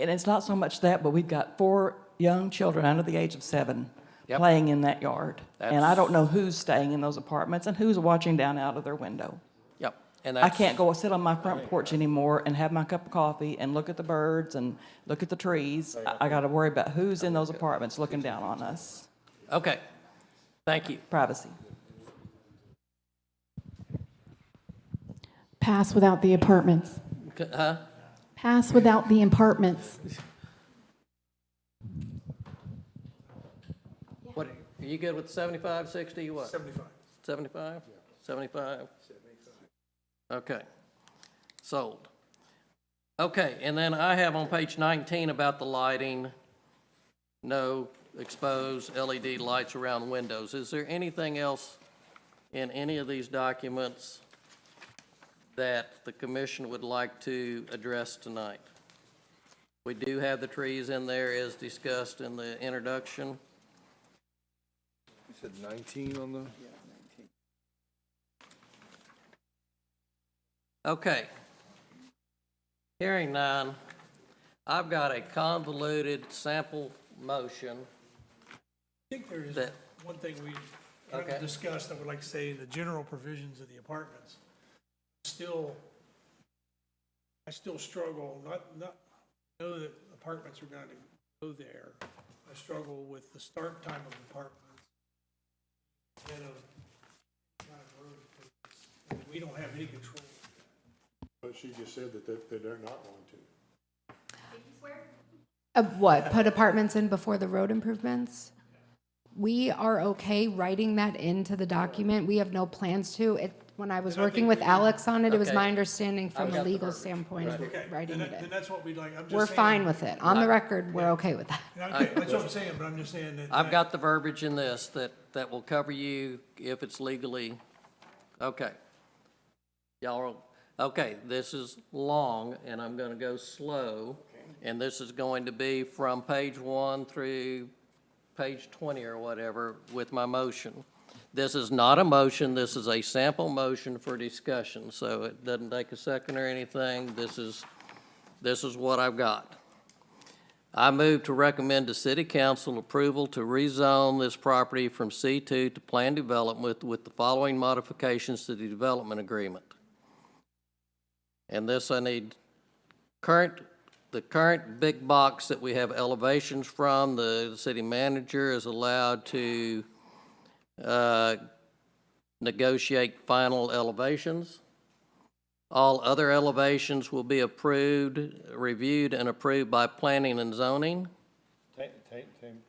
and it's not so much that, but we've got 4 young children under the age of 7 Yep. playing in that yard. And I That's- don't know who's staying in those apartments and who's watching down out of their window. Yep, and I that's. can't go sit on my front porch anymore and have my cup of coffee and look at the birds and look at the trees. I got to worry about who's in those apartments looking down on us. Okay, thank you. Privacy. Pass without the apartments. Huh? Pass without the apartments. What, are you good with 75, 60, what? 75. 75? 75? Okay, sold. Okay, and then I have on page 19 about the lighting, no exposed LED lights around windows. Is there anything else in any of these documents that the commission would like to address tonight? We do have the trees in there as discussed in the introduction. You said 19 on the? Okay. Hearing none, I've got a convoluted sample motion I think there is that, one thing we kind Okay. of discussed, I would like to say, in the general provisions of the apartments. I still struggle, not know that apartments are going to go there. I struggle with the start time of apartments and of kind of road improvements. And we don't have any control. But she just said that they're not going to. What, put apartments in before the road improvements? We are okay writing that into the document. We have no plans to. When I was working with Alex on it, it was Okay. my understanding from I've a got the legal verbiage. standpoint of Okay, writing then it then in. that's what we'd like. I'm just We're saying- fine with it. On the record, we're okay with that. Okay, that's what I'm saying, but I'm just saying that. I've got the verbiage in this that will cover you if it's legally, okay. Y'all, okay, this is long, and I'm gonna go slow, and this is going to be from page 1 through page 20 or whatever with my motion. This is not a motion, this is a sample motion for discussion, so it doesn't take a second or anything. This is what I've got. I move to recommend to City Council approval to rezone this property from C2 to planned development with the following modifications to the development agreement. And this I need the current big box that we have elevations from, the city manager is allowed to negotiate final elevations. All other elevations will be reviewed and approved by planning and zoning. Time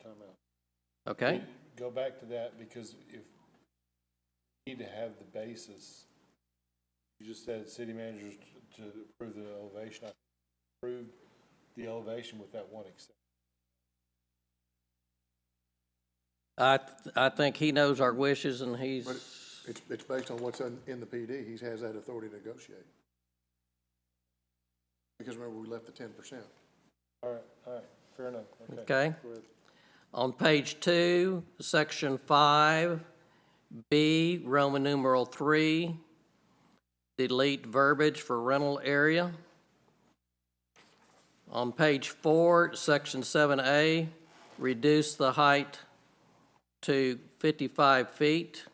out. Okay? Go back to that, because if we need to have the basis, you just said city managers to approve the elevation. I approved the elevation with that one exception. I think he knows our wishes and he's. But it's based on what's in the PD. He has that authority to negotiate. Because remember, we left the 10%. All right, fair enough. Okay. Go ahead. On page 2, section 5, B, Roman numeral 3, delete verbiage for rental area. On page 4, section 7A, reduce the height to 55 feet.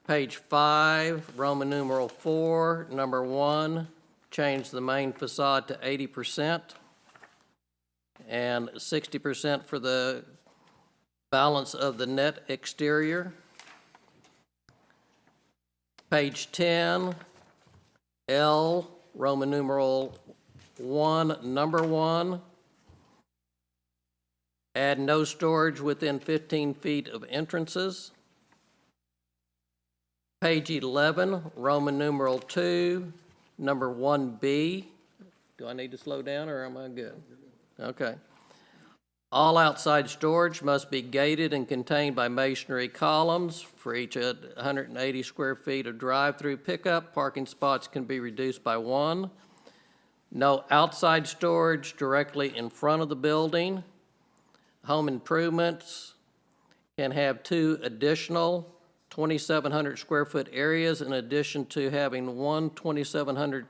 Page 5, Roman numeral 4, number 1, change the main facade to 80% and 60% for the balance of the net exterior. Page 10, L, Roman numeral 1, number 1, add no storage within 15 feet of entrances. Page 11, Roman numeral 2, number 1B. Do I need to slow down or am I good? Okay. All outside storage must be gated and contained by masonry columns. For each 180 square feet of drive-through pickup, parking spots can be reduced by 1. No outside storage directly in front of the building. Home improvements can have 2 additional 2,700 square foot areas in addition to having 1 2,700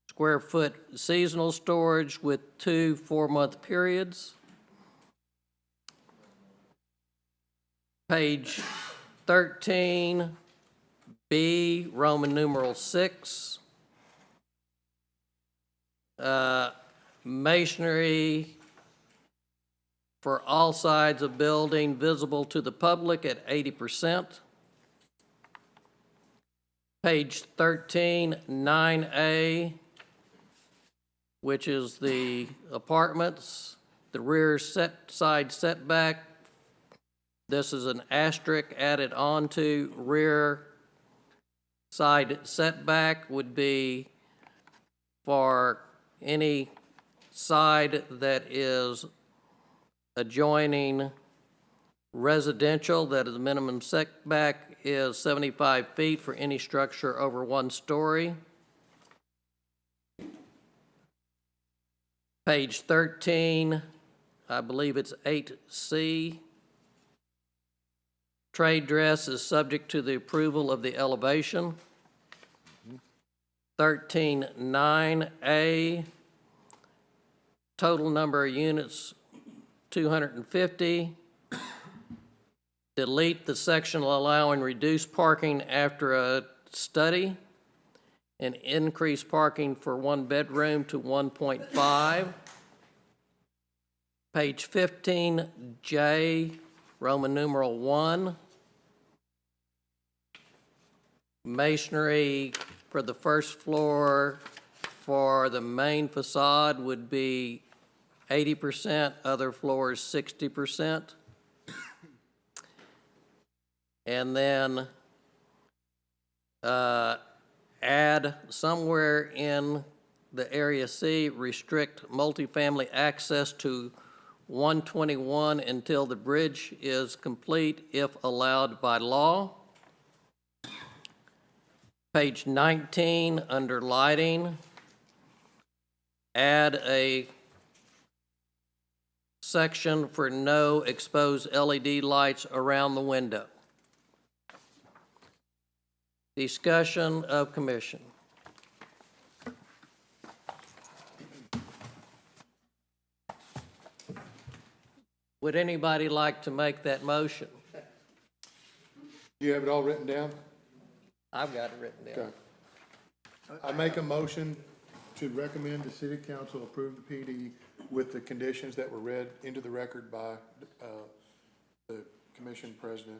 square foot seasonal storage with 2 4-month periods. Page 13, B, Roman numeral 6. Masonry for all sides of building visible to the public at 80%. Page 13, 9A, which is the apartments, the rear side setback. This is an asterisk added on to rear side setback would be for any side that is adjoining residential, that is the minimum setback is 75 feet for any structure over 1 story. Page 13, I believe it's 8C. Trade dress is subject to the approval of the elevation. 13.9A, total number of units 250. Delete the section allowing reduced parking after a study and increase parking for 1 bedroom to 1.5. Page 15J, Roman numeral 1. Masonry for the first floor for the main facade would be 80%, other floors 60%. And then add somewhere in the area C, restrict multifamily access to 121 until the bridge is complete if allowed by law. Page 19, under lighting, add a section for no exposed LED lights around the window. Discussion of commission. Would anybody like to make that motion? Do you have it all written down? I've got it written down. Okay. I make a motion to recommend the city council approve the PD with the conditions that were read into the record by the commission president,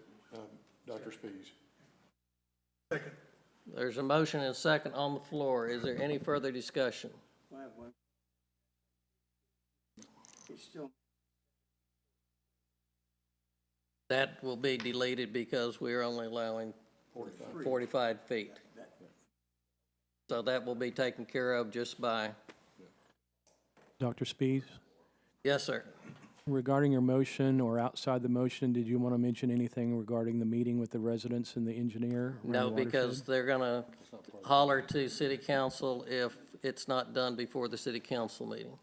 Dr. Spies. Second. There's a motion and a second on the floor. Is there any further discussion? That will be deleted because we're only allowing 45 feet. So that will be taken care of just by, Dr. Spies, yes, sir. regarding your motion or outside the motion, did you want to mention anything regarding the meeting with the residents and the engineer? around No, the because watershed? they're gonna holler to city council if it's not done before the city council meeting.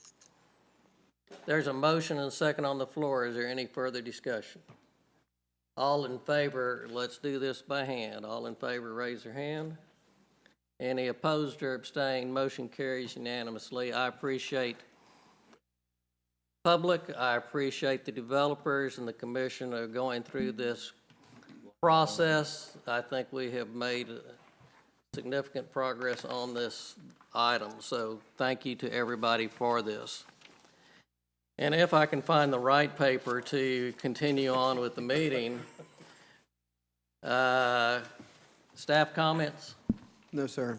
There's a motion and a second on the floor. Is there any further discussion? All in favor, let's do this by hand. All in favor, raise your hand. Any opposed or abstained, motion carries unanimously. I appreciate public, I appreciate the developers and the commission are going through this process. I think we have made significant progress on this item, so thank you to everybody for this. And if I can find the right paper to continue on with the meeting, staff comments? No, sir.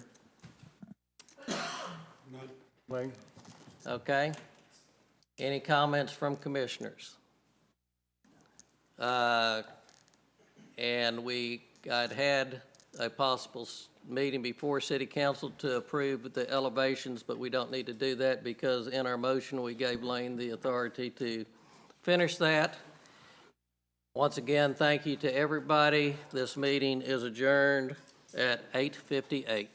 Wayne? Okay. Any comments from commissioners? And I'd had a possible meeting before city council to approve the elevations, but we don't need to do that because in our motion, we gave Lane the authority to finish that. Once again, thank you to everybody. This meeting is adjourned at 8:58.